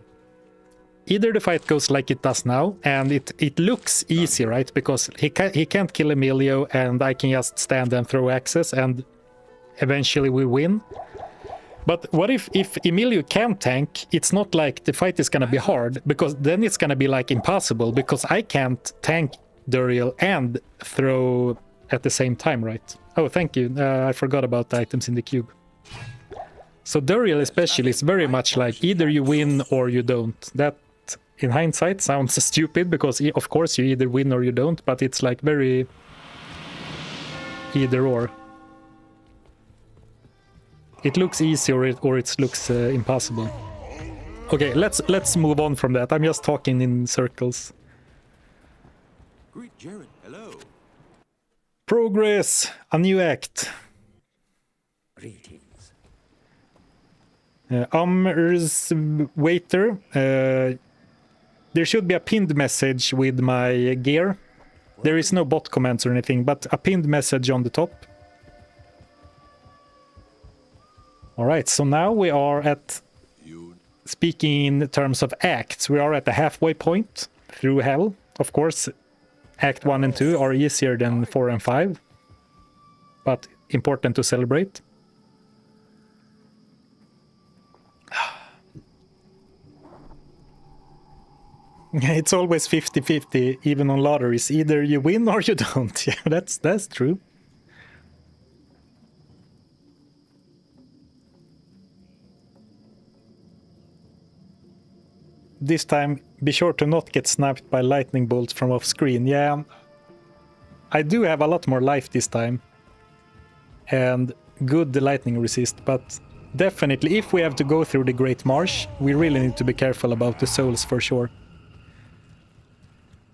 either the fight goes like it does now, and it looks easy, right? Because he can't kill Emilio, and I can just stand and throw axes, and eventually we win. But what if Emilio can't tank? It's not like the fight is gonna be hard, because then it's gonna be like impossible, because I can't tank Duriel and throw at the same time, right? Oh, thank you. I forgot about the items in the cube. So Duriel especially is very much like either you win or you don't. That, in hindsight, sounds stupid, because of course you either win or you don't, but it's like very either or. It looks easy or it looks impossible. Okay, let's move on from that. I'm just talking in circles. Greet Jared. Hello. Progress! A new act. Greetings. Amr's waiter. There should be a pinned message with my gear. There is no bot comments or anything, but a pinned message on the top. Alright, so now we are at, speaking in terms of acts, we are at the halfway point through Hell. Of course, Act 1 and 2 are easier than 4 and 5, but important to celebrate. It's always 50-50, even on lotteries. Either you win or you don't. Yeah, that's true. This time, be sure to not get sniped by lightning bolts from off screen. Yeah, I do have a lot more life this time. And good lightning resist, but definitely if we have to go through the Great Marsh, we really need to be careful about the souls for sure.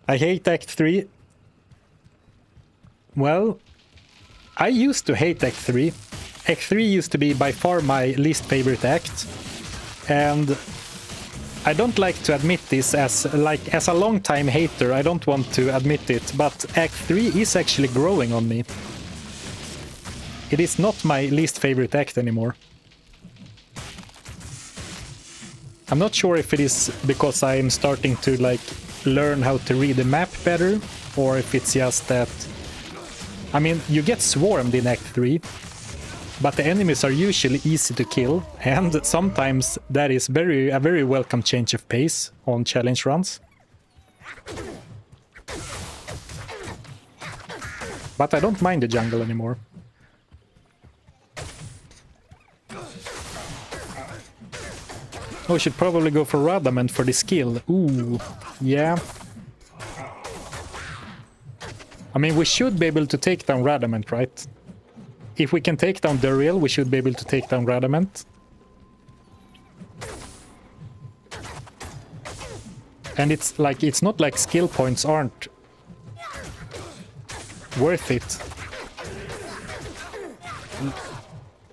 I hate Act 3. Well, I used to hate Act 3. Act 3 used to be by far my least favorite act. And I don't like to admit this as a long-time hater. I don't want to admit it, but Act 3 is actually growing on me. It is not my least favorite act anymore. I'm not sure if it is because I'm starting to learn how to read the map better, or if it's just that... I mean, you get swarmed in Act 3, but the enemies are usually easy to kill, and sometimes that is a very welcome change of pace on challenge runs. But I don't mind the jungle anymore. Oh, I should probably go for Radament for the skill. Ooh, yeah. I mean, we should be able to take down Radament, right? If we can take down Duriel, we should be able to take down Radament. And it's not like skill points aren't worth it.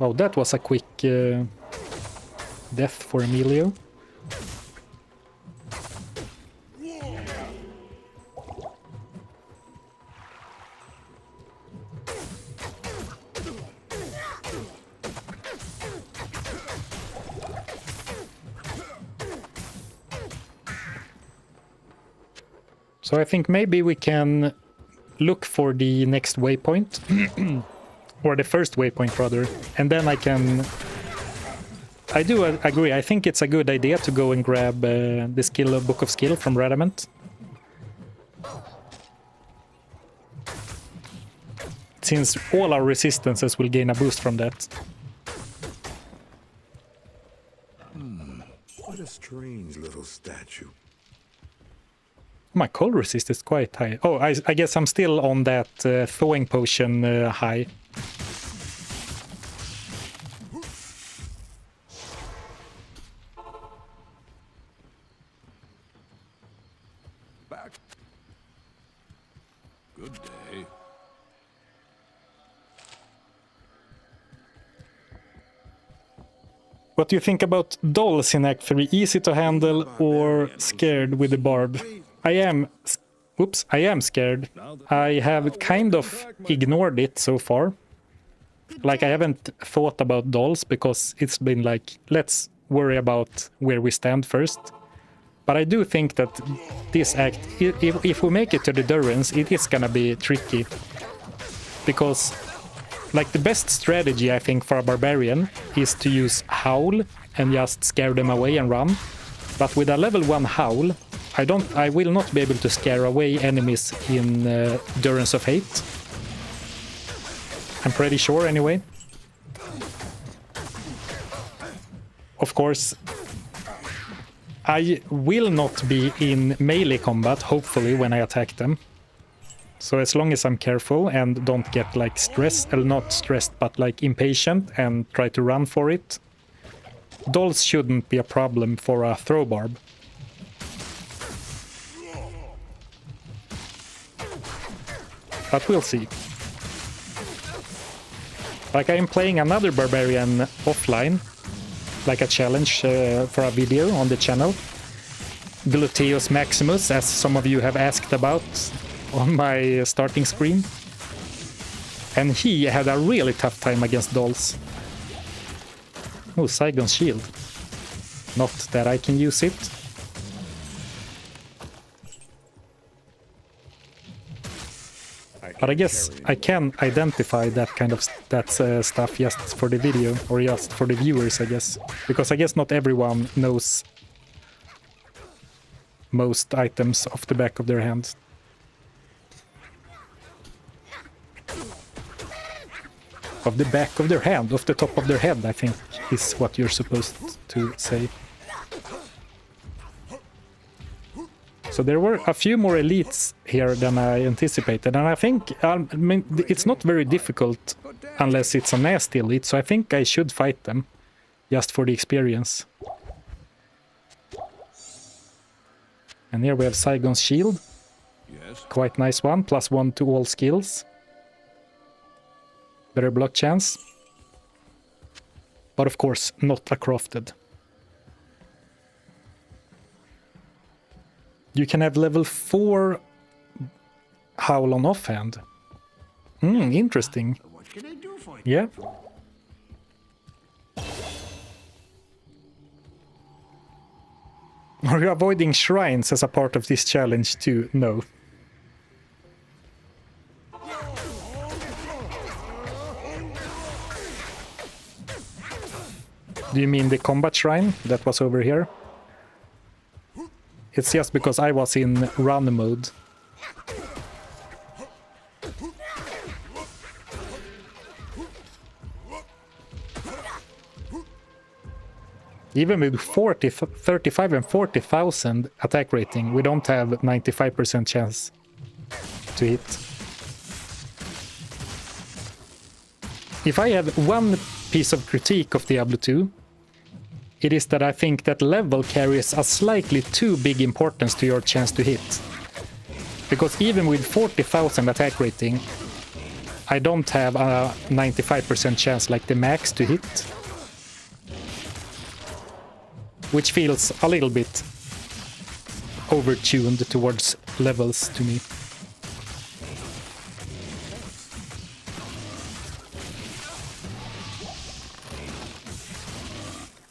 Wow, that was a quick death for Emilio. So I think maybe we can look for the next waypoint, or the first waypoint rather, and then I do agree, I think it's a good idea to go and grab the skill book of skill from Radamant. Since all our resistances will gain a boost from that. What a strange little statue. My cold resist is quite high. Oh, I guess I'm still on that thawing potion high. Back. Good day. What do you think about dolls in Act 3? Easy to handle or scared with the barb? I am scared. I have kind of ignored it so far. Like, I haven't thought about dolls because it's been like, let's worry about where we stand first. But I do think that this act, if we make it to the Durance, it is gonna be tricky. Because, like, the best strategy, I think, for a Barbarian is to use Howl and just scare them away and run. But with a level 1 Howl, I will not be able to scare away enemies in Durance of Hate. I'm pretty sure, anyway. Of course, I will not be in melee combat, hopefully, when I attack them. So as long as I'm careful and don't get, like, stressed, not stressed, but, like, impatient and try to run for it, dolls shouldn't be a problem for a throw barb. But we'll see. Like, I am playing another Barbarian offline, like a challenge for a video on the channel. Gluteus Maximus, as some of you have asked about on my starting screen. And he had a really tough time against dolls. Oh, Saigon's shield. Not that I can use it. But I guess I can identify that kind of stuff just for the video, or just for the viewers, I guess. Because I guess not everyone knows most items off the back of their hand. Of the back of their hand, off the top of their head, I think, is what you're supposed to say. So there were a few more elites here than I anticipated, and I think, I mean, it's not very difficult unless it's a nasty elite, so I think I should fight them, just for the experience. And here we have Saigon's shield. Yes. Quite nice one, +1 to all skills. Better block chance. But of course, not a crafted. You can have level 4 Howl on offhand. Interesting. What can I do for you? Yeah. Are you avoiding shrines as a part of this challenge too? No. Do you mean the combat shrine that was over here? It's just because I was in run mode. Even with 35 and 40,000 attack rating, we don't have 95% chance to hit. If I have one piece of critique of Diablo 2, it is that I think that level carries a slightly too big importance to your chance to hit. Because even with 40,000 attack rating, I don't have a 95% chance like the max to hit. Which feels a little bit overtuned towards levels to me.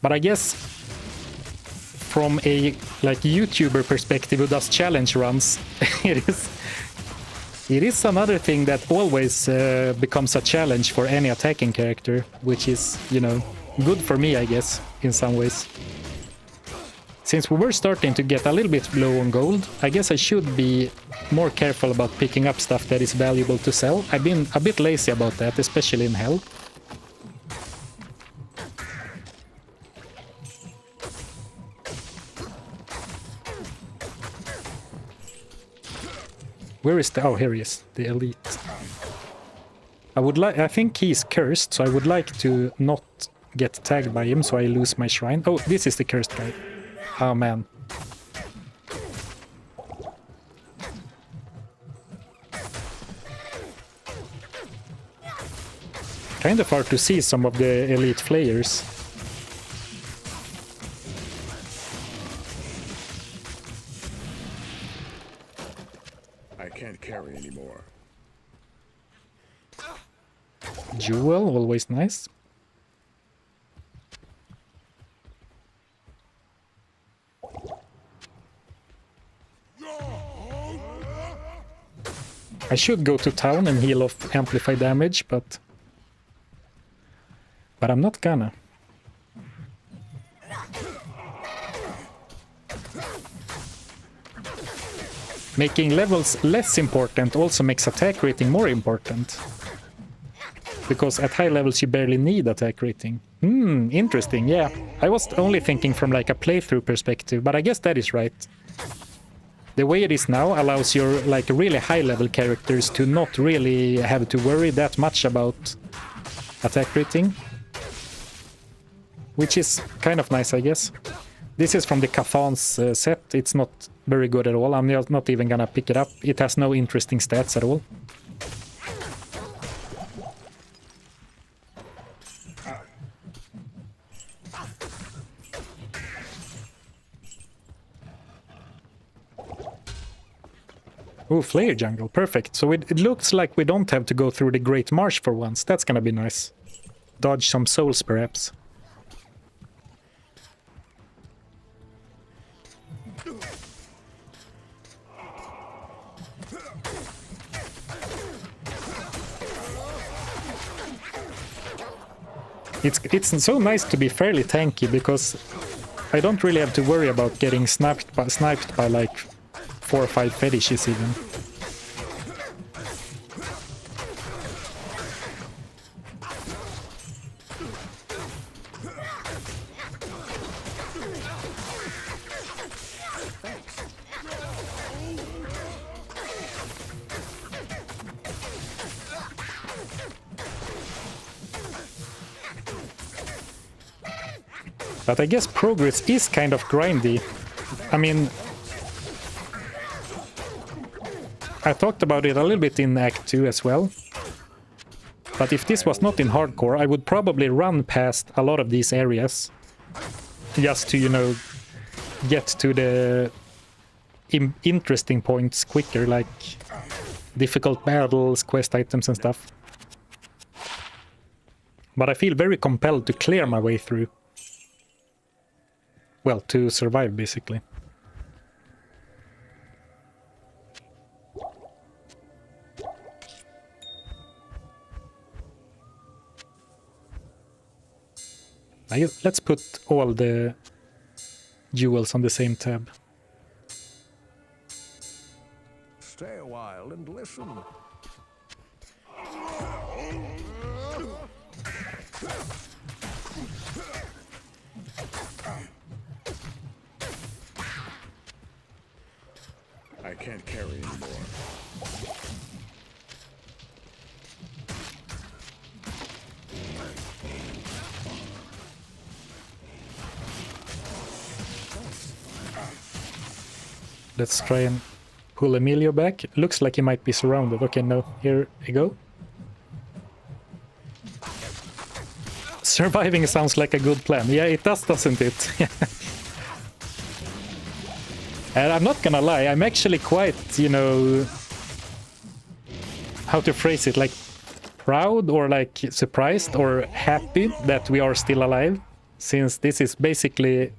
But I guess from a like YouTuber perspective who does challenge runs, it is another thing that always becomes a challenge for any attacking character, which is, you know, good for me, I guess, in some ways. Since we were starting to get a little bit low on gold, I guess I should be more careful about picking up stuff that is valuable to sell. I've been a bit lazy about that, especially in Hell. Where is the... Oh, here he is, the elite. I think he's cursed, so I would like to not get tagged by him, so I lose my shrine. Oh, this is the cursed guy. Oh, man. Kind of hard to see some of the elite flayers. I can't carry anymore. Jewel, always nice. I should go to town and heal off amplify damage, but I'm not gonna. Making levels less important also makes attack rating more important. Because at high levels you barely need attack rating. Interesting, yeah. I was only thinking from like a playthrough perspective, but I guess that is right. The way it is now allows your like really high level characters to not really have to worry that much about attack rating. Which is kind of nice, I guess. This is from the Cathan's set. It's not very good at all. I'm not even gonna pick it up. It has no interesting stats at all. Oh, Flare Jungle, perfect. So it looks like we don't have to go through the Great Marsh for once. That's gonna be nice. Dodge some souls, perhaps. It's so nice to be fairly tanky, because I don't really have to worry about getting sniped by like 4 or 5 fetishes even. But I guess progress is kind of grindy. I mean, I talked about it a little bit in Act 2 as well. But if this was not in hardcore, I would probably run past a lot of these areas. Just to, you know, get to the interesting points quicker, like difficult battles, quest items and stuff. But I feel very compelled to clear my way through. Well, to survive, basically. Let's put all the jewels on the same tab. Stay a while and listen. I can't carry anymore. Let's try and pull Emilio back. Looks like he might be surrounded. Okay, no, here we go. Surviving sounds like a good plan. Yeah, it does, doesn't it? And I'm not gonna lie, I'm actually quite, you know, how to phrase it, like proud or like surprised or happy that we are still alive, since this is basically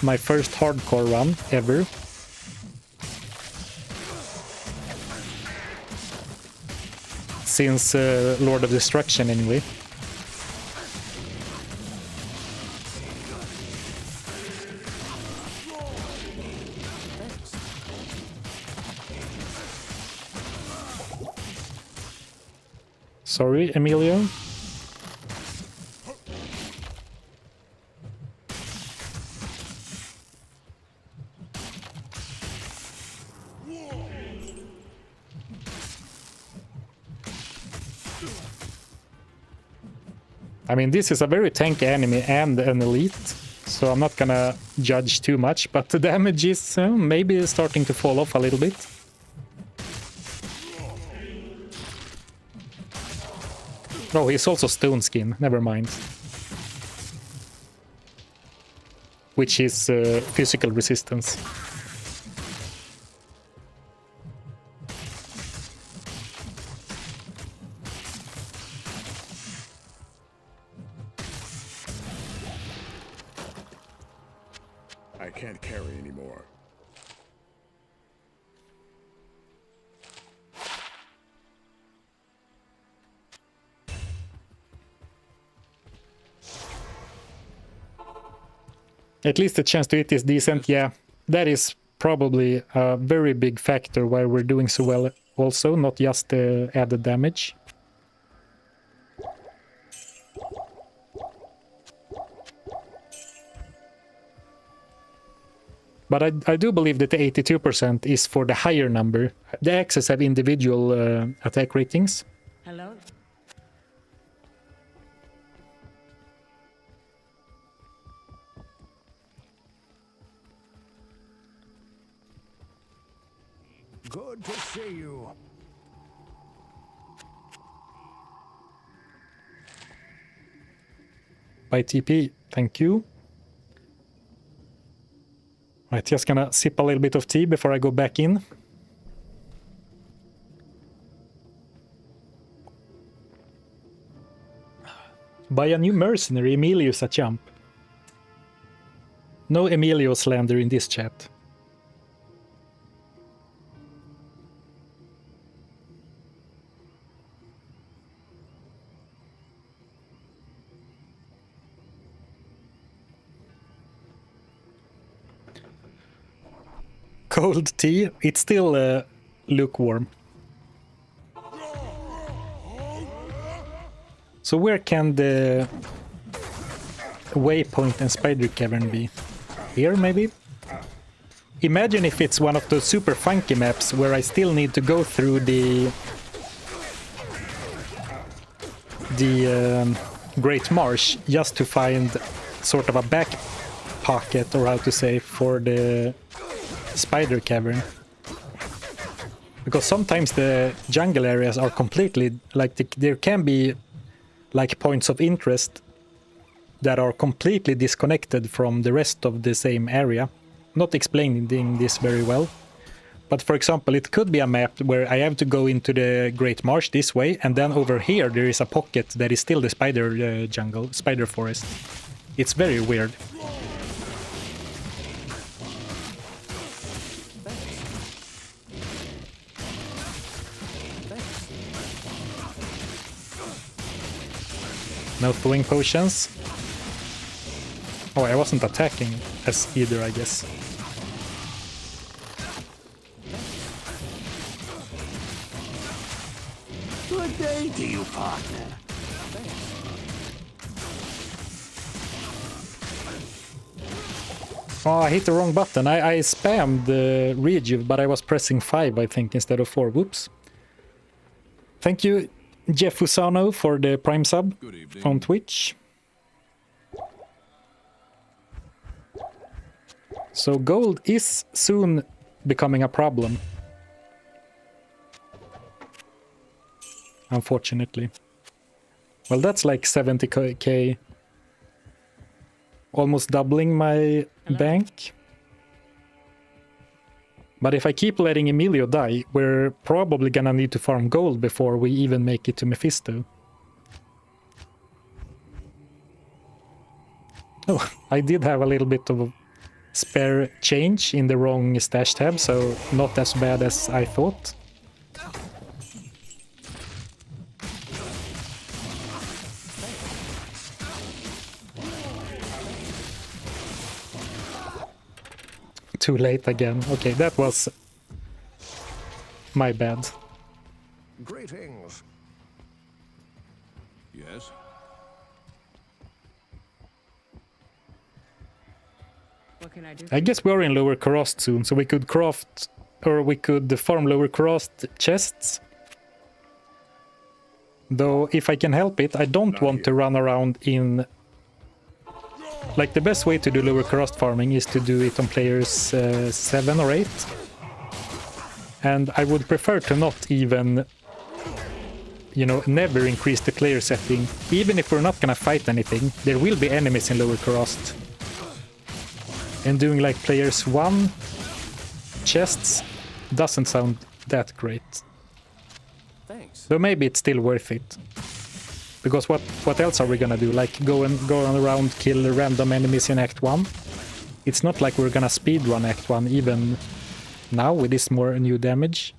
my first hardcore run ever. Since Lord of Destruction, anyway. Sorry, Emilio. I mean, this is a very tanky enemy and an elite, so I'm not gonna judge too much, but the damage is maybe starting to fall off a little bit. Oh, he's also stone skin, never mind. Which is physical resistance. I can't carry anymore. At least the chance to hit is decent, yeah. That is probably a very big factor why we're doing so well also, not just the added damage. But I do believe that the 82% is for the higher number. The Axes have individual attack ratings. Hello? Good to see you. By TP, thank you. Right, just gonna sip a little bit of tea before I go back in. Buy a new mercenary, Emilio's a chump. No Emilio slander in this chat. Cold tea, it's still lukewarm. So where can the waypoint and spider cavern be? Here, maybe? Imagine if it's one of those super funky maps where I still need to go through the Great Marsh just to find sort of a back pocket, or how to say, for the spider cavern. Because sometimes the jungle areas are completely, like, there can be like points of interest that are completely disconnected from the rest of the same area. Not explaining this very well. But for example, it could be a map where I have to go into the Great Marsh this way, and then over here there is a pocket that is still the spider jungle, spider forest. It's very weird. No throwing potions. Oh, I wasn't attacking as either, I guess. Good day to you, partner. Oh, I hit the wrong button. I spammed the rejuve, but I was pressing 5, I think, instead of 4. Whoops. Thank you, Jeff Fusano, for the Prime sub on Twitch. So gold is soon becoming a problem. Unfortunately. Well, that's like 70k. Almost doubling my bank. But if I keep letting Emilio die, we're probably gonna need to farm gold before we even make it to Mephisto. Oh, I did have a little bit of spare change in the wrong stash tab, so not as bad as I thought. Too late again. Okay, that was my bad. Greetings. Yes? What can I do? I guess we're in lower Karast soon, so we could craft, or we could farm lower Karast chests. Though, if I can help it, I don't want to run around in... Like, the best way to do lower Karast farming is to do it on players 7 or 8. And I would prefer to not even, you know, never increase the player setting. Even if we're not gonna fight anything, there will be enemies in lower Karast. And doing like players 1 chests doesn't sound that great. Thanks. Though maybe it's still worth it. Because what else are we gonna do? Like go around, kill random enemies in Act 1? It's not like we're gonna speedrun Act 1 even now with this more new damage.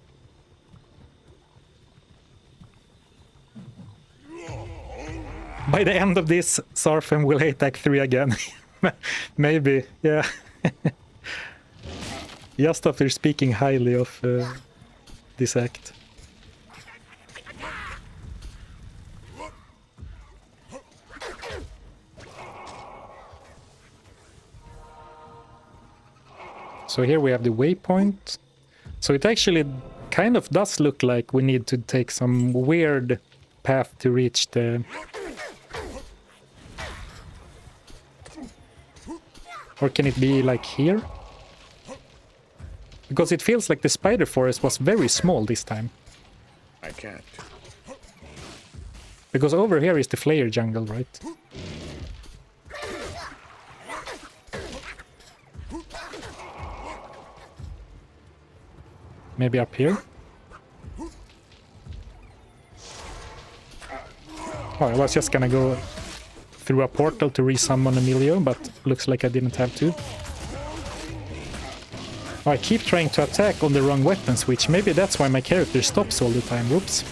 By the end of this, Zarfen will hate Act 3 again. Maybe, yeah. Just after speaking highly of this act. So here we have the waypoint. So it actually kind of does look like we need to take some weird path to reach the... Or can it be like here? Because it feels like the spider forest was very small this time. I can't. Because over here is the flare jungle, right? Maybe up here? Oh, I was just gonna go through a portal to resummon Emilio, but looks like I didn't have to. Oh, I keep trying to attack on the wrong weapon switch. Maybe that's why my character stops all the time. Whoops.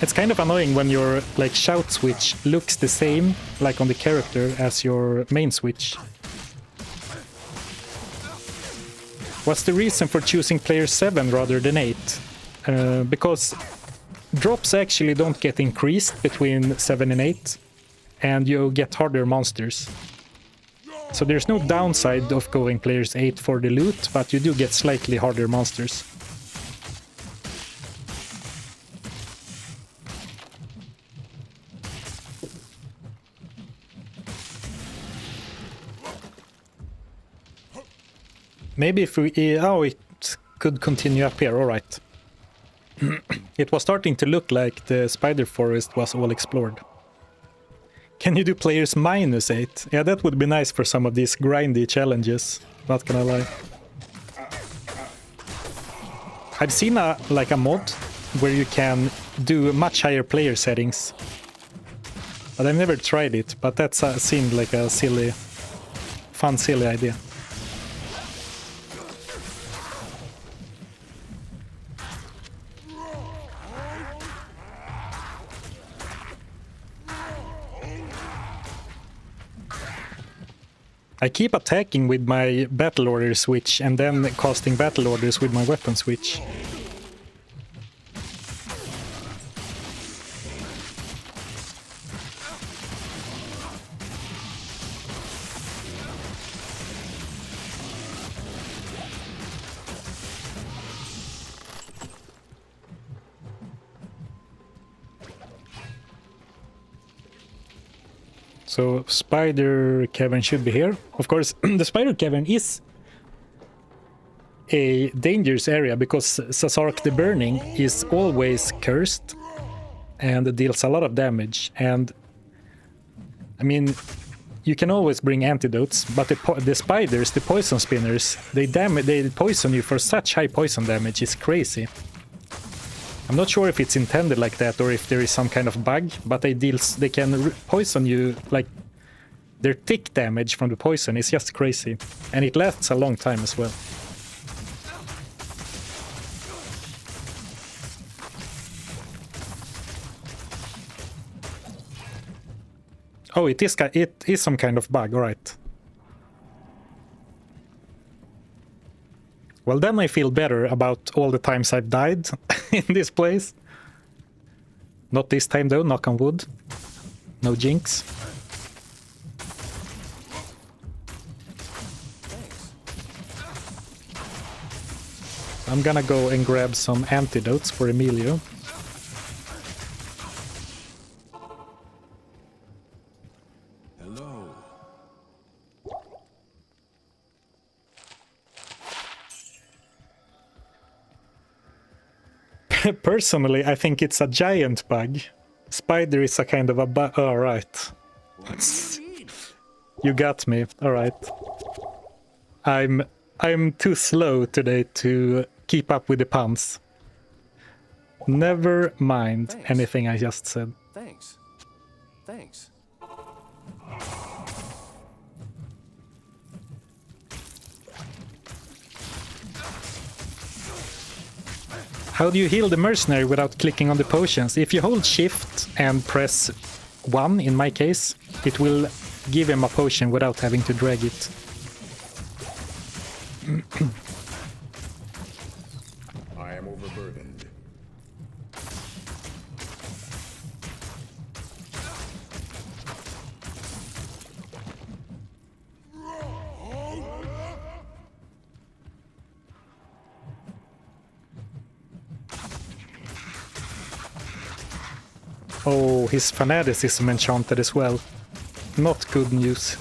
It's kind of annoying when your like shout switch looks the same like on the character as your main switch. What's the reason for choosing player 7 rather than 8? Because drops actually don't get increased between 7 and 8, and you get harder monsters. So there's no downside of going players 8 for the loot, but you do get slightly harder monsters. Maybe if we... Oh, it could continue up here, alright. It was starting to look like the spider forest was all explored. Can you do players -8? Yeah, that would be nice for some of these grindy challenges, not gonna lie. I've seen a mod where you can do much higher player settings. But I've never tried it, but that seemed like a silly idea. I keep attacking with my battle order switch and then casting battle orders with my weapon switch. So spider cavern should be here. Of course, the spider cavern is a dangerous area because Sazark the Burning is always cursed. and it deals a lot of damage. And I mean, you can always bring antidotes, but the spiders, the poison spinners, they poison you for such high poison damage. It's crazy. I'm not sure if it's intended like that or if there is some kind of bug, but they can poison you, like their tick damage from the poison is just crazy, and it lasts a long time as well. Oh, it is some kind of bug, alright. Well, then I feel better about all the times I've died in this place. Not this time though, knock on wood. No jinx. I'm gonna go and grab some antidotes for Emilio. Hello. Personally, I think it's a giant bug. Spider is a kind of a bug. All right. You got me. All right. I'm too slow today to keep up with the puns. Never mind Thanks. anything I just said. Thanks. Thanks. How do you heal the mercenary without clicking on the potions? If you hold shift and press 1, in my case, it will give him a potion without having to drag it. I am overburdened. Oh, his fanaticism enchanted as well. Not good news.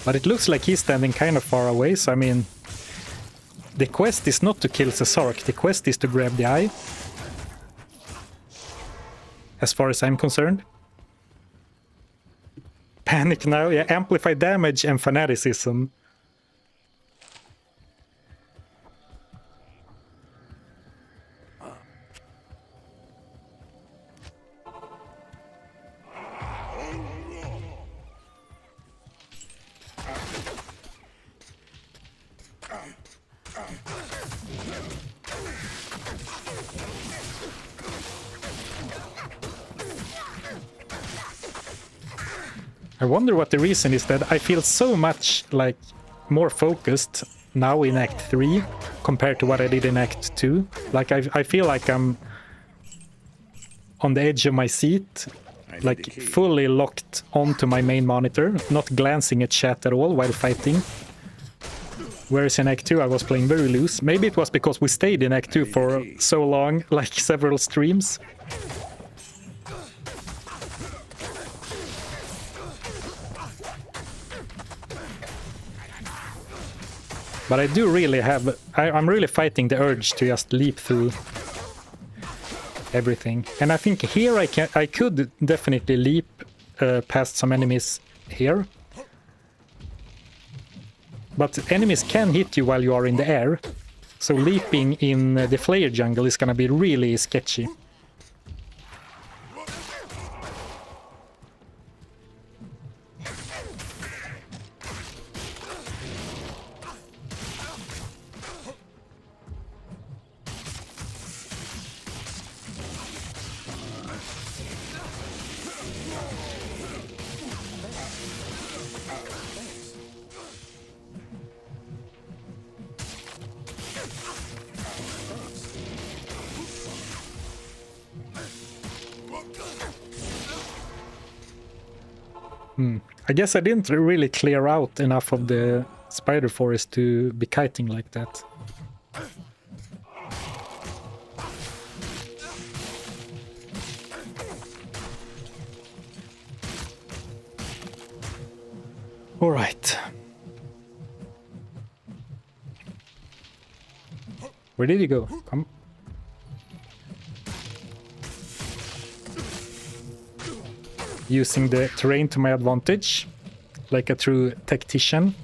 But it looks like he's standing kind of far away, so I mean... The quest is not to kill Cesark, the quest is to grab the eye. As far as I'm concerned. Panic now, yeah, amplify damage and fanaticism. I wonder what the reason is that I feel so much like more focused now in Act 3 compared to what I did in Act 2. Like I feel like I'm on the edge of my seat, like fully locked onto my main monitor, not glancing at chat at all while fighting. Whereas in Act 2 I was playing very loose. Maybe it was because we stayed in Act 2 for so long, like several streams. But I do really have... I'm really fighting the urge to just leap through everything. And I think here I could definitely leap past some enemies here. But enemies can hit you while you are in the air. So leaping in the Flayer jungle is gonna be really sketchy. I guess I didn't really clear out enough of the spider forest to be kiting like that. All right. Where did he go? Come. using the terrain to my advantage, like a true tactician.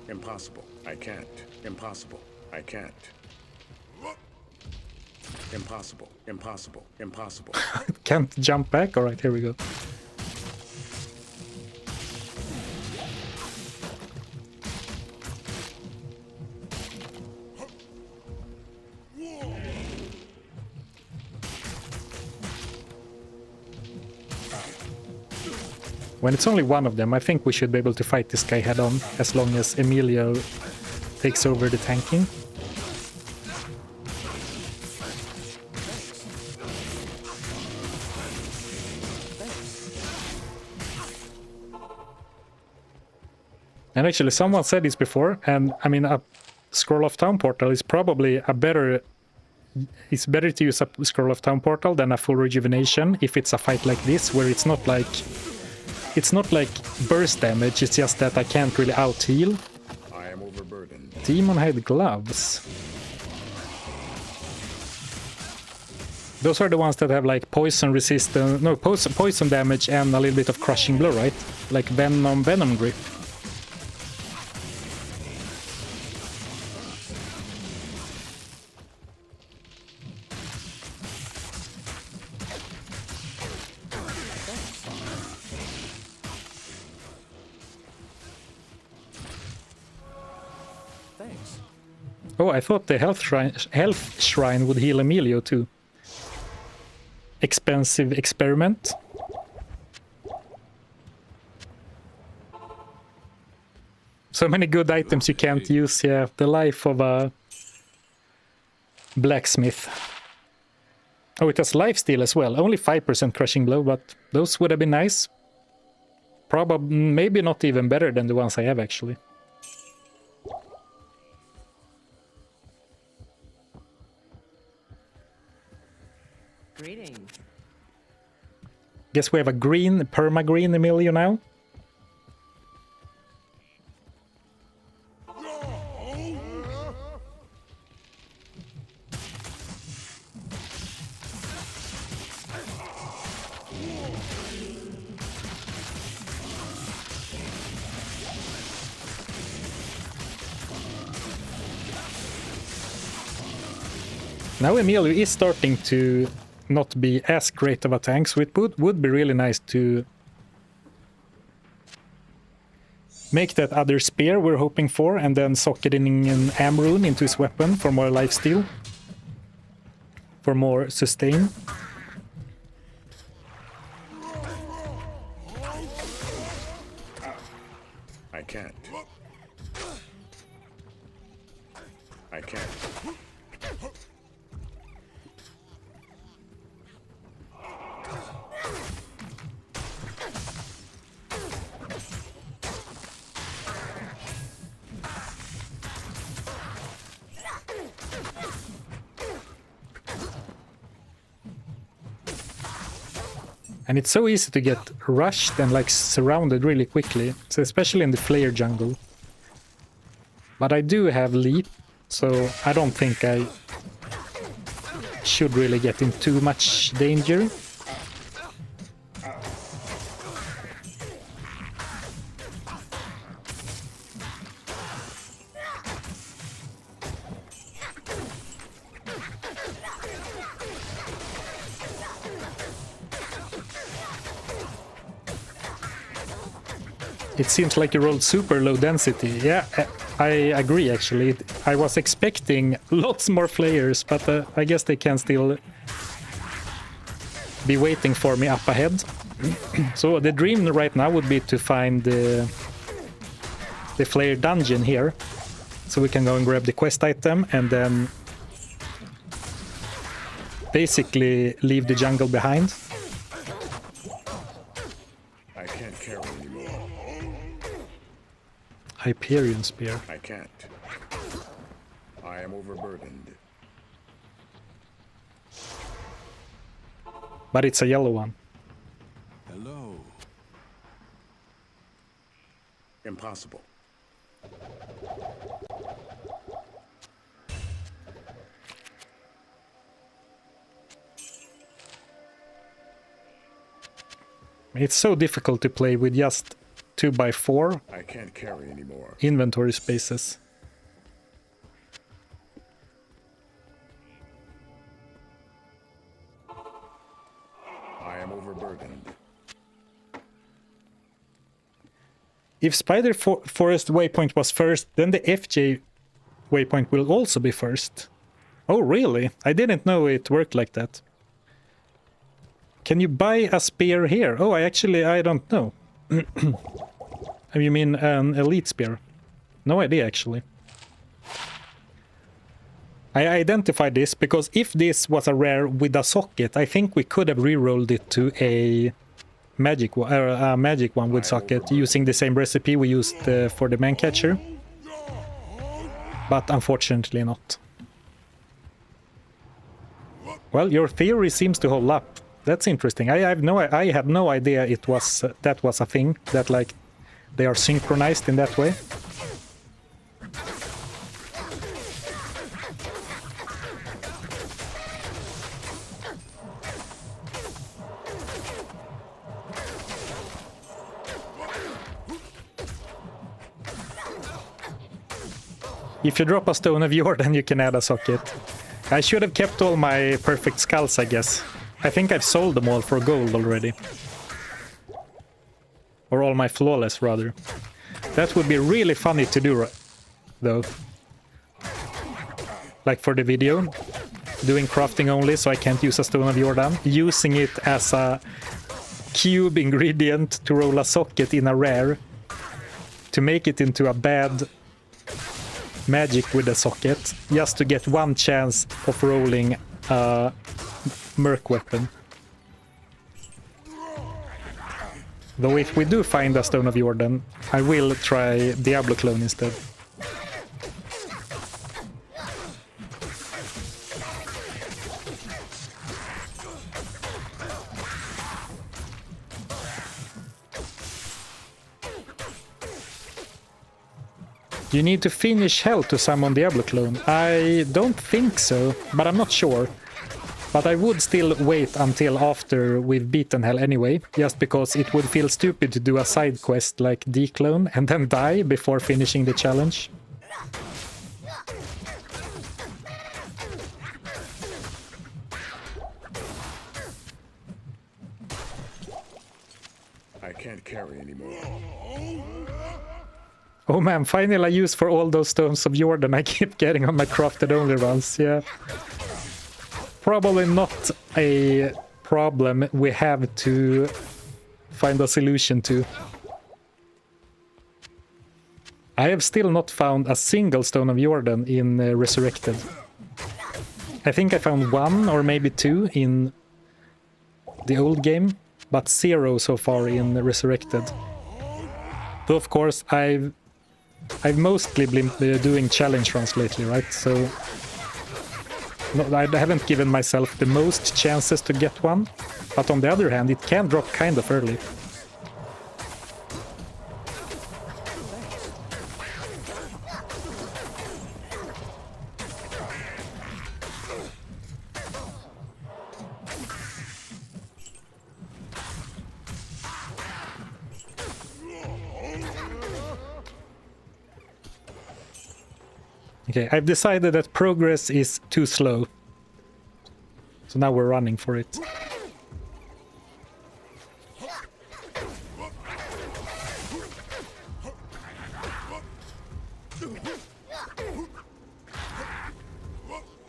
Impossible. I can't. Impossible. I can't. Impossible. Impossible. Impossible. Can't jump back? Alright, here we go. When it's only one of them, I think we should be able to fight this guy head on, as long as Emilio takes over the tanking. And actually, someone said this before, and I mean, a Scroll of Town portal is probably a better... It's better to use a Scroll of Town portal than a full rejuvenation if it's a fight like this, where it's not like... It's not like burst damage, it's just that I can't really out-heal. I am overburdened. Demon Head Gloves. Those are the ones that have like poison resistance... No, poison damage and a little bit of crushing blow, right? Like Venom Grip. Thanks. Oh, I thought the health shrine would heal Emilio too. Expensive experiment. So many good items you can't use, yeah. The life of a blacksmith. Oh, it has lifesteal as well. Only 5% crushing blow, but those would have been nice. Probably, maybe not even better than the ones I have actually. Greetings. Guess we have a green, perma-green Emilio now. Now Emilio is starting to not be as great of a tank, so it would be really nice to make that other spear we're hoping for, and then socketing an Amrune into his weapon for more lifesteal, for more sustain. I can't. I can't. And it's so easy to get rushed and like surrounded really quickly, so especially in the Flayer jungle. But I do have leap, so I don't think I should really get in too much danger. It seems like you rolled super low density. Yeah, I agree actually. I was expecting lots more flayers, but I guess they can still be waiting for me up ahead. So the dream right now would be to find the flayer dungeon here. So we can go and grab the quest item and then basically leave the jungle behind. I can't carry anymore. Hyperion Spear. I can't. I am overburdened. But it's a yellow one. Hello. Impossible. It's so difficult to play with just 2x4 I can't carry anymore. inventory spaces. I am overburdened. If Spider Forest waypoint was first, then the FJ waypoint will also be first. Oh, really? I didn't know it worked like that. Can you buy a spear here? Oh, I don't know. You mean an elite spear? No idea, actually. I identified this because if this was a rare with a socket, I think we could have re-rolled it to a magic one with socket using the same recipe we used for the man catcher. But unfortunately not. Well, your theory seems to hold up. That's interesting. I had no idea it was that was a thing, that like they are synchronized in that way. If you drop a stone of yore, then you can add a socket. I should have kept all my perfect skulls, I guess. I think I've sold them all for gold already. Or all my flawless, rather. That would be really funny to do, though. Like for the video. Doing crafting only, so I can't use a stone of Jordan. Using it as a cube ingredient to roll a socket in a rare. To make it into a bad magic with a socket. Just to get one chance of rolling a merc weapon. Though if we do find a Stone of Jordan, I will try Diablo clone instead. You need to finish hell to summon Diablo clone. I don't think so, but I'm not sure. But I would still wait until after we've beaten hell anyway, just because it would feel stupid to do a side quest like declone and then die before finishing the challenge. I can't carry anymore. Oh man, finally I use for all those stones of Jordan I keep getting on my crafted only runs, yeah. Probably not a problem we have to find a solution to. I have still not found a single Stone of Jordan in Resurrected. I think I found one or maybe two in the old game, but 0 so far in Resurrected. Though of course I've mostly been doing challenge runs lately, right? So no, I haven't given myself the most chances to get one, but on the other hand, it can drop kind of early. Okay, I've decided that progress is too slow. So now we're running for it.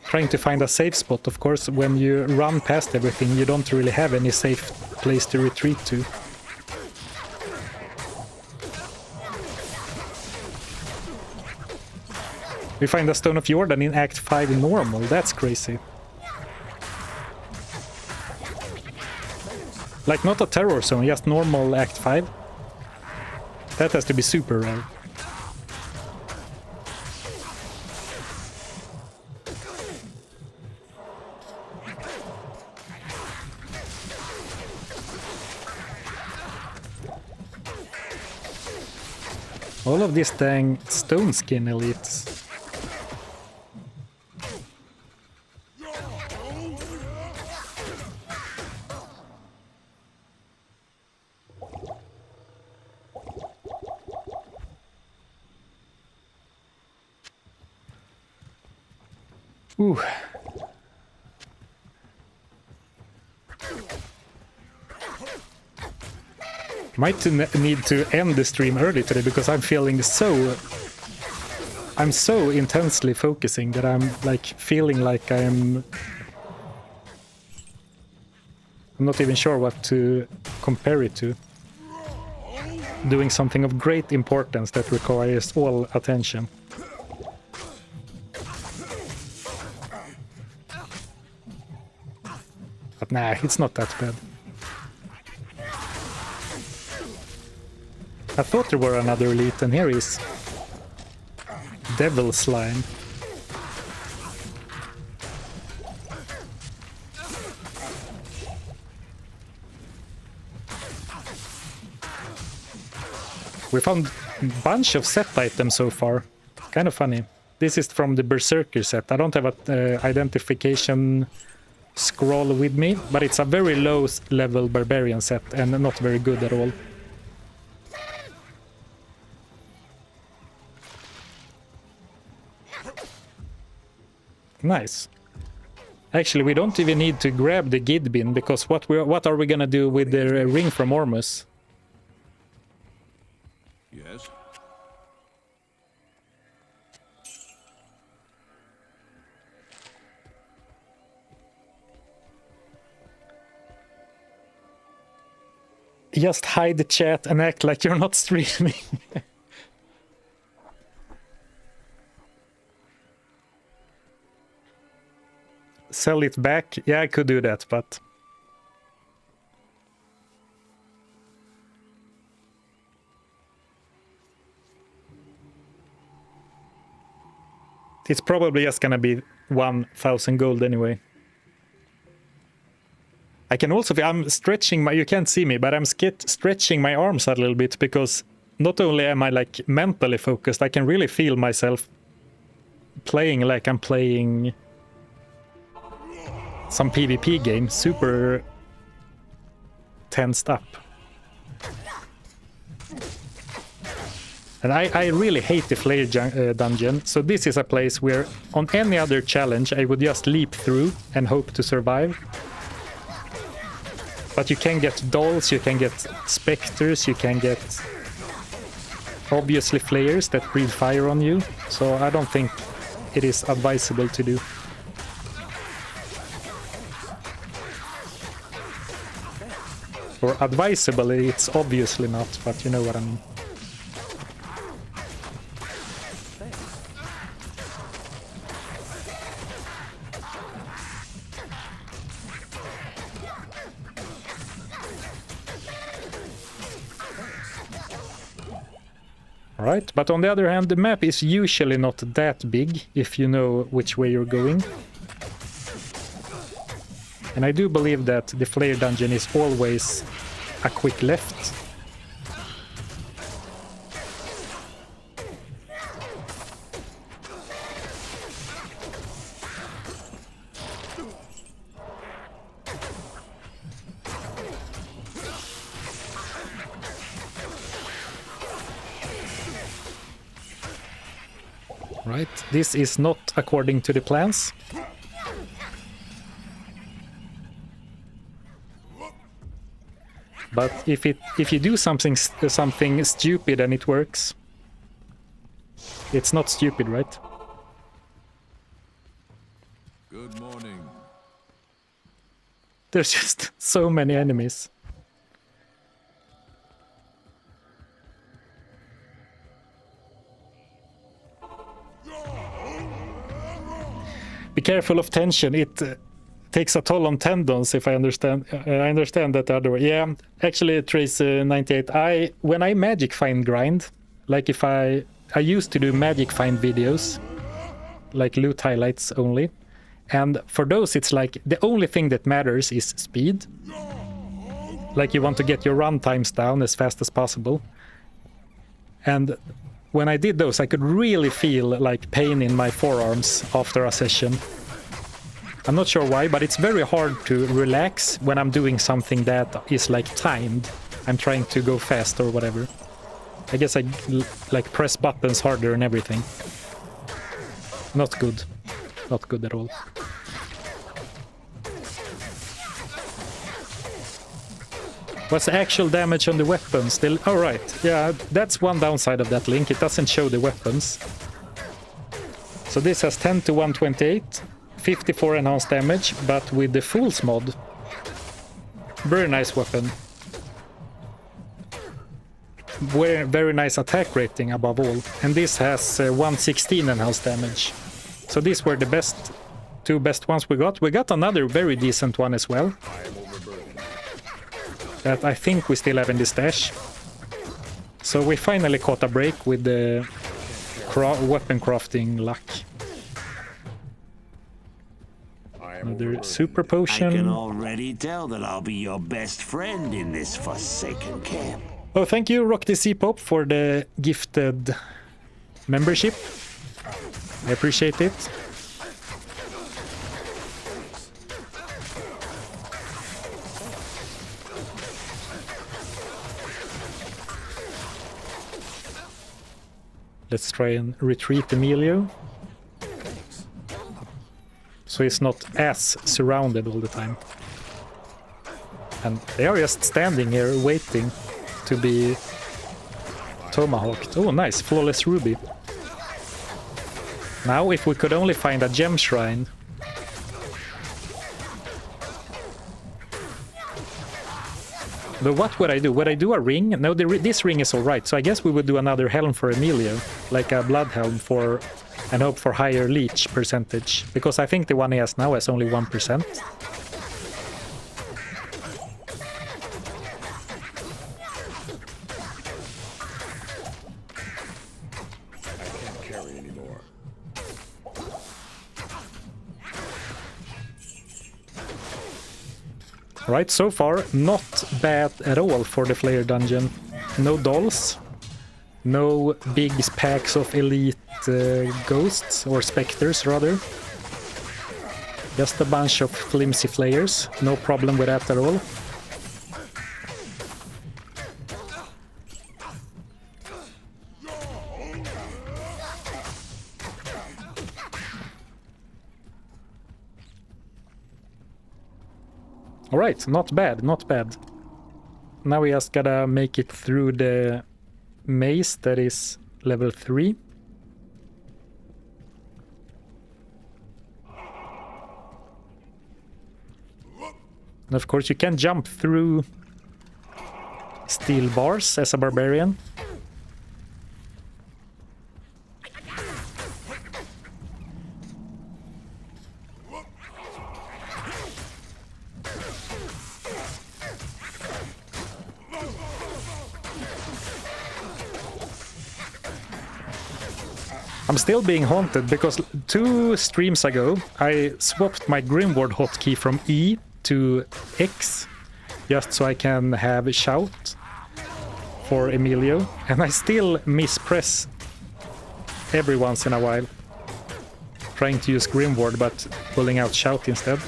Trying to find a safe spot, of course. When you run past everything, you don't really have any safe place to retreat to. We find a Stone of Jordan in Act 5 in normal. That's crazy. Like not a terror zone, just normal Act 5. That has to be super rare. All of these dang stone skin elites. Ooh. Might need to end the stream early today because I'm feeling I'm so intensely focusing that I'm like feeling like I'm not even sure what to compare it to. Doing something of great importance that requires all attention. But nah, it's not that bad. I thought there were another elite, and here is Devil Slime. We found a bunch of set items so far. Kind of funny. This is from the Berserker set. I don't have an identification scroll with me, but it's a very low level Barbarian set and not very good at all. Nice. Actually, we don't even need to grab the Gid bin because what are we gonna do with the ring from Ormus? Yes. Just hide the chat and act like you're not streaming. Sell it back? Yeah, I could do that, but... It's probably just gonna be 1,000 gold anyway. I can also... I'm stretching my... You can't see me, but I'm stretching my arms a little bit because not only am I like mentally focused, I can really feel myself playing like I'm playing some PvP game, super tensed up. And I really hate the Flare dungeon, so this is a place where on any other challenge I would just leap through and hope to survive. But you can get dolls, you can get specters, you can get obviously flares that breathe fire on you, so I don't think it is advisable to do. Or advisable, it's obviously not, but you know what I mean. Right, but on the other hand, the map is usually not that big if you know which way you're going. And I do believe that the Flare dungeon is always a quick left. Right, this is not according to the plans. But if you do something stupid and it works, it's not stupid, right? Good morning. There's just so many enemies. Be careful of tension. It takes a toll on tendons, if I understand. I understand that the other way. Yeah, actually, Trace 98. When I magic find grind, like if I used to do magic find videos, like loot highlights only, and for those it's like the only thing that matters is speed. Like you want to get your run times down as fast as possible. And when I did those, I could really feel like pain in my forearms after a session. I'm not sure why, but it's very hard to relax when I'm doing something that is like timed. I'm trying to go fast or whatever. I guess I like press buttons harder and everything. Not good. not good at all. What's the actual damage on the weapons? Oh, right. Yeah, that's one downside of that link. It doesn't show the weapons. So this has 10 to 128, 54 enhanced damage, but with the Fool's mod. Very nice weapon. Very nice attack rating above all. And this has 116 enhanced damage. So these were the two best ones we got. We got another very decent one as well. That I think we still have in the stash. So we finally caught a break with the weapon crafting luck. Another super I potion. can already tell that I'll be your best friend in this forsaken camp. Oh, thank you, Rock the C-Pop, for the gifted membership. I appreciate it. Let's try and retreat Emilio. So he's not as surrounded all the time. And they are just standing here waiting to be tomahawked. Oh, nice. Flawless ruby. Now, if we could only find a gem shrine. But what would I do? Would I do a ring? No, this ring is alright. So I guess we would do another helm for Emilio. Like a blood helm for... and hope for higher leech percentage. Because I think the one he has now has only 1%. Right, so far, not bad at all for the Flayer dungeon. No dolls, no big packs of elite ghosts, or specters rather. Just a bunch of flimsy Flayers, no problem with that at all. Alright, not bad, not bad. Now we just gotta make it through the maze that is level 3. And of course you can jump through steel bars as a barbarian. I'm still being haunted because 2 streams ago I swapped my Grimward hotkey from E to X just so I can have a shout for Emilio, and I still mispress every once in a while, trying to use Grimward but pulling out shout instead.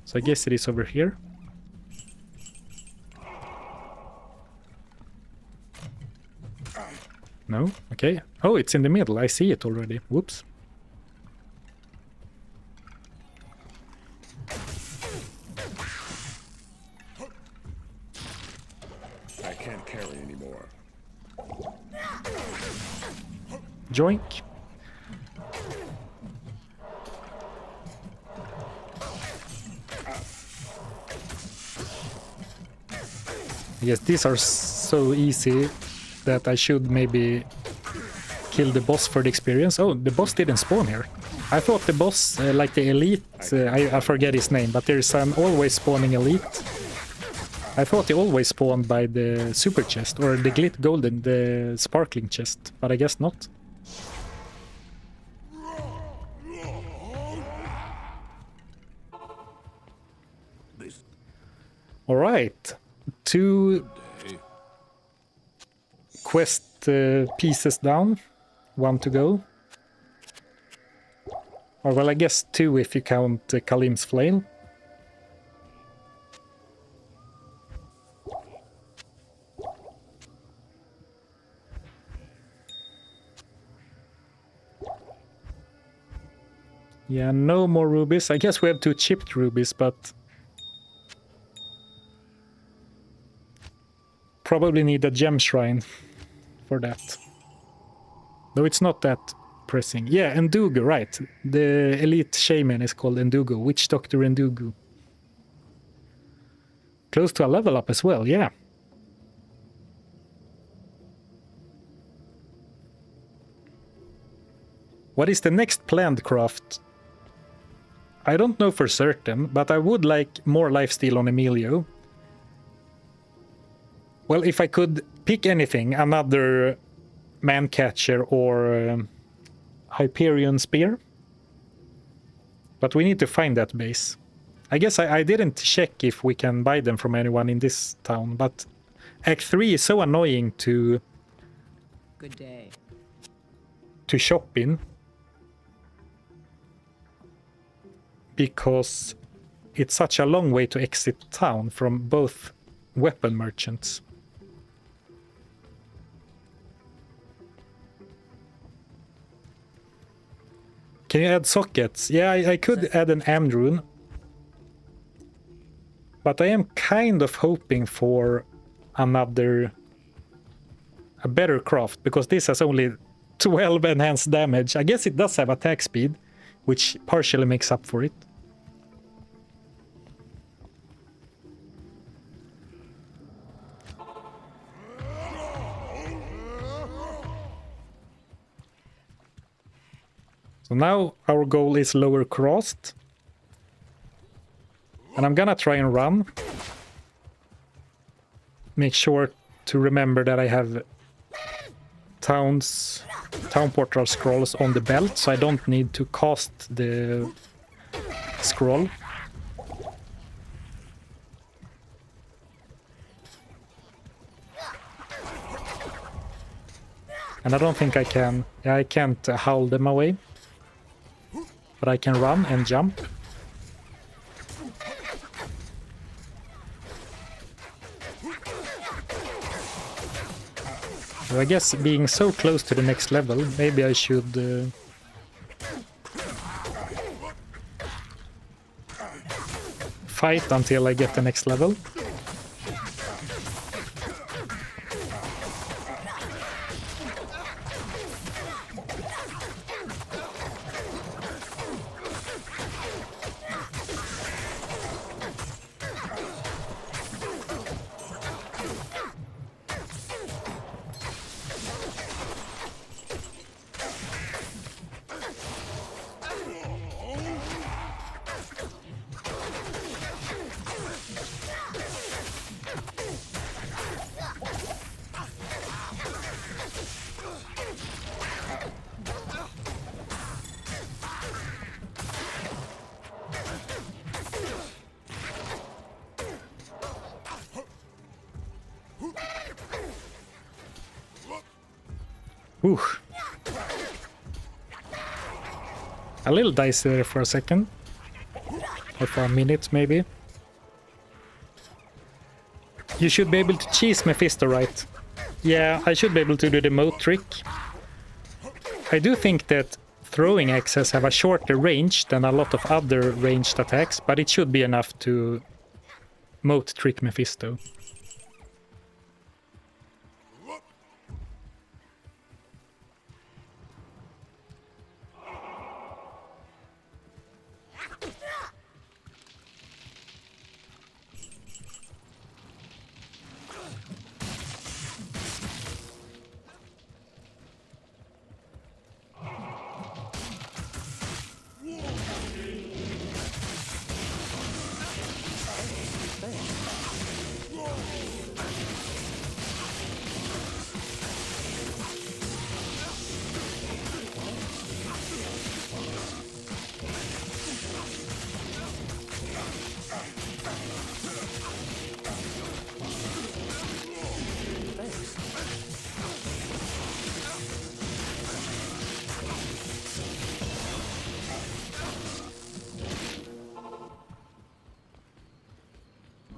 So I guess it is over here. No? Okay. Oh, it's in the middle. I see it already. Whoops. I can't carry anymore. Joink. Yes, these are so easy that I should maybe kill the boss for the experience. Oh, the boss didn't spawn here. I thought the boss, like the elite, I forget his name, but there's an always spawning elite. I thought he always spawned by the super chest, or the glit golden, the sparkling chest, but I guess not. Alright, 2 quest pieces down, 1 to go. Or well, I guess 2 if you count Kalim's flail. Yeah, no more rubies. I guess we have 2 chipped rubies, but probably need a gem shrine for that. Though it's not that pressing. Yeah, Endugu, right. The elite shaman is called Endugu. Witch Doctor Endugu. Close to a level up as well, yeah. What is the next planned craft? I don't know for certain, but I would like more lifesteal on Emilio. Well, if I could pick anything, another Man-Catcher or Hyperion Spear. But we need to find that base. I guess I didn't check if we can buy them from anyone in this town, but Act 3 is so annoying to Good day. shop in. Because it's such a long way to exit town from both weapon merchants. Can you add sockets? Yeah, I could add an Amdrune. But I am kind of hoping for a better craft, because this has only 12 enhanced damage. I guess it does have attack speed, which partially makes up for it. So now our goal is lower crossed. And I'm gonna try and run. Make sure to remember that I have town portal scrolls on the belt, so I don't need to cast the scroll. And I don't think I can. Yeah, I can't howl them away. But I can run and jump. So I guess being so close to the next level, maybe I should fight until I get the next level. Ooh. A little dicey there for a second. Or for a minute, maybe. You should be able to cheese Mephisto, right? Yeah, I should be able to do the moat trick. I do think that throwing axes have a shorter range than a lot of other ranged attacks, but it should be enough to moat trick Mephisto.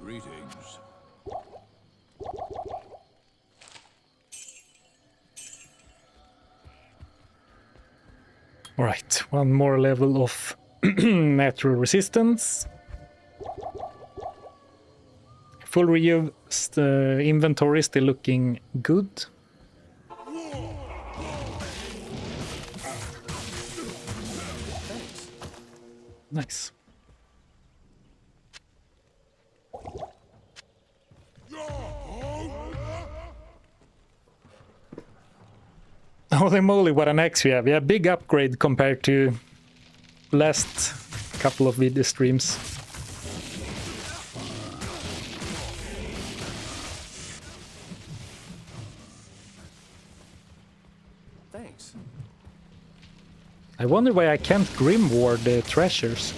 Greetings. Alright, one more level of Natural resistance. Full reuse inventory still looking good. Nice. Holy moly, what an axe we have. Yeah, big upgrade compared to last couple of video streams. Thanks. I wonder why I can't Grim Ward the Threshers.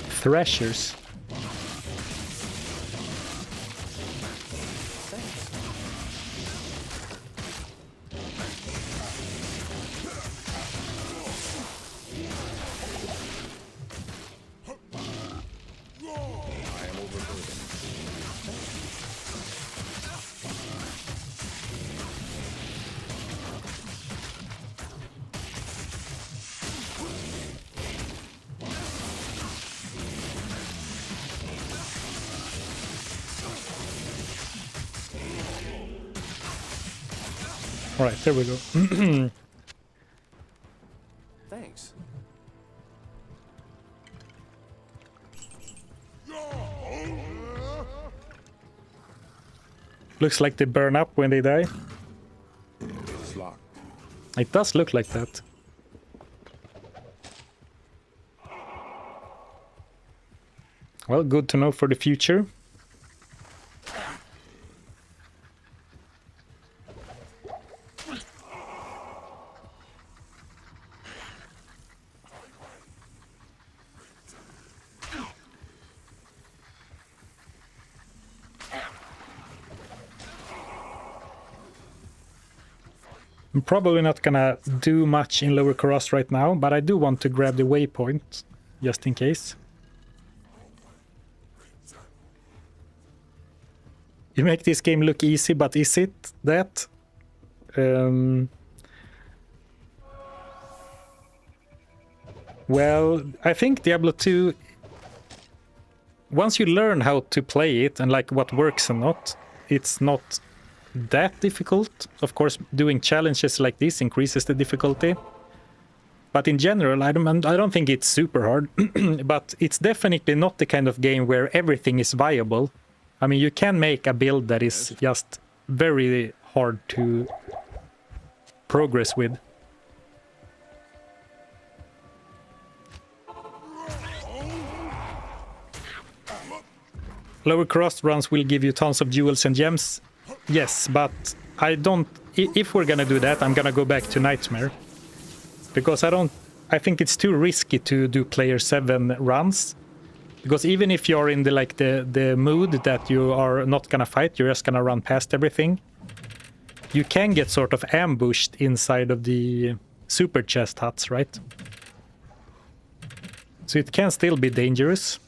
All right, there we go. Thanks. Looks like they burn up when they die. It's locked. It does look like that. Well, good to know for the future. I'm probably not gonna do much in Lower Koros right now, but I do want to grab the waypoint, just in case. You make this game look easy, but is it that? Well, I think Diablo 2, once you learn how to play it and like what works and not, it's not that difficult. Of course, doing challenges like this increases the difficulty. But in general, I don't think it's super hard. But it's definitely not the kind of game where everything is viable. I mean, you can make a build that is just very hard to progress with. Lower Koros runs will give you tons of jewels and gems. Yes, but I don't... If we're gonna do that, I'm gonna go back to Nightmare. Because I think it's too risky to do player 7 runs. Because even if you're in the mood that you are not gonna fight, you're just gonna run past everything, you can get sort of ambushed inside of the super chest huts, right? So it can still be dangerous.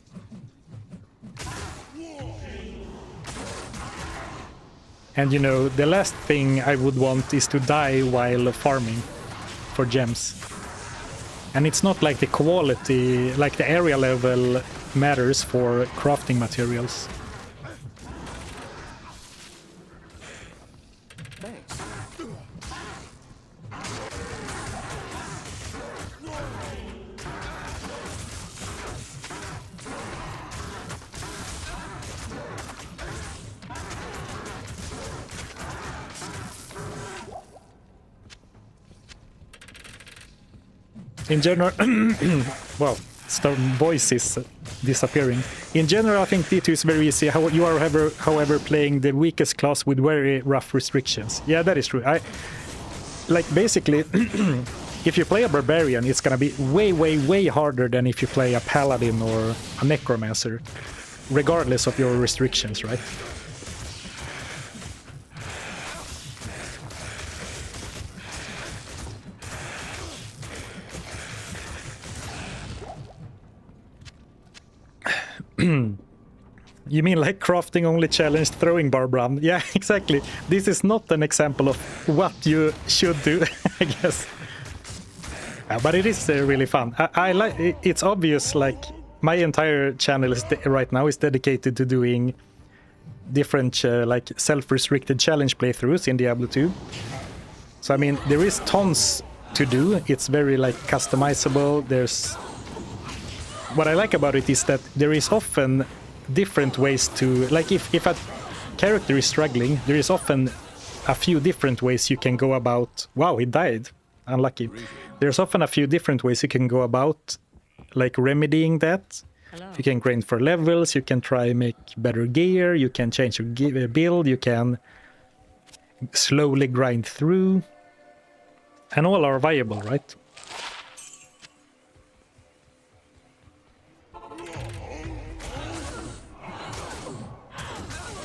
And you know, the last thing I would want is to die while farming for gems. And it's not like the quality, like the area level matters for crafting materials. Thanks. In general, well, the voice is disappearing. In general, I think D2 is very easy. You are, however, playing the weakest class with very rough restrictions. Yeah, that is true. Basically, if you play a barbarian, it's gonna be way harder than if you play a paladin or a necromancer, regardless of your restrictions, right? You mean like crafting only challenged throwing barbarian? Yeah, exactly. This is not an example of what you should do, I guess. But it is really fun. I like. It's obvious, like my entire channel is right now is dedicated to doing different like self-restricted challenge playthroughs in Diablo 2. So I mean, there is tons to do. It's very like customizable. There's what I like about it is that there is often different ways to, like if a character is struggling, there is often a few different ways you can go about. Wow, he died. Unlucky. There's often a few different ways you can go about like remedying that. Hello. You can grind for levels, you can try make better gear, you can change your build, you can slowly grind through. And all are viable, right?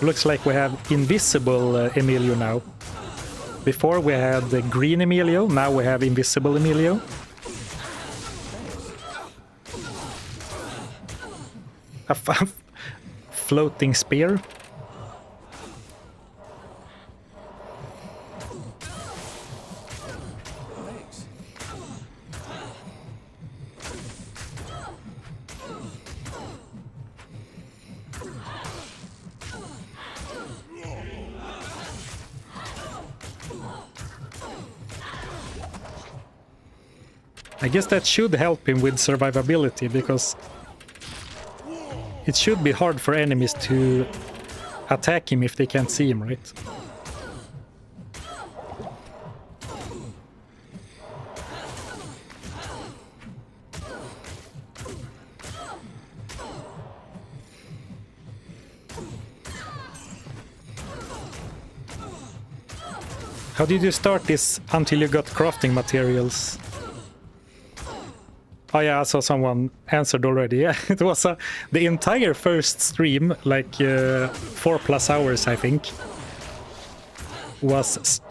Looks like we have invisible Emilio now. Before we had the green Emilio, now we have invisible Emilio. A floating spear. Thanks. I guess that should help him with survivability, because it should be hard for enemies to attack him if they can't see him, right? How did you start this until you got crafting materials? Oh yeah, I saw someone answered already. Yeah, it was the entire first stream, like 4+ hours, I think, was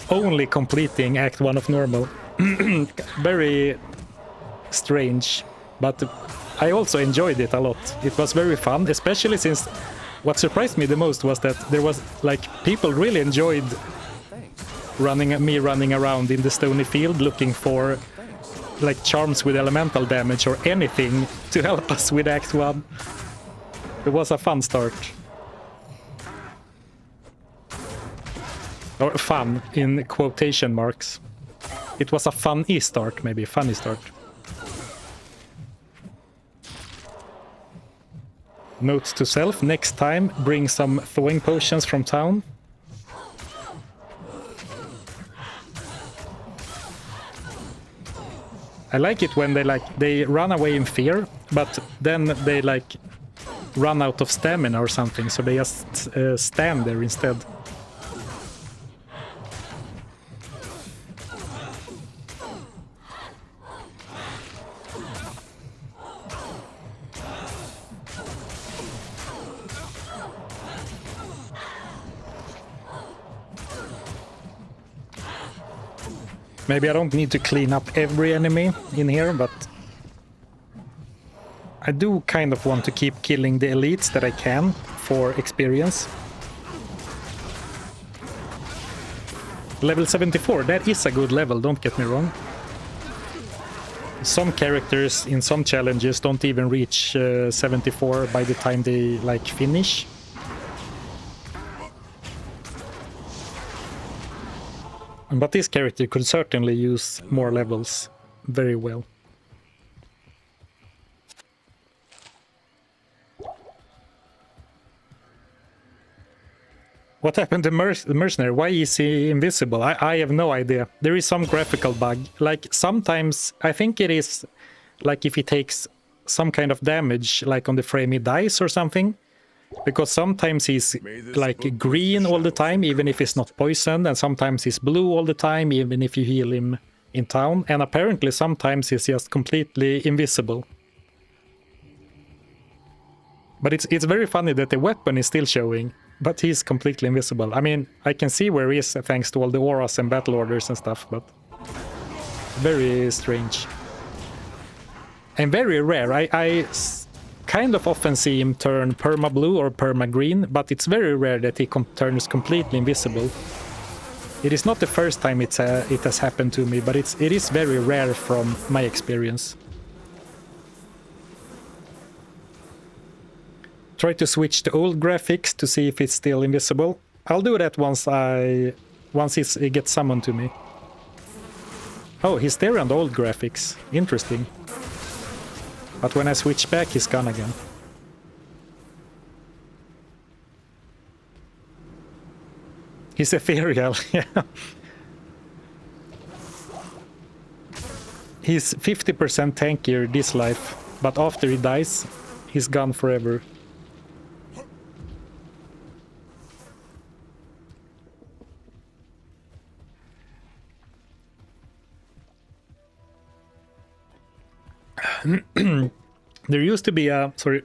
only completing Act 1 of normal. Very strange, but I also enjoyed it a lot. It was very fun, especially since what surprised me the most was that there was like people really enjoyed running around in the stony field looking for like charms with elemental damage or anything to help us with Act 1. It was a fun start. Or fun in quotation marks. It was a funny start, maybe a funny start. Notes to self, next time bring some thawing potions from town. I like it when they run away in fear, but then they like run out of stamina or something, so they just stand there instead. Maybe I don't need to clean up every enemy in here, but I do kind of want to keep killing the elites that I can for experience. Level 74, that is a good level, don't get me wrong. Some characters in some challenges don't even reach 74 by the time they like finish. But this character could certainly use more levels very well. What happened to the mercenary? Why is he invisible? I have no idea. There is some graphical bug. Like sometimes, I think it is like if he takes some kind of damage, like on the frame he dies or something. Because sometimes he's like green all the time, even if he's not poisoned, and sometimes he's blue all the time, even if you heal him in town. And apparently sometimes he's just completely invisible. But it's very funny that the weapon is still showing, but he's completely invisible. I mean, I can see where he is thanks to all the auras and battle orders and stuff, but very strange. And very rare. I kind of often see him turn perma-blue or perma-green, but it's very rare that he turns completely invisible. It is not the first time it has happened to me, but it is very rare from my experience. try to switch to old graphics to see if it's still invisible. I'll do that once it gets summoned to me. Oh, he's there on the old graphics. Interesting. But when I switch back, he's gone again. He's ethereal, yeah. He's 50% tankier this life, but after he dies, he's gone forever. There used to be a... Sorry.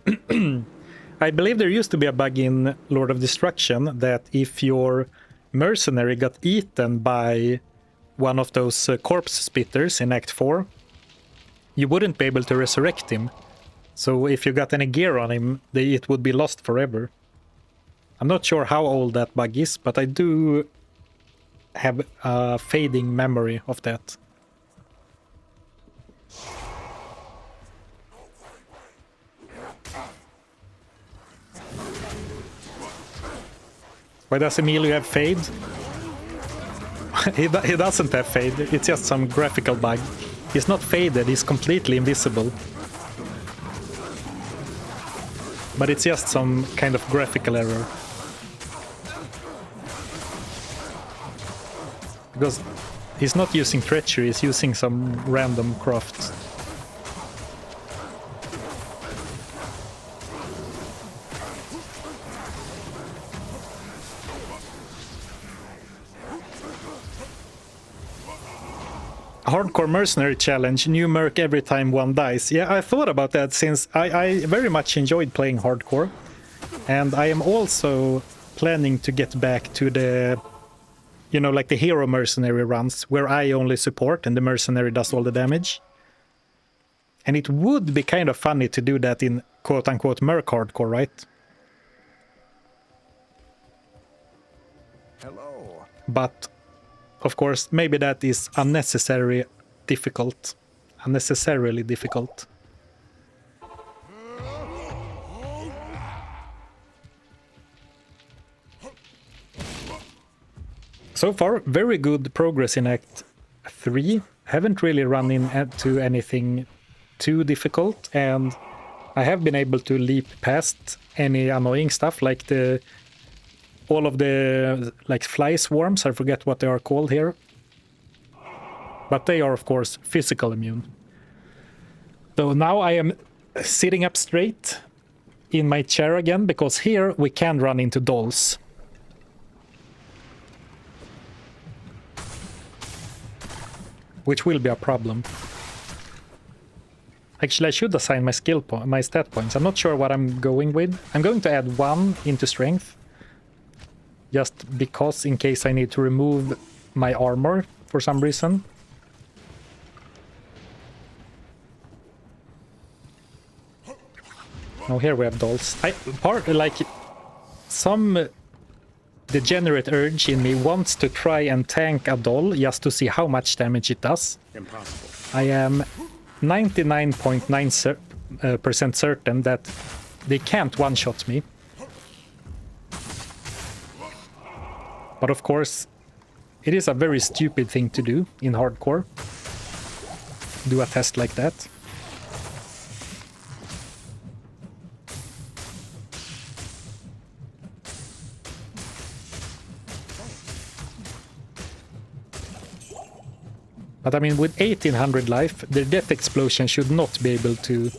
I believe there used to be a bug in Lord of Destruction that if your mercenary got eaten by one of those corpse spitters in Act 4, you wouldn't be able to resurrect him. So if you got any gear on him, it would be lost forever. I'm not sure how old that bug is, but I do have a fading memory of that. Why does Emilio have fade? He doesn't have fade, it's just some graphical bug. He's not faded, he's completely invisible. But it's just some kind of graphical error. Because he's not using treachery, he's using some random craft. Hardcore Mercenary Challenge, new merc every time one dies. Yeah, I thought about that since I very much enjoyed playing Hardcore. And I am also planning to get back to the, you know, like the hero mercenary runs, where I only support and the mercenary does all the damage. And it would be kind of funny to do that in quote-unquote merc Hardcore, right? Hello. But of course, maybe that is unnecessarily difficult. Unnecessarily difficult. So far, very good progress in Act 3. Haven't really run into anything too difficult, and I have been able to leap past any annoying stuff like all of the like fly swarms. I forget what they are called here. But they are of course physical immune. So now I am sitting up straight in my chair again, because here we can run into dolls. Which will be a problem. Actually, I should assign my my stat points. I'm not sure what I'm going with. I'm going to add 1 into strength. Just because, in case I need to remove my armor for some reason. Oh, here we have dolls. Some degenerate urge in me wants to try and tank a doll just to see how much damage it does. Impossible. I am 99.9% certain that they can't one-shot me. But of course, it is a very stupid thing to do in Hardcore. Do a test like that. But I mean, with 1800 life, the death explosion should not be able to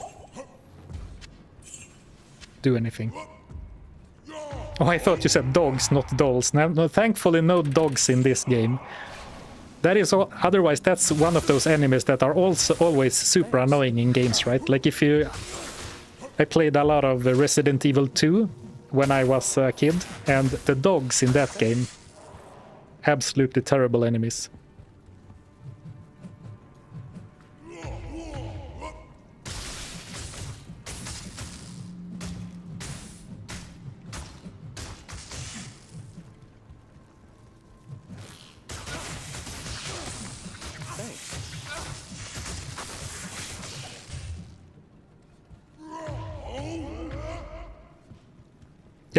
do anything. Oh, I thought you said dogs, not dolls. No, thankfully no dogs in this game. That is otherwise that's one of those enemies that are also always super annoying in games, right? Like I played a lot of Resident Evil 2 when I was a kid, and the dogs in that game, absolutely terrible enemies.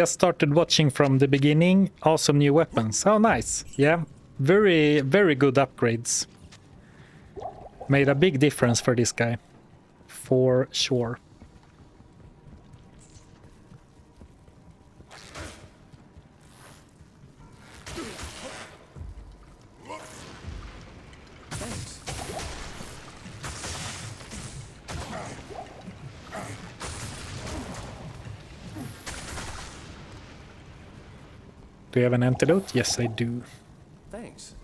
Just started watching from the beginning. Awesome new weapons. Oh, nice. Yeah, very, very good upgrades. Made a big difference for this guy. For sure. Do you have an antidote? Yes, I do. Thanks.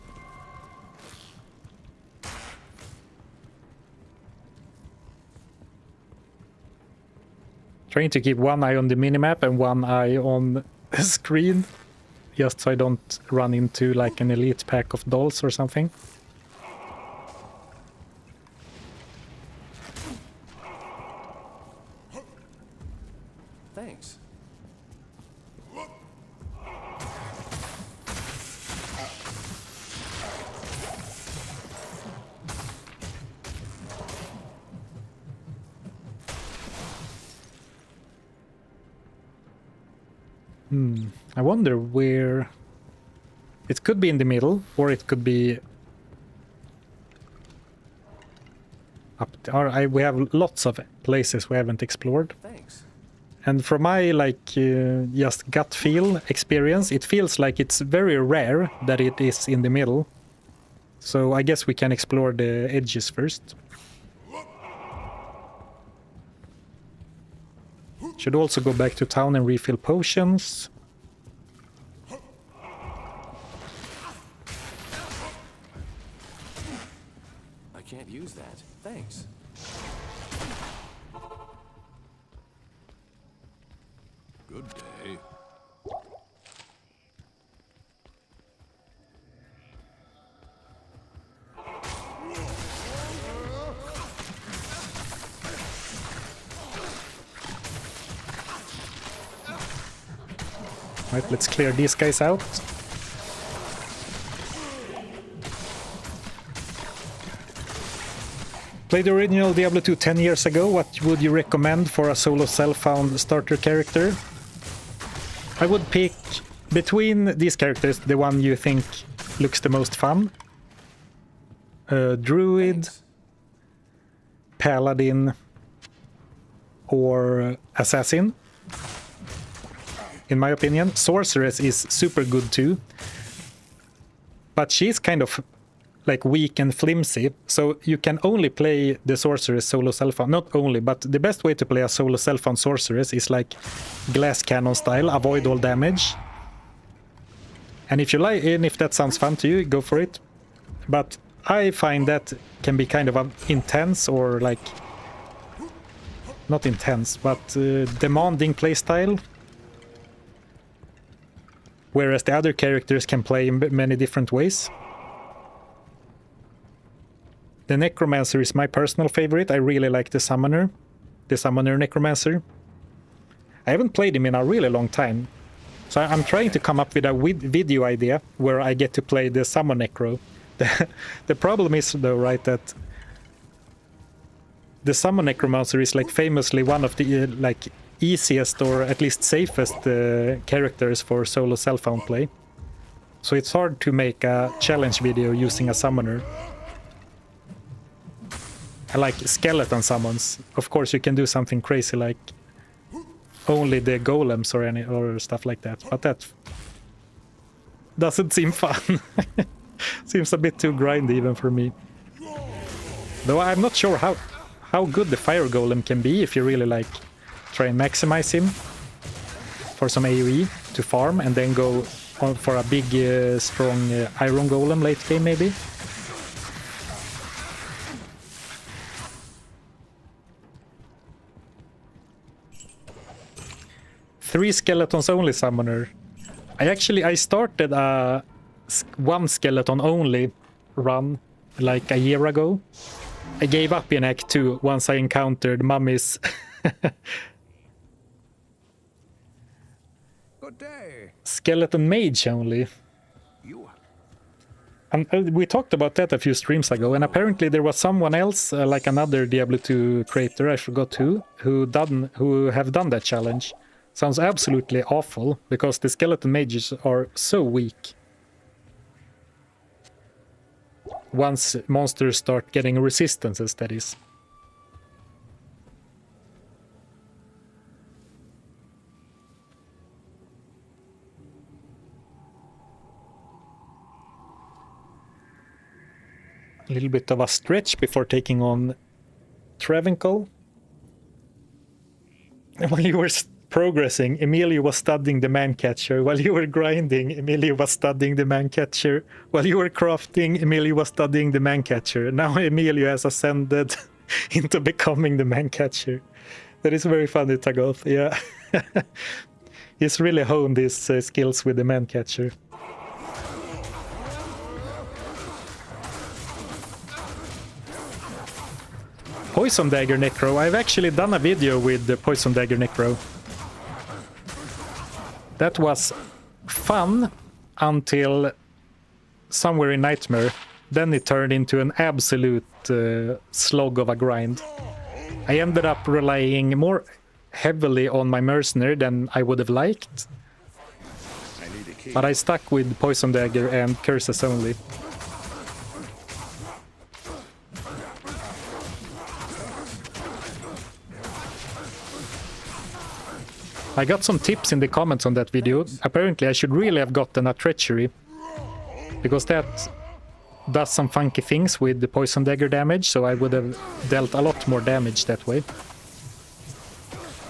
Trying to keep one eye on the minimap and one eye on the screen, just so I don't run into like an elite pack of dolls or something. Thanks. I wonder where... It could be in the middle, or it could be... up or we have lots of places we haven't explored. Thanks. And from my, like, just gut feel experience, it feels like it's very rare that it is in the middle. So I guess we can explore the edges first. Should also go back to town and refill potions. I can't use that. Thanks. Good day. Right, let's clear these guys out. Played the original Diablo 2 10 years ago. What would you recommend for a solo self-found starter character? I would pick, between these characters, the one you think looks the most fun. Druid, Thanks. Paladin, or Assassin. In my opinion, Sorceress is super good too. But she's kind of like weak and flimsy, so you can only play the Sorceress solo self-found. Not only, but the best way to play a solo self-found Sorceress is like glass cannon style, avoid all damage. And if you like, and if that sounds fun to you, go for it. But I find that can be kind of intense, or like, not intense, but demanding playstyle. Whereas the other characters can play in many different ways. The Necromancer is my personal favorite. I really like the Summoner Necromancer. I haven't played him in a really long time. So I'm trying to come up with a video idea where I get to play the Summon Necro. The problem is though, right, that the Summon Necromancer is like famously one of the like easiest or at least safest characters for solo self-found play. So it's hard to make a challenge video using a summoner. I like skeleton summons. Of course you can do something crazy like only the golems or stuff like that, but that doesn't seem fun. Seems a bit too grindy even for me. Though I'm not sure how good the fire golem can be if you really like try and maximize him for some AoE to farm and then go on for a big strong iron golem late game maybe. Three skeletons only summoner. I started a one skeleton only run like a year ago. I gave up in Act 2 once I encountered Mummy's Good day. skeleton mage only. You. And we talked about that a few streams ago, and apparently there was someone else, like another Diablo 2 creator, I forgot who have done that challenge. Sounds absolutely awful, because the skeleton mages are so weak. Once monsters start getting resistances, that is. A little bit of a stretch before taking on Travancore. While you were progressing, Emilio was studying the man-catcher. While you were grinding, Emilio was studying the man-catcher. While you were crafting, Emilio was studying the man-catcher. Now Emilio has ascended into becoming the man-catcher. That is very funny, Tagoth. Yeah. He's really honed his skills with the man-catcher. Poison Dagger Necro. I've actually done a video with the Poison Dagger Necro. That was fun until somewhere in Nightmare. Then it turned into an absolute slog of a grind. I ended up relying more heavily on my Mercenary than I would have liked. But I stuck with Poison Dagger and Curses only. I got some tips in the comments on that video. Apparently I should really have gotten a Treachery, because that does some funky things with the Poison Dagger damage, so I would have dealt a lot more damage that way.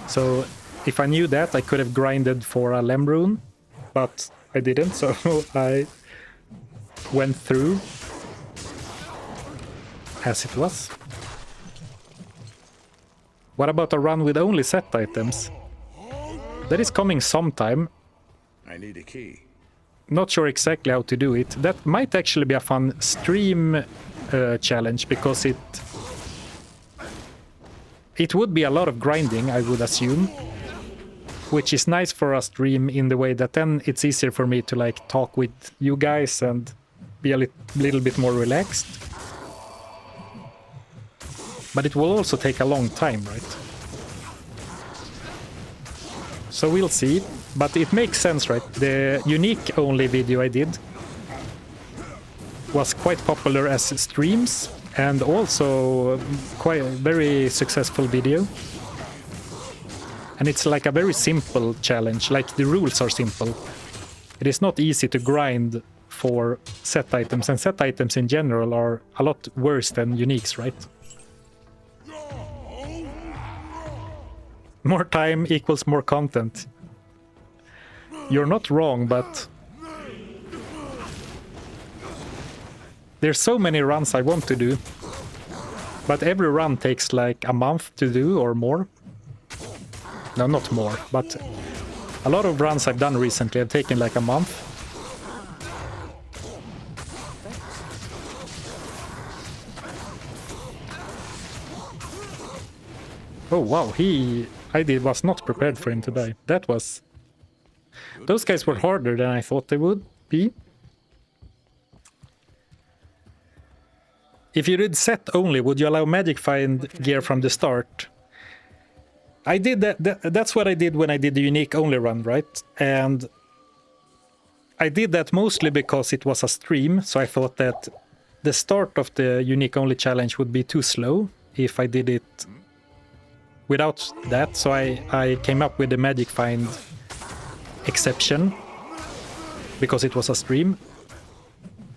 So if I knew that, I could have grinded for a Lem Rune, but I didn't, so I went through as it was. What about a run with only set items? That is coming sometime. I need a key. Not sure exactly how to do it. That might actually be a fun stream challenge, because it would be a lot of grinding, I would assume, which is nice for a stream in the way that then it's easier for me to like talk with you guys and be a little bit more relaxed. But it will also take a long time, right? So we'll see, but it makes sense, right? The unique only video I did was quite popular as streams, and also quite a very successful video. And it's like a very simple challenge, like the rules are simple. It is not easy to grind for set items, and set items in general are a lot worse than uniques, right? More time equals more content. You're not wrong, but there's so many runs I want to do. But every run takes like a month to do or more. No, not more, but a lot of runs I've done recently have taken like a month. Oh wow, I was not prepared for him to die. That was... Those guys were harder than I thought they would be. If you did set only, would you allow magic find gear from the start? I did that. That's what I did when I did the unique only run, right? And I did that mostly because it was a stream, so I thought that the start of the unique only challenge would be too slow if I did it without that, so I came up with the magic find exception because it was a stream.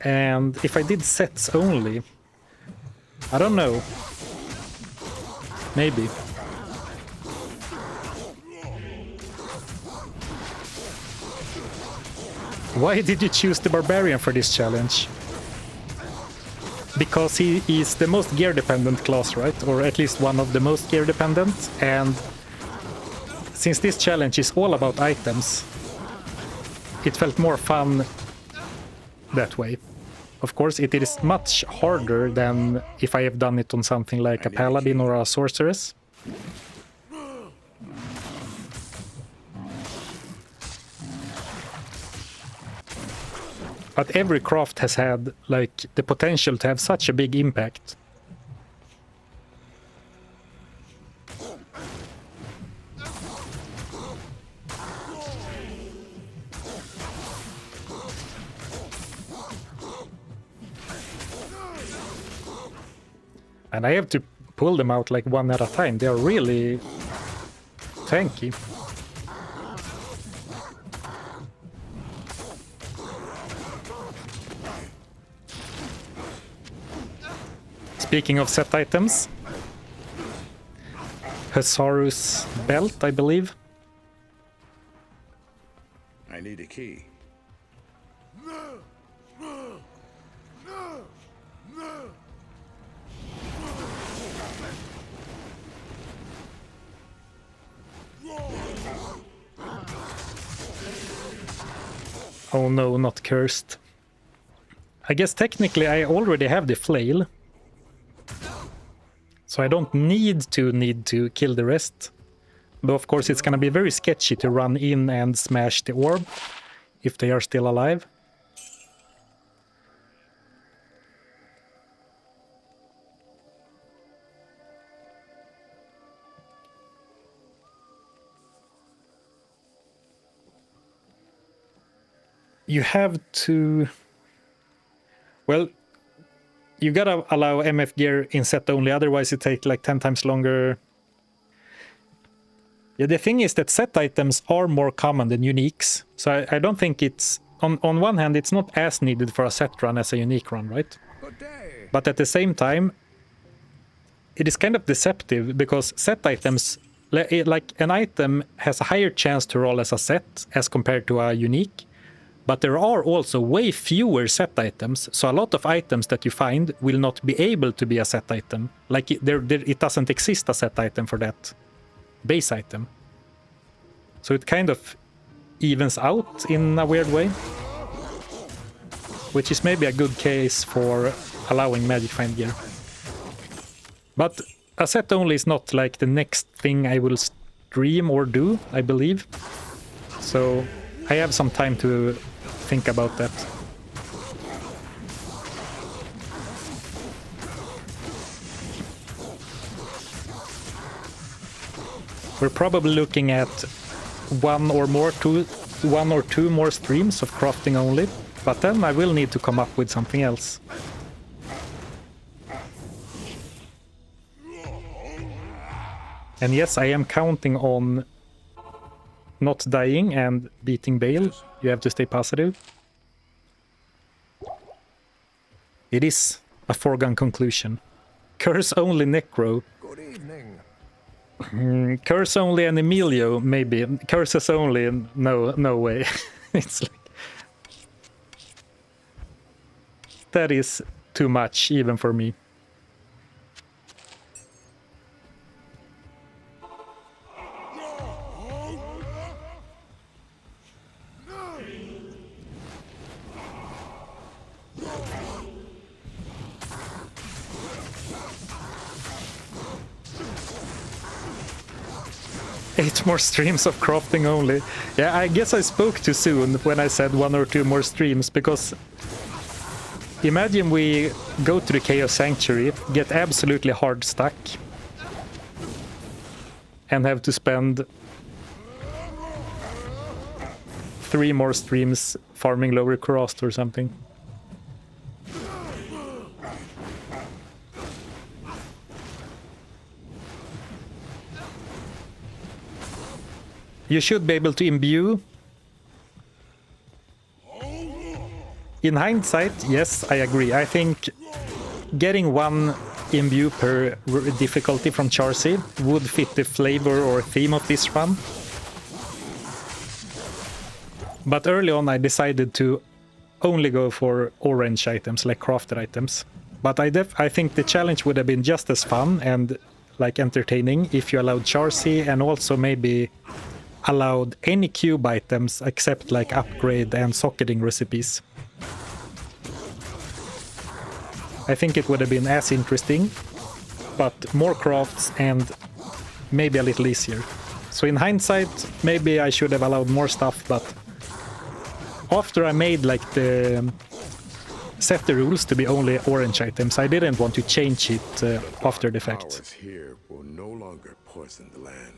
And if I did sets only, I don't know, maybe. Why did you choose the Barbarian for this challenge? Because he is the most gear-dependent class, right? Or at least one of the most gear-dependent. And since this challenge is all about items, it felt more fun that way. Of course, it is much harder than if I have done it on something like a Paladin or a Sorceress. But every craft has had like the potential to have such a big impact. And I have to pull them out like one at a time. They are really tanky. Speaking of set items, Hussarus belt, I believe. I need a key. Oh no, not cursed. I guess technically I already have the flail. So I don't need to kill the rest. Though of course it's gonna be very sketchy to run in and smash the orb if they are still alive. You have to... Well, you gotta allow MF gear in set only, otherwise it takes like 10 times longer. Yeah, the thing is that set items are more common than uniques, so I don't think it's... On one hand, it's not as needed for a set run as a unique run, right? But at the same time, it is kind of deceptive, because set items... Like, an item has a higher chance to roll as a set as compared to a unique. But there are also way fewer set items, so a lot of items that you find will not be able to be a set item. Like, it doesn't exist a set item for that base item. So it kind of evens out in a weird way. Which is maybe a good case for allowing Magic Find gear. But a set only is not like the next thing I will stream or do, I believe. So I have some time to think about that. We're probably looking at one or two more streams of crafting only, but then I will need to come up with something else. And yes, I am counting on not dying and beating Bale. You have to stay positive. It is a foregone conclusion. Curse only Necro. Good evening. Curse only and Emilio, maybe. Curses only, no way. It's like... That is too much, even for me. Eight more streams of crafting only. Yeah, I guess I spoke too soon when I said 1 or 2 more streams, because imagine we go to the Chaos Sanctuary, get absolutely hard stuck, and have to spend 3 more streams farming lower Crossed or something. You should be able to imbue. In hindsight, yes, I agree. I think getting 1 imbue per difficulty from Charcy would fit the flavor or theme of this run. But early on I decided to only go for orange items, like crafted items. But I think the challenge would have been just as fun and like entertaining if you allowed Charcy, and also maybe allowed any cube items except like upgrade and socketing recipes. I think it would have been as interesting, but more crafts and maybe a little easier. So in hindsight, maybe I should have allowed more stuff, but after I made like set the rules to be only orange items, I didn't want to change it after the fact. Powers here will no longer poison the land.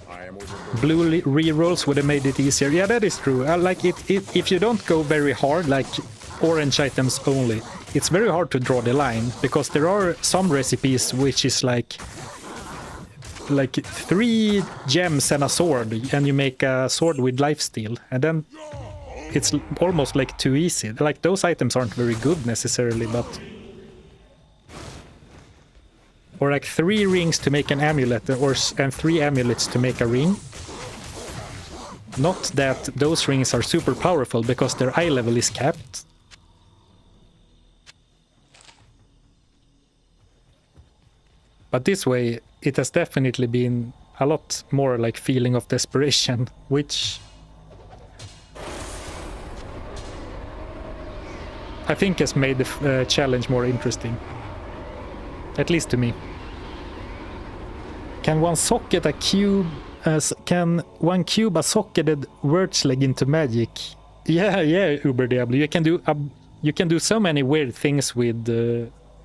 I am overburdened. Blue rerolls would have made it easier. Yeah, that is true. Like if you don't go very hard, like orange items only, it's very hard to draw the line, because there are some recipes which is like 3 gems and a sword, and you make a sword with lifesteal, and then it's almost like too easy. Like those items aren't very good necessarily, but or like 3 rings to make an amulet, and 3 amulets to make a ring. Not that those rings are super powerful, because their eye level is capped. But this way, it has definitely been a lot more like feeling of desperation, which I think has made the challenge more interesting. At least to me. Can one socket a cube? Can one cube a socketed Wurtzleg into magic? Yeah, Uber Diablo. You can do so many weird things with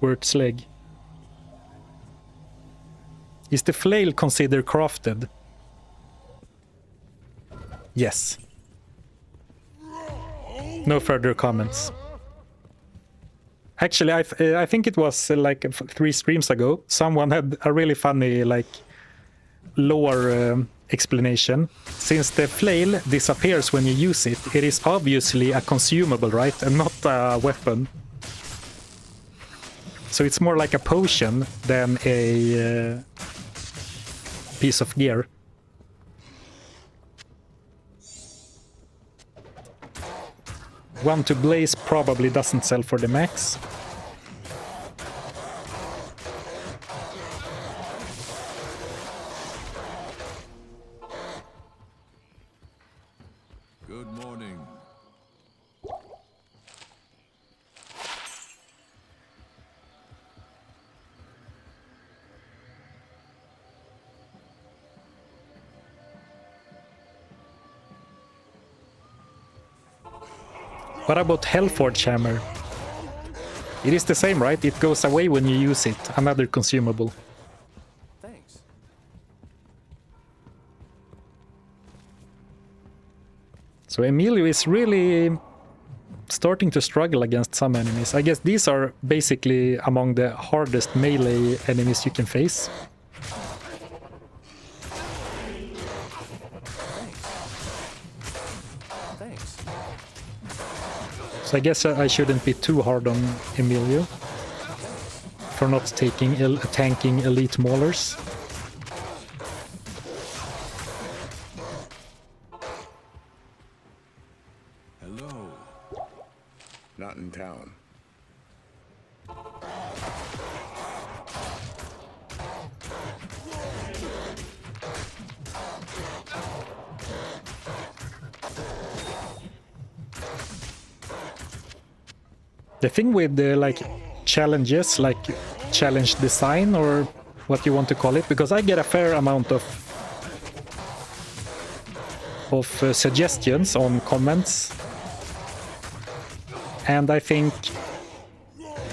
Wurtzleg. Is the flail considered crafted? Yes. No further comments. Actually, I think it was like 3 streams ago, someone had a really funny like lore explanation. Since the flail disappears when you use it, it is obviously a consumable, right? And not a weapon. So it's more like a potion than a piece of gear. One to blaze probably doesn't sell for the max. Good morning. What about Hellforge Hammer? It is the same, right? It goes away when you use it. Another consumable. Thanks. So Emilio is really starting to struggle against some enemies. I guess these are basically among the hardest melee enemies you can face. Thanks. So I guess I shouldn't be too hard on Emilio for not tanking elite maulers. Hello. Not in town. The thing with the like challenges, like challenge design or what you want to call it, because I get a fair amount of suggestions on comments, and I think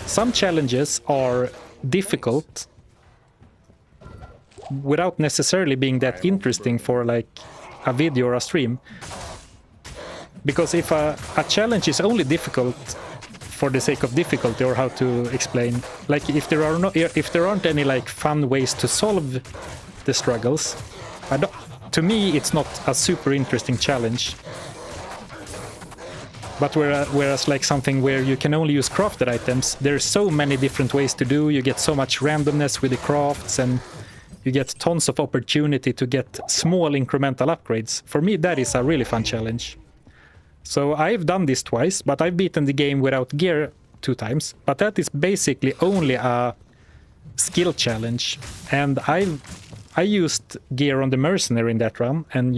some challenges are difficult without necessarily being that interesting for like a video or a stream. Because if a challenge is only difficult for the sake of difficulty, or how to explain, like if there aren't any like fun ways to solve the struggles, to me it's not a super interesting challenge. But whereas like something where you can only use crafted items, there's so many different ways to do, you get so much randomness with the crafts, and you get tons of opportunity to get small incremental upgrades. For me, that is a really fun challenge. So I've done this twice, but I've beaten the game without gear 2 times. But that is basically only a skill challenge. And I used gear on the mercenary in that run, and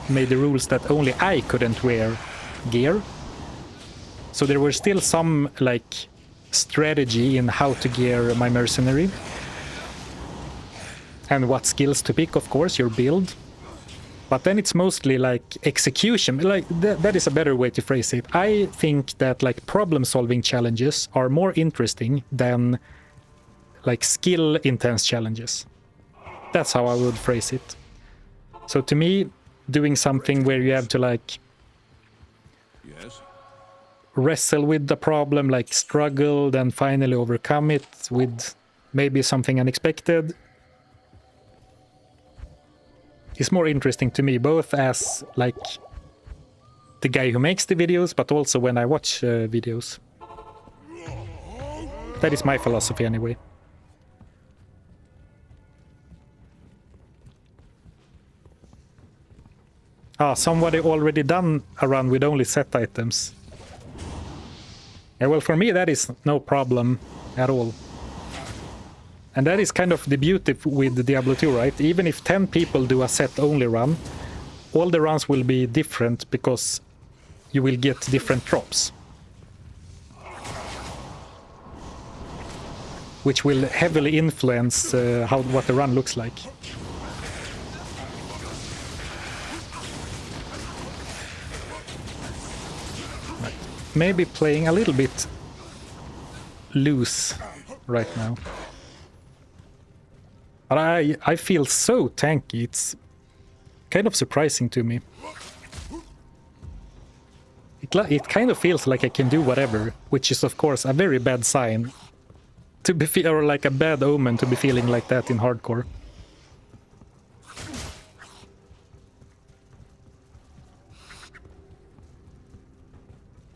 made the rules that only I couldn't wear gear. So there were still some like strategy in how to gear my mercenary. And what skills to pick, of course, your build. But then it's mostly like execution. Like that is a better way to phrase it. I think that like problem-solving challenges are more interesting than like skill-intense challenges. That's how I would phrase it. So to me, doing something where you have to like Yes. wrestle with the problem, like struggle, then finally overcome it with maybe something unexpected, is more interesting to me, both as like the guy who makes the videos, but also when I watch videos. That is my philosophy anyway. Ah, somebody already done a run with only set items. Yeah, well, for me that is no problem at all. And that is kind of the beauty with Diablo 2, right? Even if 10 people do a set-only run, all the runs will be different because you will get different drops. Which will heavily influence what the run looks like. Right. Maybe playing a little bit loose right now. But I feel so tanky, it's kind of surprising to me. It kind of feels like I can do whatever, which is of course a very bad sign to be or like a bad omen to be feeling like that in hardcore.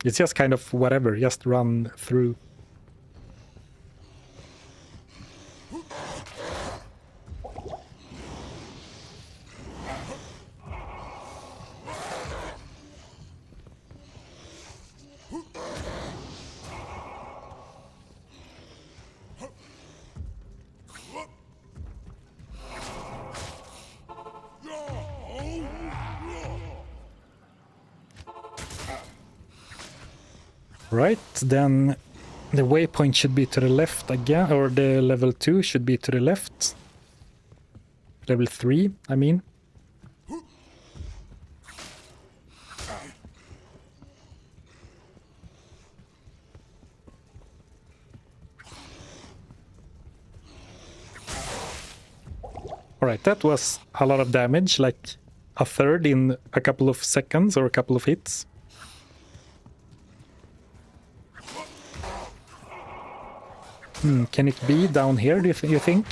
It's just kind of whatever, just run through. Right, then the waypoint should be to the left again, or the level 2 should be to the left. Level 3, I mean. Alright, that was a lot of damage, like a third in a couple of seconds or a couple of hits. Can it be down here, do you think?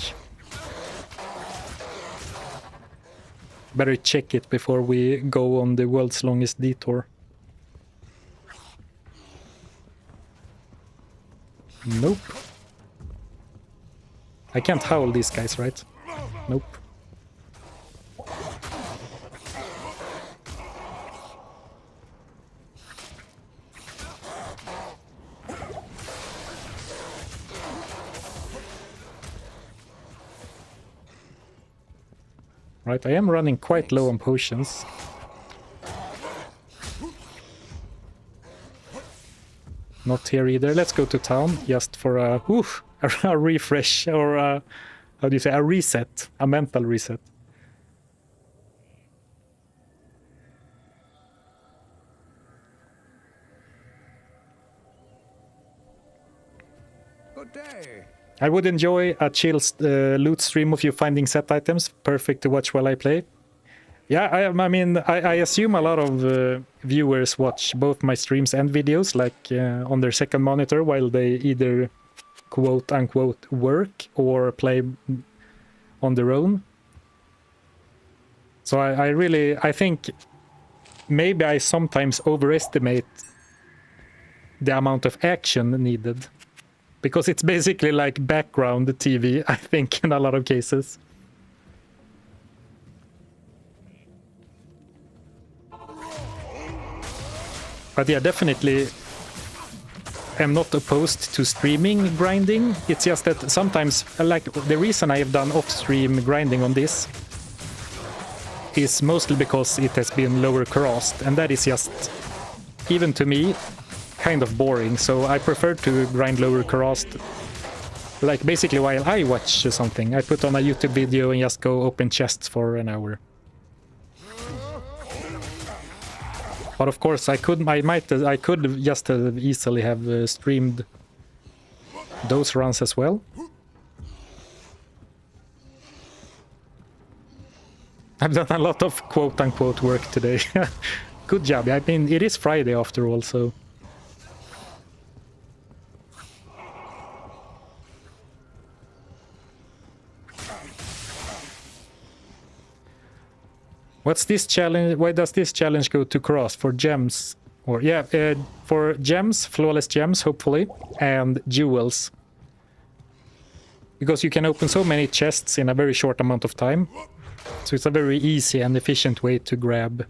Better check it before we go on the world's longest detour. Nope. I can't howl these guys, right? Nope. Right, I am running quite low on potions. Not here either. Let's go to town just for a refresh, or how do you say, a reset, a mental reset. Good day. I would enjoy a chill loot stream of you finding set items. Perfect to watch while I play. Yeah, I assume a lot of viewers watch both my streams and videos, like on their second monitor, while they either quote-unquote work or play on their own. So I think maybe I sometimes overestimate the amount of action needed. Because it's basically like background TV, I think, in a lot of cases. But yeah, definitely am not opposed to streaming grinding. It's just that sometimes, like, the reason I have done off-stream grinding on this is mostly because it has been lower cost, and that is just, even to me, kind of boring, so I prefer to grind lower cost. Like basically while I watch something, I put on a YouTube video and just go open chests for an hour. But of course I could just easily have streamed those runs as well. I've done a lot of quote-unquote work today. Good job. I mean, it is Friday after all, so... What's this challenge? Why does this challenge go to cross? For gems? Or yeah, for gems, flawless gems, hopefully, and jewels. Because you can open so many chests in a very short amount of time. So it's a very easy and efficient way to grab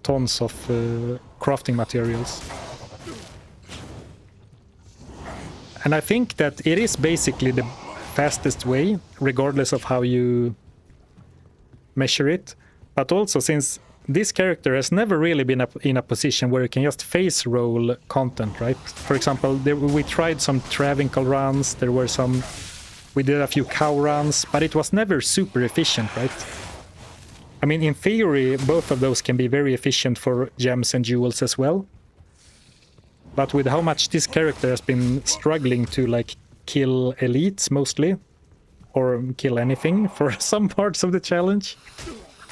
tons of crafting materials. And I think that it is basically the fastest way, regardless of how you measure it. But also, since this character has never really been in a position where you can just face roll content, right? For example, we tried some Travincal runs, there were some... We did a few cow runs, but it was never super efficient, right? I mean, in theory, both of those can be very efficient for gems and jewels as well. But with how much this character has been struggling to, like, kill elites, mostly, or kill anything for some parts of the challenge,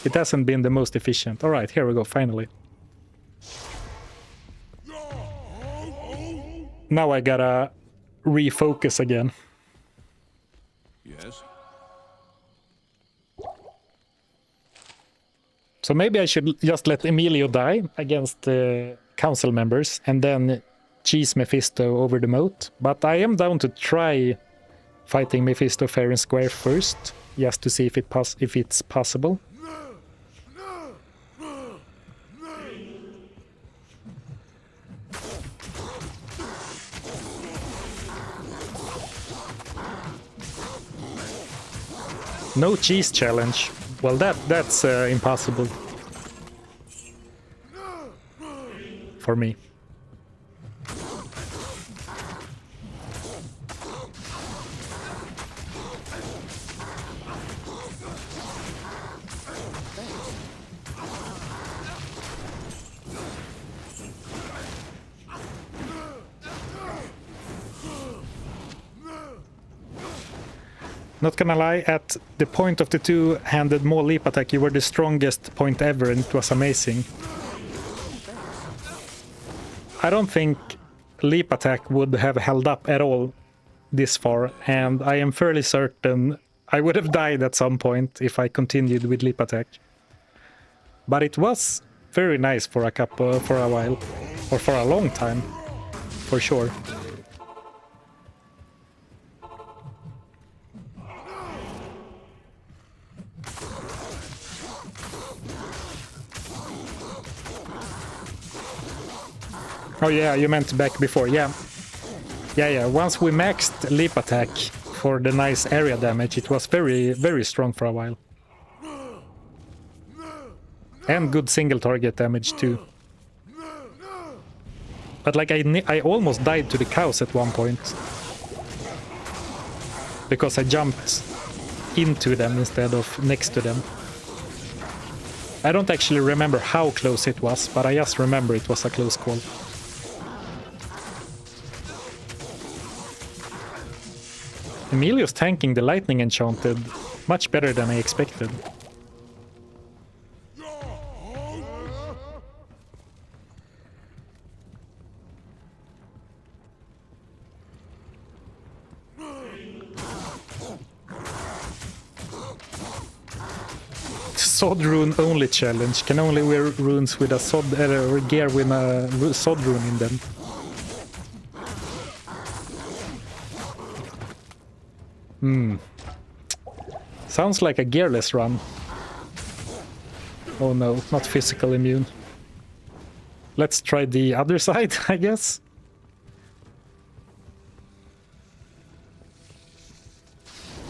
it hasn't been the most efficient. Alright, here we go, finally. Now I gotta refocus again. Yes. So maybe I should just let Emilio die against the council members and then cheese Mephisto over the moat. But I am down to try fighting Mephisto fair and square first, just to see if it's possible. No cheese challenge. Well, that's impossible for me. Not gonna lie, at the point of the two-handed maul leap attack, you were the strongest point ever, and it was amazing. I don't think leap attack would have held up at all this far, and I am fairly certain I would have died at some point if I continued with leap attack. But it was very nice for a while, or for a long time, for sure. Oh yeah, you meant back before, yeah. Yeah, once we maxed leap attack for the nice area damage, it was very, very strong for a while. And good single target damage too. But like I almost died to the cows at one point. Because I jumped into them instead of next to them. I don't actually remember how close it was, but I just remember it was a close call. Emilio's tanking the lightning enchanted much better than I expected. Sod rune only challenge. Can only wear runes with a sod or gear with a sod rune in them. Sounds like a gearless run. Oh no, not physical immune. Let's try the other side, I guess.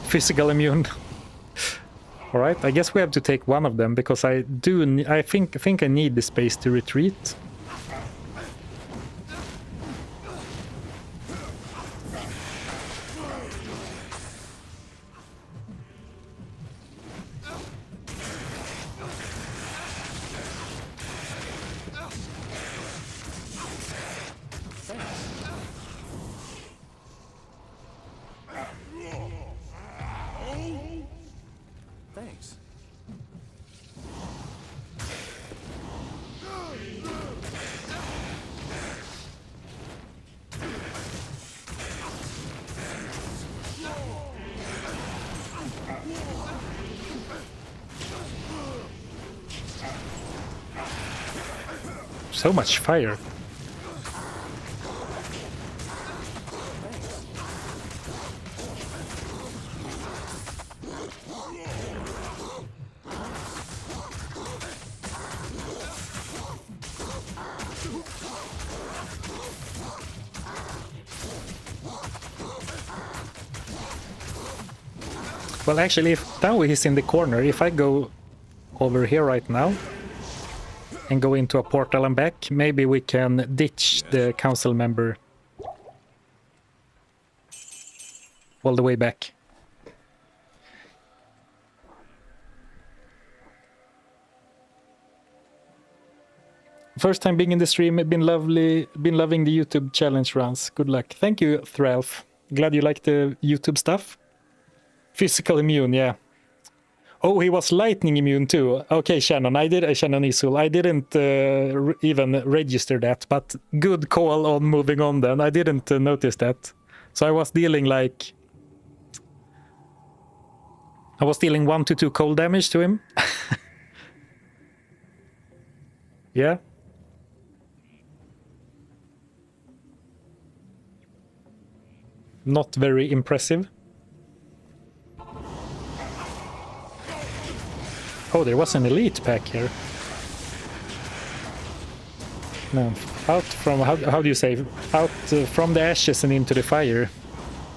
Physical immune. Alright, I guess we have to take one of them because I think I need the space to retreat. So much fire. Well, actually, if now he's in the corner, if I go over here right now and go into a portal and back, maybe we can ditch the council member all the way back. First time being in the stream, been loving the YouTube challenge runs. Good luck. Thank you, Thralf. Glad you like the YouTube stuff. Physical immune, yeah. Oh, he was lightning immune too. Okay, Shannon, Shannon Isul. I didn't even register that, but good call on moving on then. I didn't notice that. So I was dealing 1 to 2 cold damage to him. Yeah. Not very impressive. Oh, there was an elite pack here. No, out from, how do you say? Out from the ashes and into the fire.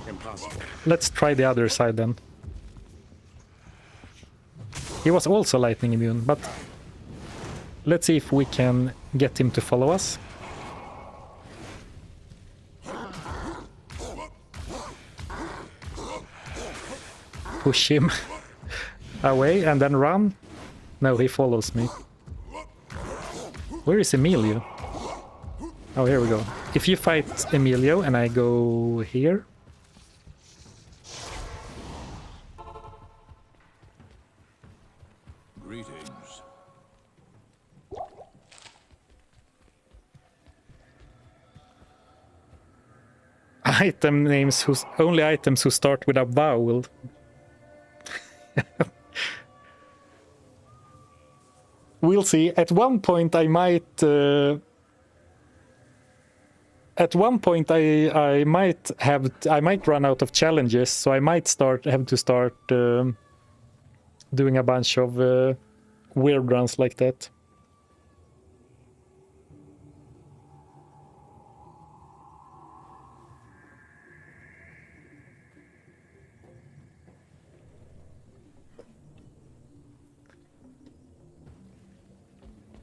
Impossible. Let's try the other side then. He was also lightning immune, but let's see if we can get him to follow us. Push him away and then run. No, he follows me. Where is Emilio? Oh, here we go. If you fight Emilio and I go here. Greetings. Item names whose only items who start with a vowel. We'll see. At one point I might I might run out of challenges, so I might have to start doing a bunch of weird runs like that.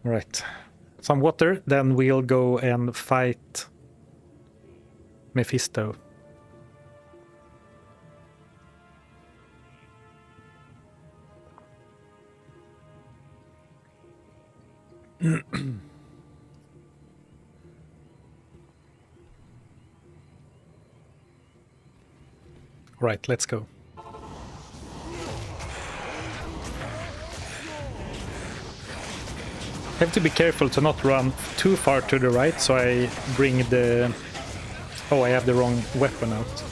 Right. Some water, then we'll go and fight Mephisto. Right, let's go. Have to be careful to not run too far to the right, so I bring the... Oh, I have the wrong weapon out.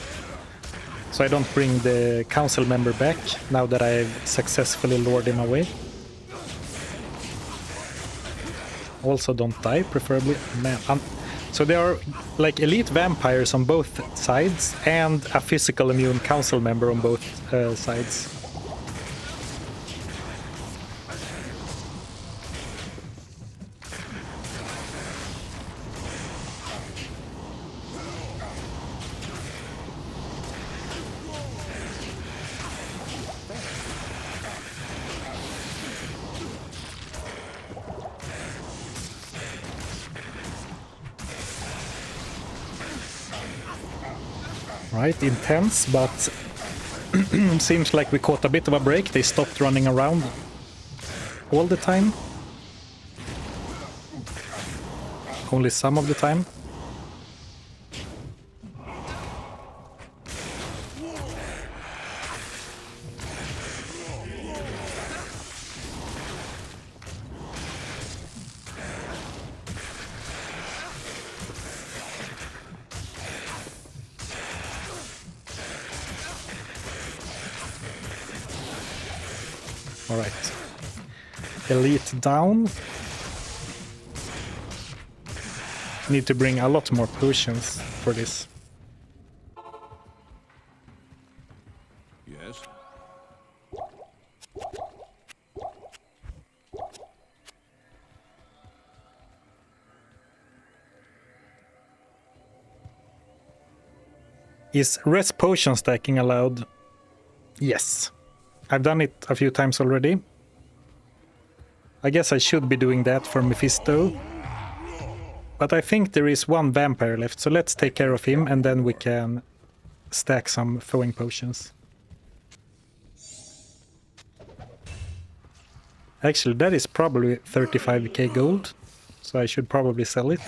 So I don't bring the council member back, now that I've successfully lured him away. Also don't die, preferably. Man, so there are like elite vampires on both sides, and a physical immune council member on both sides. Right, intense, but seems like we caught a bit of a break. They stopped running around all the time. Only some of the time. Alright. Elite down. need to bring a lot more potions for this. Yes. Is res potion stacking allowed? Yes. I've done it a few times already. I guess I should be doing that for Mephisto. But I think there is one vampire left, so let's take care of him and then we can stack some throwing potions. Actually, that is probably 35k gold, so I should probably sell it.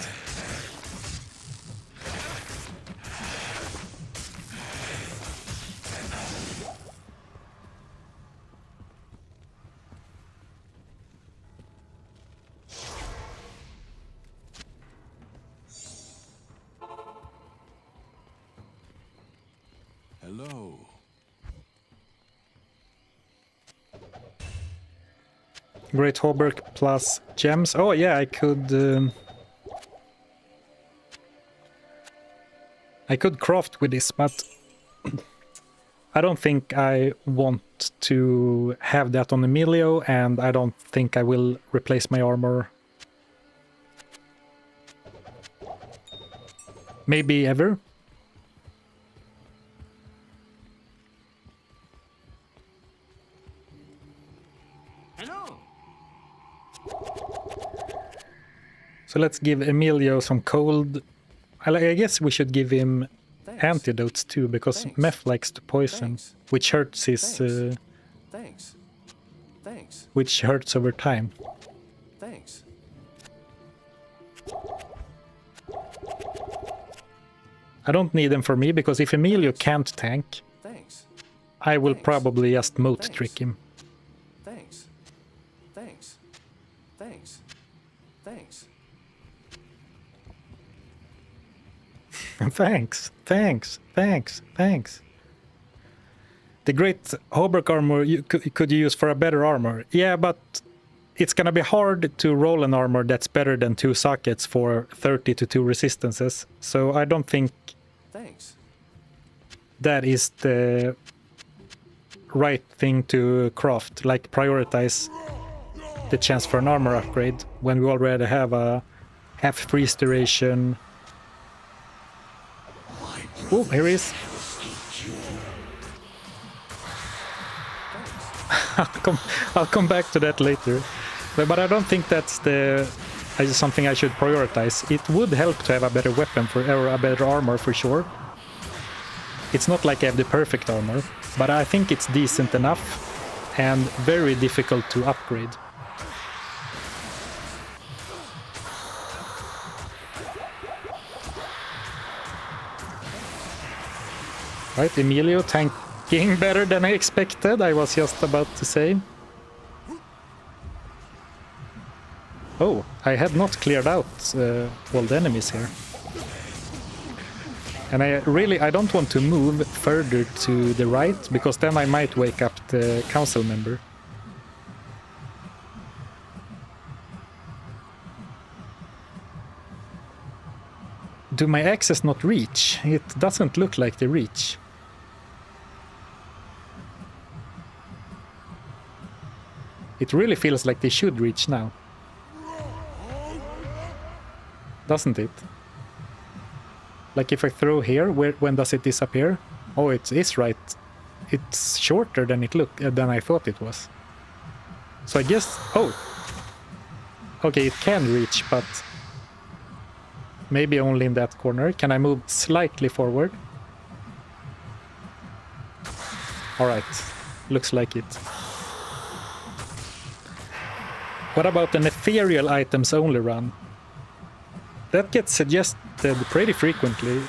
Hello. Great Hauberk plus gems. Oh yeah, I could craft with this, but I don't think I want to have that on Emilio, and I don't think I will replace my armor. Maybe ever. So let's give Emilio some cold. I guess we should give him antidotes too, because Meph likes to poison, which hurts his. Thanks. Which hurts over time. Thanks. I don't need them for me, because if Emilio can't tank, Thanks. I will Thanks. probably just moat Thanks. trick him. Thanks. Thanks. Thanks. Thanks. Thanks. The great Hauberk armor you could use for a better armor. Yeah, but it's gonna be hard to roll an armor that's better than 2 sockets for 30 to 2 resistances. So I don't think Thanks. that is the right thing to craft. Like, prioritize the chance for an armor upgrade when we already have a half freeze duration. Oh, here he is. I'll come back to that later. But I don't think that's something I should prioritize. It would help to have a better weapon or a better armor for sure. It's not like I have the perfect armor, but I think it's decent enough and very difficult to upgrade. Right, Emilio tanking better than I expected, I was just about to say. Oh, I had not cleared out all the enemies here. And I don't want to move further to the right, because then I might wake up the council member. Do my axes not reach? It doesn't look like they reach. It really feels like they should reach now. Doesn't it? Like if I throw here, when does it disappear? Oh, it is right. It's shorter than than I thought it was. So I guess... Oh! Okay, it can reach, but... maybe only in that corner. Can I move slightly forward? Alright, looks like it. What about an ethereal items only run? That gets suggested pretty frequently.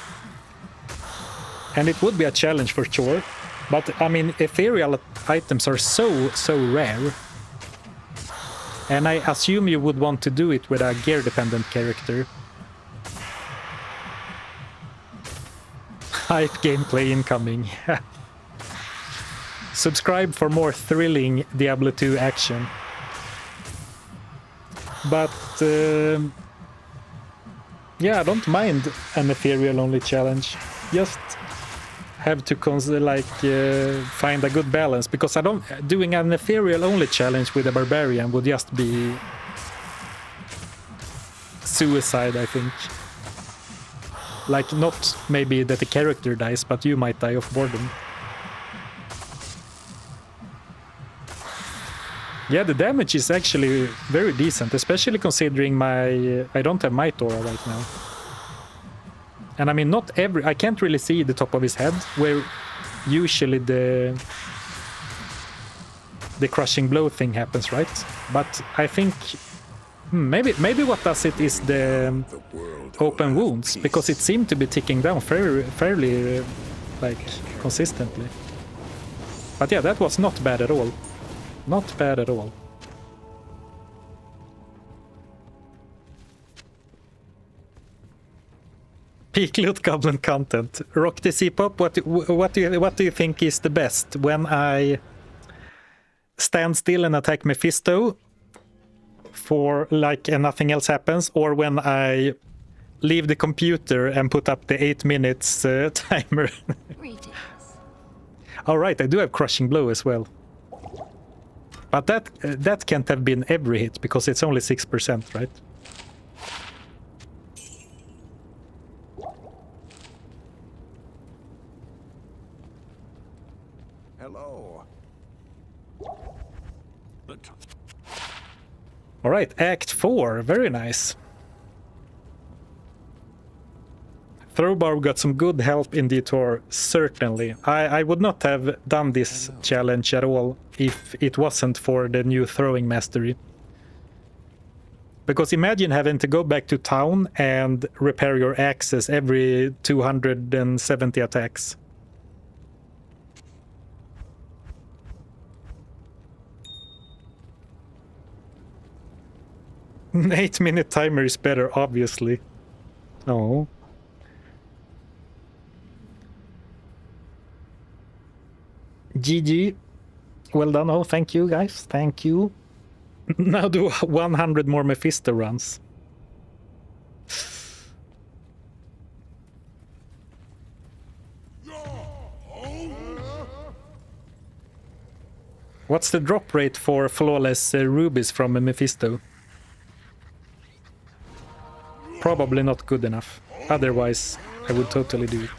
And it would be a challenge for sure. But I mean, ethereal items are so rare. And I assume you would want to do it with a gear dependent character. Hype gameplay incoming. Subscribe for more thrilling Diablo 2 action. Yeah, I don't mind an ethereal only challenge. Just have to find a good balance, because I don't doing an ethereal only challenge with a barbarian would just be suicide, I think. Like, not maybe that the character dies, but you might die of boredom. Yeah, the damage is actually very decent, especially considering I don't have Might Aura right now. And I mean, I can't really see the top of his head, where usually the crushing blow thing happens, right? But I think maybe what does it is the open wounds, because it seemed to be ticking down fairly consistently. But yeah, that was not bad at all. Not bad at all. Peak loot goblin content. Rock the C-pop. What do you think is the best? When I stand still and attack Mephisto for and nothing else happens, or when I leave the computer and put up the 8 minutes timer? All right, I do have crushing blow as well. But that can't have been every hit, because it's only 6%, right? Hello. All right, Act 4, very nice. Throwbar got some good help in D2R, certainly. I would not have done this challenge at all if it wasn't for the new throwing mastery. Because imagine having to go back to town and repair your axes every 270 attacks. An 8-minute timer is better, obviously. Oh. GG. Well done. Oh, thank you, guys. Thank you. Now do 100 more Mephisto runs. What's the drop rate for flawless rubies from a Mephisto? Probably not good enough. Otherwise, I would totally do it.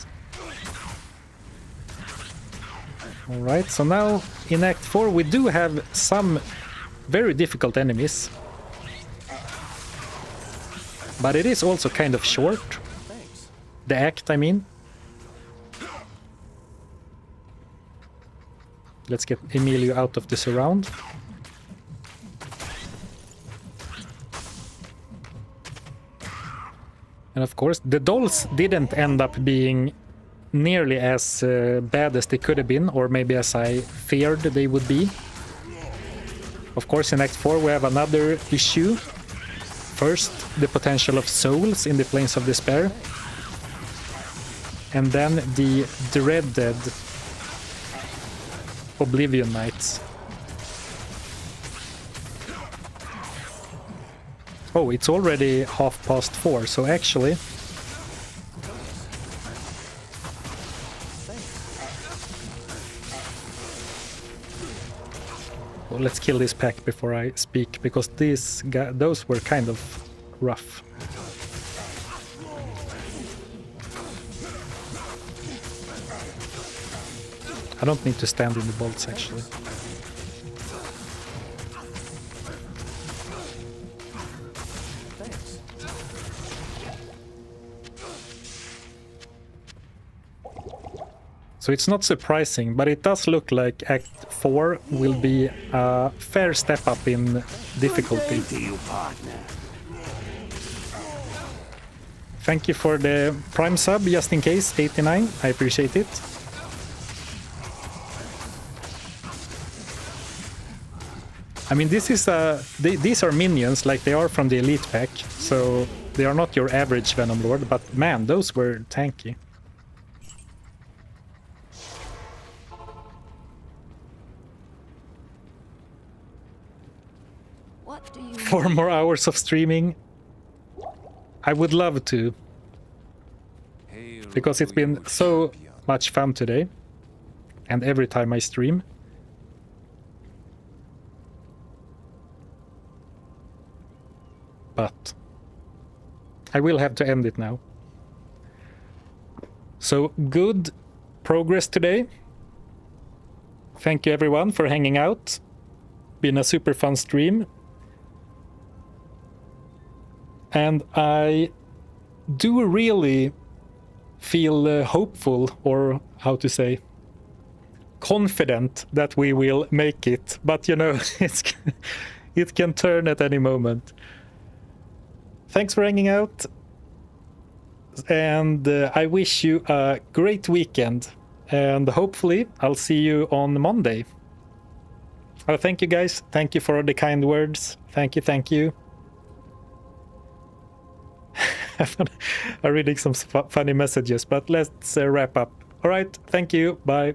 Alright, so now in Act 4 we do have some very difficult enemies. But it is also kind of short. The act, I mean. Let's get Emilio out of the surround. And of course, the dolls didn't end up being nearly as bad as they could have been, or maybe as I feared they would be. Of course, in Act 4 we have another issue. First, the potential of souls in the Plains of Despair. And then the dreaded Oblivion Knights. Oh, it's already 4:30, so actually... Well, let's kill this pack before I speak, because those were kind of rough. I don't need to stand in the bolts, actually. So it's not surprising, but it does look like Act 4 will be a fair step up in difficulty. Thank you for the Prime sub, just in case, 89. I appreciate it. I mean, this is these are minions, like they are from the Elite Pack, so they are not your average Venom Lord, but man, those were tanky. What do you 4 more hours of streaming. I would love to, Hail because it's to been your so champion. much fun today, and every time I stream. But I will have to end it now. So good progress today. Thank you everyone for hanging out. Been a super fun stream. And I do really feel hopeful, or how to say, confident that we will make it. But you know, it can turn at any moment. Thanks for hanging out. And I wish you a great weekend. And hopefully I'll see you on Monday. Thank you guys. Thank you for the kind words. Thank you, thank you. I'm reading some funny messages, but let's wrap up. All right, thank you. Bye.